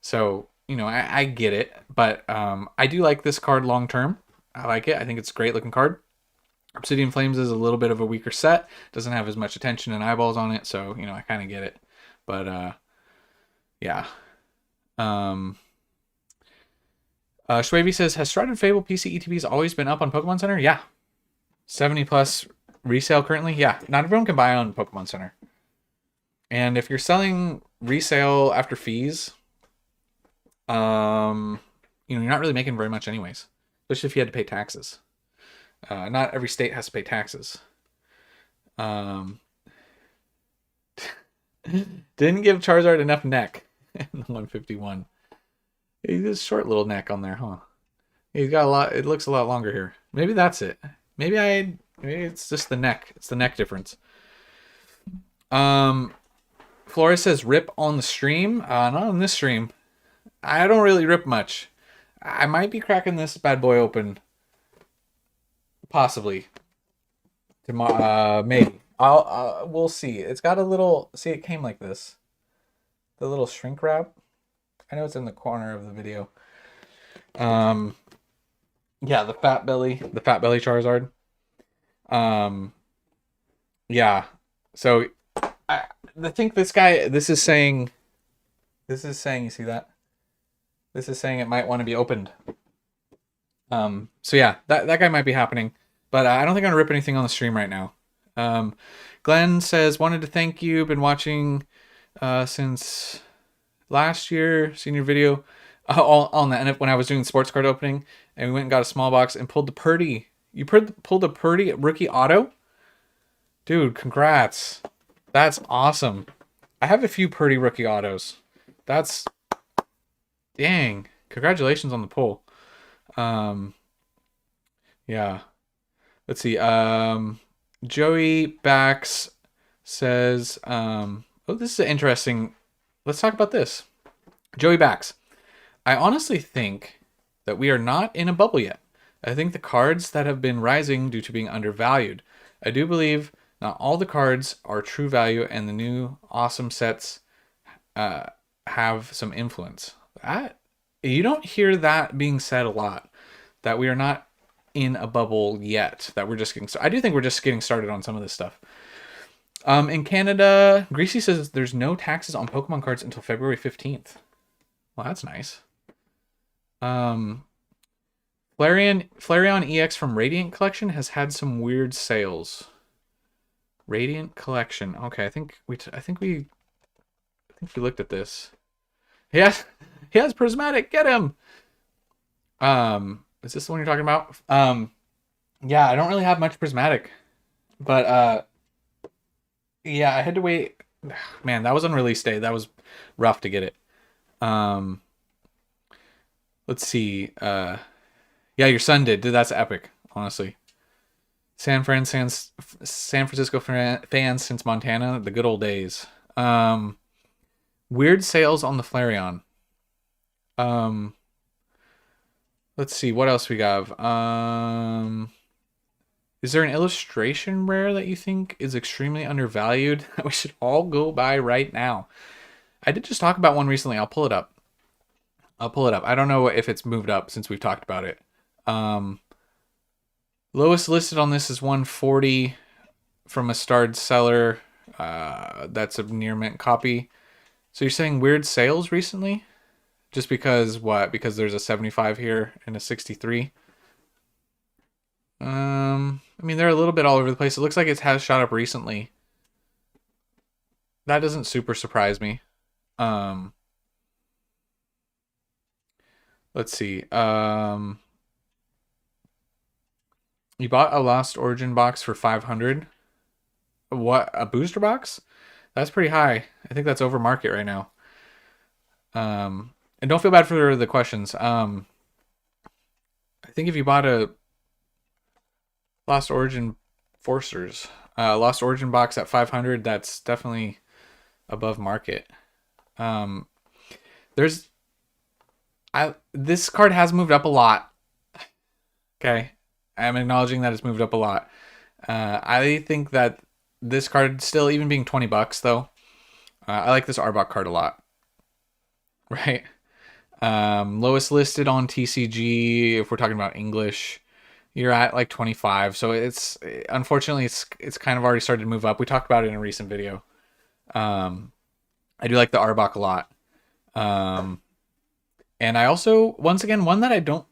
So, you know, I get it, but I do like this card long term. I like it. I think it's a great looking card. Obsidian Flames is a little bit of a weaker set. Doesn't have as much attention and eyeballs on it, so, you know, I kind of get it. But, yeah. Schwavy says, has Shrouded Fable PC ETBs always been up on Pokemon Center? Yeah. 70 plus resale currently? Yeah. Not everyone can buy on Pokemon Center. And if you're selling resale after fees, you know, you're not really making very much anyways. Especially if you had to pay taxes. Not every state has to pay taxes. Didn't give Charizard enough neck in the 151. He's a short little neck on there, huh? He's got a lot. It looks a lot longer here. Maybe that's it. Maybe it's just the neck. It's the neck difference. Flores says rip on the stream. Not on this stream. I don't really rip much. I might be cracking this bad boy open. Possibly. Tomorrow, maybe. We'll see. It's got a little. See, it came like this. The little shrink wrap. I know it's in the corner of the video. Yeah, the fat belly Charizard. Yeah. So, I think this guy. This is saying. You see that? This is saying it might want to be opened. So yeah, that guy might be happening, but I don't think I'm gonna rip anything on the stream right now. Glenn says, wanted to thank you. Been watching since last year. Seen your video on the when I was doing the sports card opening, and we went and got a small box and pulled the Purdy. You pulled a Purdy rookie auto, dude. Congrats, that's awesome. I have a few Purdy rookie autos. That's dang. Congratulations on the pull. Yeah. Let's see. Joey Bax says, oh, this is interesting. Let's talk about this. Joey Bax. I honestly think that we are not in a bubble yet. I think the cards that have been rising due to being undervalued. I do believe not all the cards are true value and the new awesome sets have some influence. You don't hear that being said a lot, that we are not in a bubble yet, that we're just getting started. I do think we're just getting started on some of this stuff. In Canada, Greasy says there's no taxes on Pokemon cards until February 15th. Well, that's nice. Flareon EX from Radiant Collection has had some weird sales. Radiant Collection. Okay, I think we looked at this. Yes. He has Prismatic. Get him. Is this the one you're talking about? Yeah, I don't really have much Prismatic, but yeah, I had to wait. Man, that was on release day. That was rough to get it. Let's see. Yeah, your son did. Dude, that's epic. Honestly, San Francisco fans since Montana, the good old days. Weird sales on the Flareon. Let's see what else we got. Is there an illustration rare that you think is extremely undervalued that we should all go buy right now? I did just talk about one recently. I'll pull it up. I don't know if it's moved up since we've talked about it. Lowest listed on this is 140 from a starred seller. That's a near mint copy. So you're saying weird sales recently? Just because what? Because there's a 75 here and a 63. I mean, they're a little bit all over the place. It looks like it has shot up recently. That doesn't super surprise me. Let's see. You bought a Lost Origin box for 500. What, a booster box? That's pretty high. I think that's over market right now. And don't feel bad for the questions. I think if you bought a Lost Origin Forcers, Lost Origin box at 500, that's definitely above market. Um, there's, this card has moved up a lot. Okay, I'm acknowledging that it's moved up a lot. I think that this card still, even being $20 though, I like this Arbok card a lot. Right. Lowest listed on TCG, if we're talking about English, you're at like 25. So it's, unfortunately, it's kind of already started to move up. We talked about it in a recent video. I do like the Arbok a lot. And I also, once again, one that I don't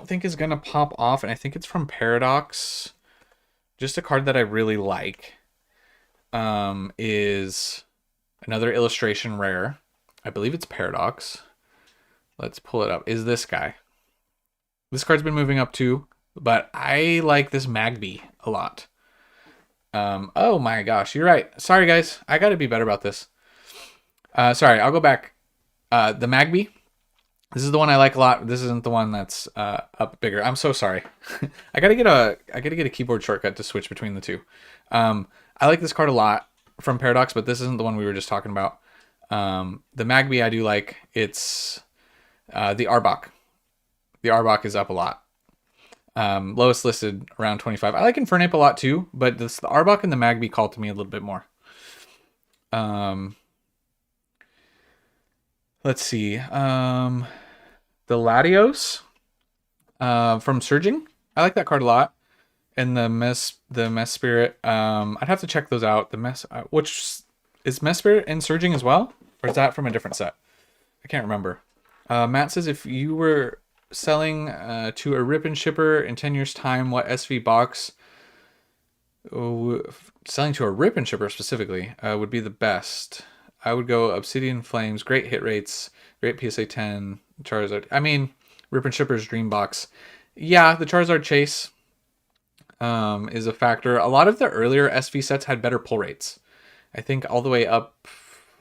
think is gonna pop off, and I think it's from Paradox. Just a card that I really like. Is another illustration rare. I believe it's Paradox. Let's pull it up. Is this guy. This card's been moving up too, but I like this Magby a lot. Oh my gosh, you're right. Sorry guys, I gotta be better about this. Sorry, I'll go back. The Magby. This is the one I like a lot. This isn't the one that's up bigger. I'm so sorry. I gotta get a keyboard shortcut to switch between the two. I like this card a lot from Paradox, but this isn't the one we were just talking about. The Magby I do like. It's the Arbok. The Arbok is up a lot. Lowest listed around 25. I like Infernape a lot too, but the Arbok and the Magby call to me a little bit more. Let's see. The Latios from Surging. I like that card a lot. And the Mess Spirit. I'd have to check those out. The Mess, which is Mess Spirit and Surging as well, or is that from a different set? I can't remember. Matt says, if you were selling to a rip and shipper in 10 years' time, what SV box selling to a rip and shipper specifically would be the best? I would go Obsidian Flames, great hit rates, great PSA 10, Charizard. I mean, rip and shipper's dream box. Yeah, the Charizard Chase is a factor. A lot of the earlier SV sets had better pull rates. I think all the way up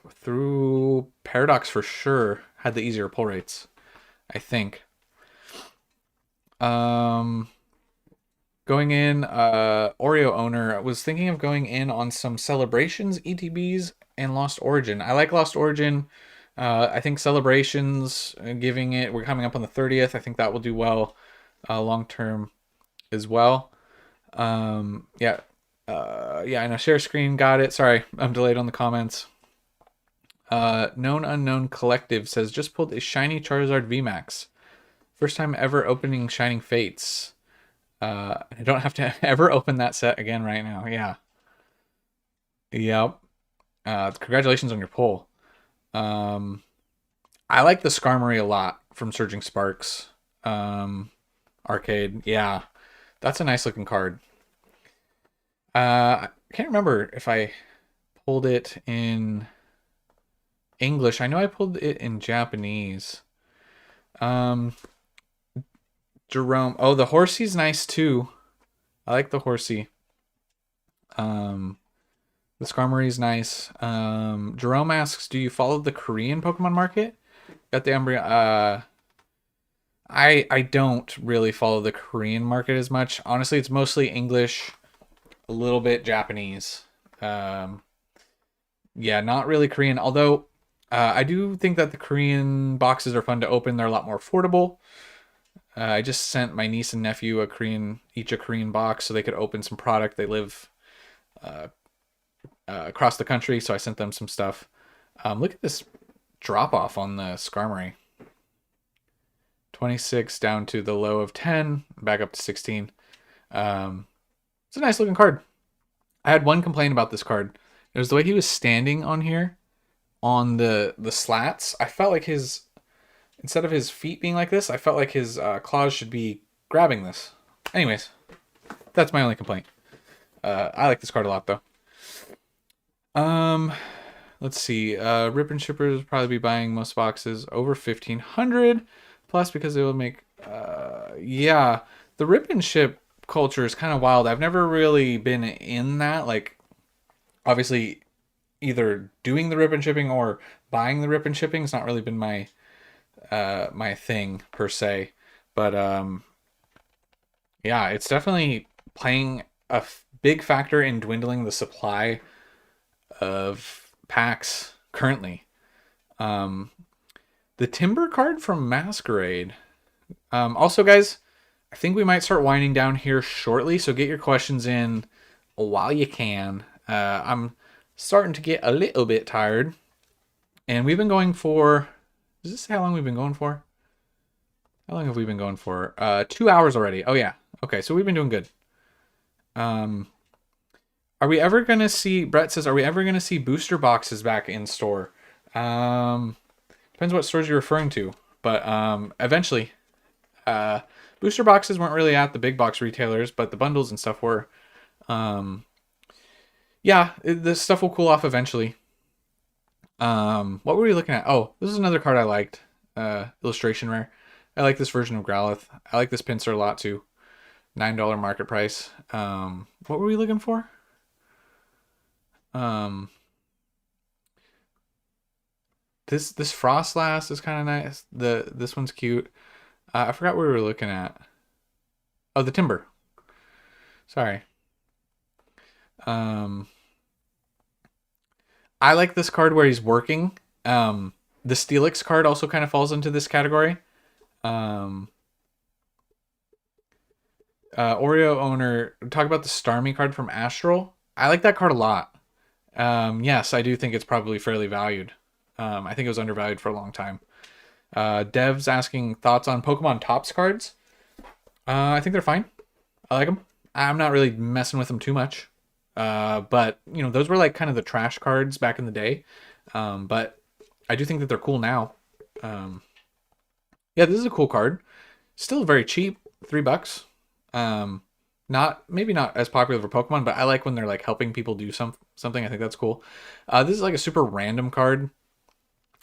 through Paradox for sure had the easier pull rates. I think. Going in, Oreo owner was thinking of going in on some Celebrations, ETBs, and Lost Origin. I like Lost Origin. I think Celebrations, we're coming up on the 30th. I think that will do well long term as well. Yeah, I know. Share screen, got it. Sorry, I'm delayed on the comments. Known Unknown Collective says, just pulled a shiny Charizard VMAX. First time ever opening Shining Fates. I don't have to ever open that set again right now. Yeah. Yep. Congratulations on your pull. I like the Skarmory a lot from Surging Sparks. Arcade. Yeah. That's a nice looking card. I can't remember if I pulled it in English. I know I pulled it in Japanese. Jerome. Oh, the Horsey's nice too. I like the Horsey. The Skarmory's nice. Jerome asks, do you follow the Korean Pokemon market? Got the Umbreon. I don't really follow the Korean market as much. Honestly, it's mostly English, a little bit Japanese. Yeah, not really Korean. Although I do think that the Korean boxes are fun to open. They're a lot more affordable. I just sent my niece and nephew each a Korean box so they could open some product. They live across the country, so I sent them some stuff. Look at this drop off on the Skarmory. 26 down to the low of 10, back up to 16. It's a nice looking card. I had one complaint about this card. It was the way he was standing on here on the slats. I felt like instead of his feet being like this, I felt like his claws should be grabbing this. Anyways, that's my only complaint. I like this card a lot though. Let's see. Rip and Shippers probably be buying most boxes over 1,500 plus because they will make. Yeah, the Rip and Ship culture is kind of wild. I've never really been in that. Like, Obviously, either doing the rip and shipping or buying the rip and shipping has not really been my my thing per se. But yeah, it's definitely playing a big factor in dwindling the supply of packs currently. Um, the Timber card from Masquerade. Also, guys, I think we might start winding down here shortly, so get your questions in while you can. I'm starting to get a little bit tired, and we've been going for. Does this say how long we've been going for? How long have we been going for? 2 hours already. Oh yeah. Okay, so we've been doing good. Are we ever gonna see? Brett says, are we ever gonna see booster boxes back in store? Depends what stores you're referring to, but eventually. Booster boxes weren't really at the big box retailers, but the bundles and stuff were. Yeah, this stuff will cool off eventually. What were we looking at? Oh, this is another card I liked. Illustration rare. I like this version of Growlithe. I like this pincer a lot too. $9 market price. What were we looking for? This Frostlass is kind of nice. This one's cute. I forgot what we were looking at. Oh, the Timber. Sorry. I like this card where he's working. The Steelix card also kind of falls into this category. Oreo owner, talk about the Starmie card from Astral. I like that card a lot. Yes, I do think it's probably fairly valued. I think it was undervalued for a long time. Dev's asking thoughts on Pokemon Tops cards. I think they're fine. I like them. I'm not really messing with them too much. But, you know, those were like kind of the trash cards back in the day. But I do think that they're cool now. Yeah, this is a cool card. Still very cheap, $3. Maybe not as popular for Pokemon, but I like when they're like helping people do something. I think that's cool. This is like a super random card.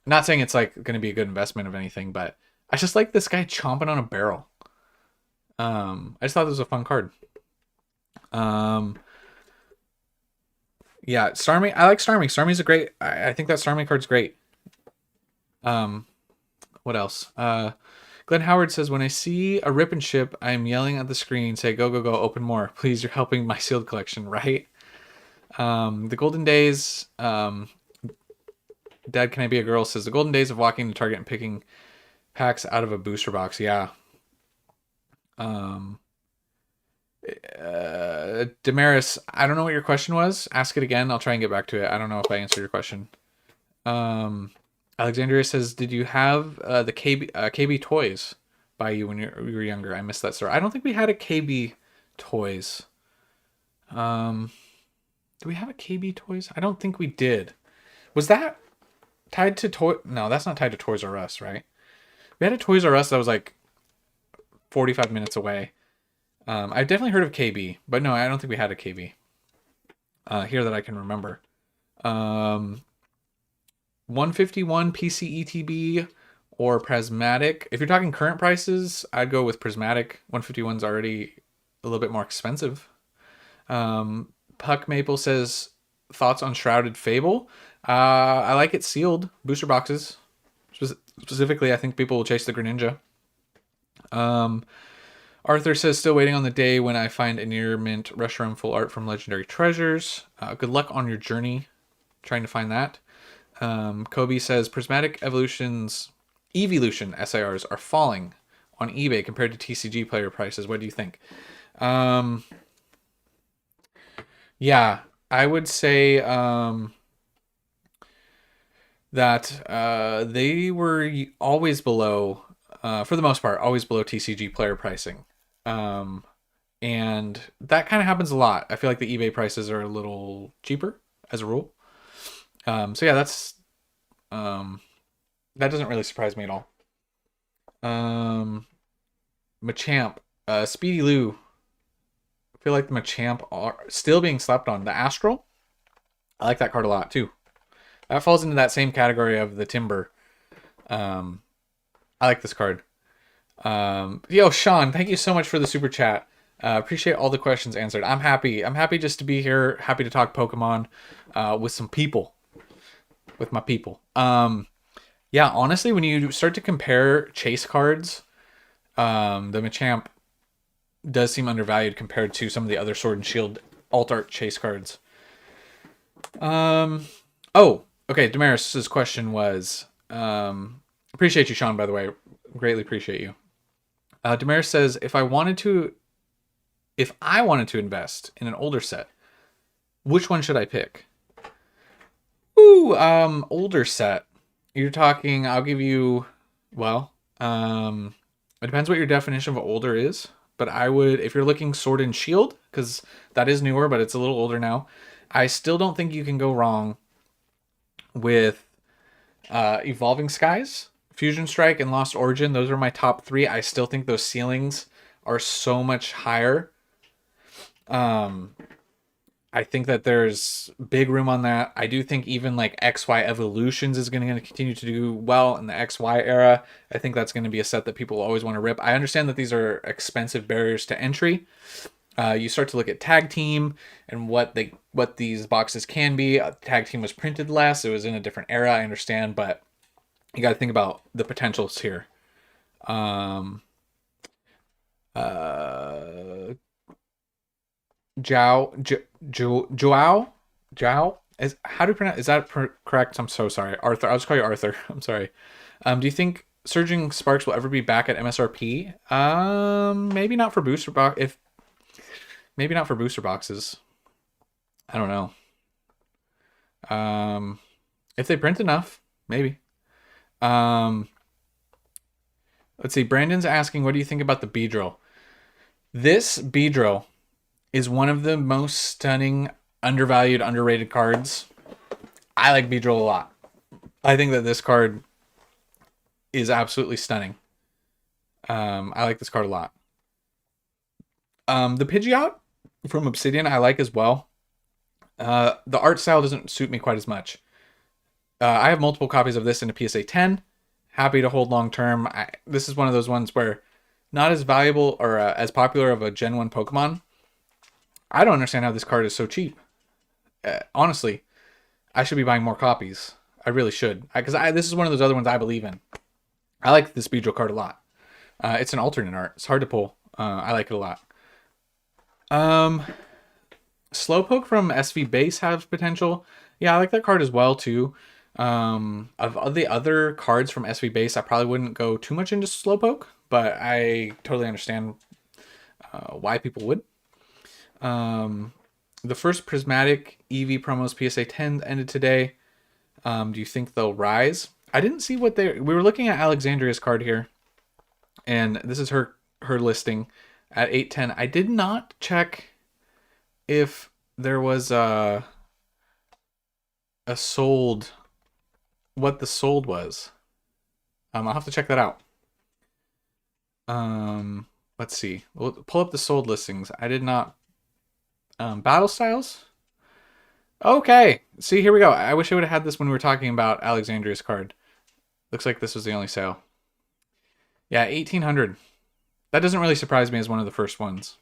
Not saying it's like going to be a good investment of anything, but I just like this guy chomping on a barrel. I just thought this was a fun card. Yeah, Starmie. I like Starmie. Starmie's a great. I think that Starmie card's great. What else? Glenn Howard says, when I see a rip and ship, I'm yelling at the screen, say, go, go, go, open more. Please, you're helping my sealed collection, right? The Golden Days, Dad, Can I Be a Girl says, the Golden Days of walking to Target and picking packs out of a booster box. Yeah. Damaris, I don't know what your question was. Ask it again. I'll try and get back to it. I don't know if I answered your question. Alexandria says, did you have the KB Toys by you when you were younger? I missed that store. I don't think we had a KB Toys. Do we have a KB Toys? I don't think we did. Was that tied to Toy? No, that's not tied to Toys R Us, right? We had a Toys R Us that was like 45 minutes away. I've definitely heard of KB, but no, I don't think we had a KB here that I can remember. 151 PC ETB or Prismatic. If you're talking current prices, I'd go with Prismatic. 151's already a little bit more expensive. Puck Maple says, thoughts on Shrouded Fable. I like it sealed. Booster boxes. Specifically, I think people will chase the Greninja. Arthur says, still waiting on the day when I find a near mint Reshiram full art from Legendary Treasures. Good luck on your journey trying to find that. Kobe says, Prismatic Evolutions, Evolution SIRs are falling on eBay compared to TCG player prices. What do you think? Yeah, I would say that they were always below, for the most part, always below TCG player pricing. And that kind of happens a lot. I feel like the eBay prices are a little cheaper as a rule. So yeah, that doesn't really surprise me at all. Machamp, Speedy Lou. I feel like the Machamp are still being slept on. The Astral, I like that card a lot too. That falls into that same category of the Timber. I like this card. Yo, Sean, thank you so much for the super chat. Appreciate all the questions answered. I'm happy. I'm happy just to be here. Happy to talk Pokemon with some people, with my people. Yeah, honestly, when you start to compare chase cards, the Machamp does seem undervalued compared to some of the other Sword and Shield alt art chase cards. Oh, okay. Damaris's question was, appreciate you, Sean, by the way. Greatly appreciate you. Damaris says, if I wanted to invest in an older set, which one should I pick? Ooh, older set. You're talking, I'll give you, well, it depends what your definition of older is, but I would, if you're looking Sword and Shield, because that is newer, but it's a little older now, I still don't think you can go wrong with Evolving Skies, Fusion Strike, and Lost Origin. Those are my top three. I still think those ceilings are so much higher. I think that there's big room on that. I do think even like XY Evolutions is going to continue to do well in the XY era. I think that's going to be a set that people always want to rip. I understand that these are expensive barriers to entry. You start to look at Tag Team and what these boxes can be. Tag Team was printed less. It was in a different era. I understand, but you got to think about the potentials here. Joao is, how do you pronounce, is that correct? I'm so sorry, Arthur. I'll just call you Arthur. I'm sorry. Do you think Surging Sparks will ever be back at MSRP? Maybe not for booster box. Maybe not for booster boxes. I don't know. If they print enough, maybe. Let's see. Brandon's asking, what do you think about the Beedrill? This Beedrill is one of the most stunning, undervalued, underrated cards. I like Beedrill a lot. I think that this card is absolutely stunning. I like this card a lot. The Pidgeot from Obsidian I like as well. The art style doesn't suit me quite as much. I have multiple copies of this in a PSA 10. Happy to hold long term. This is one of those ones where not as valuable or as popular of a Gen 1 Pokemon. I don't understand how this card is so cheap. Honestly, I should be buying more copies. I really should. Because this is one of those other ones I believe in. I like this Beedrill card a lot. It's an alternate art. It's hard to pull. I like it a lot. Slowpoke from SV Base has potential. Yeah, I like that card as well, too. Of the other cards from SV Base, I probably wouldn't go too much into Slowpoke, but I totally understand why people would. The first Prismatic EV promos PSA 10 ended today. Do you think they'll rise? I didn't see what we were looking at Alexandria's card here, and this is her listing at 810. I did not check if there was a sold, what the sold was. I'll have to check that out. Let's see. We'll pull up the sold listings. I did not. Battle styles. Okay. See, here we go. I wish I would have had this when we were talking about Alexandria's card. Looks like this was the only sale. Yeah, 1800. That doesn't really surprise me as one of the first ones.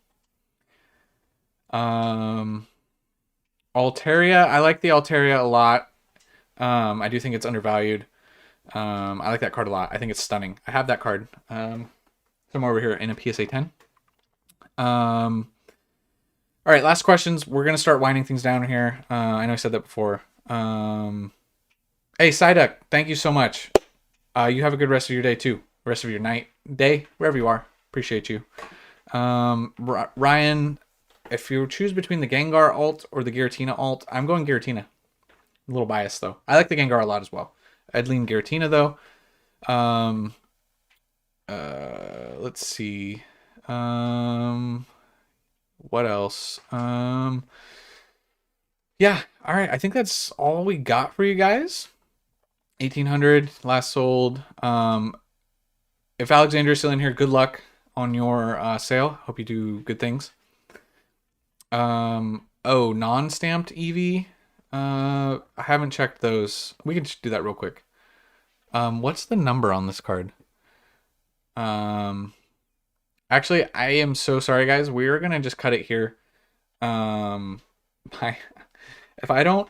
Altaria. I like the Altaria a lot. I do think it's undervalued. I like that card a lot. I think it's stunning. I have that card. Somewhere over here in a PSA 10. All right, last questions. We're going to start winding things down here. I know I said that before. Hey, Psyduck, thank you so much. You have a good rest of your day, too. Rest of your night, day, wherever you are. Appreciate you. Ryan, if you choose between the Gengar alt or the Giratina alt, I'm going Giratina. A little biased, though. I like the Gengar a lot as well. I'd lean Giratina, though. Let's see. What else? Yeah. All right. I think that's all we got for you guys. 1800 last sold. If Alexander's still in here, good luck on your sale. Hope you do good things. Non-stamped EV. I haven't checked those. We can just do that real quick. What's the number on this card? I Actually, I am so sorry, guys. We're gonna just cut it here. Um, my, if I don't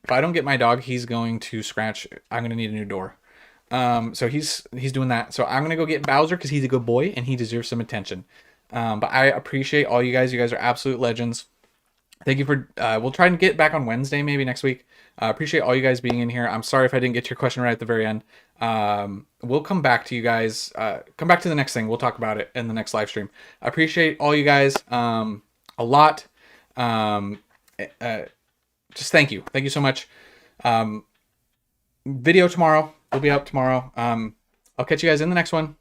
get my dog, he's going to scratch. I'm gonna need a new door. So he's doing that. So I'm gonna go get Bowser because he's a good boy and he deserves some attention. But I appreciate all you guys. You guys are absolute legends. Thank you for. We'll try and get back on Wednesday, maybe next week. Appreciate all you guys being in here. I'm sorry if I didn't get to your question right at the very end. We'll come back to you guys. Come back to the next thing. We'll talk about it in the next live stream. I appreciate all you guys a lot. Just thank you. Thank you so much. Video tomorrow. We'll be up tomorrow. I'll catch you guys in the next one.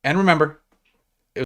And remember,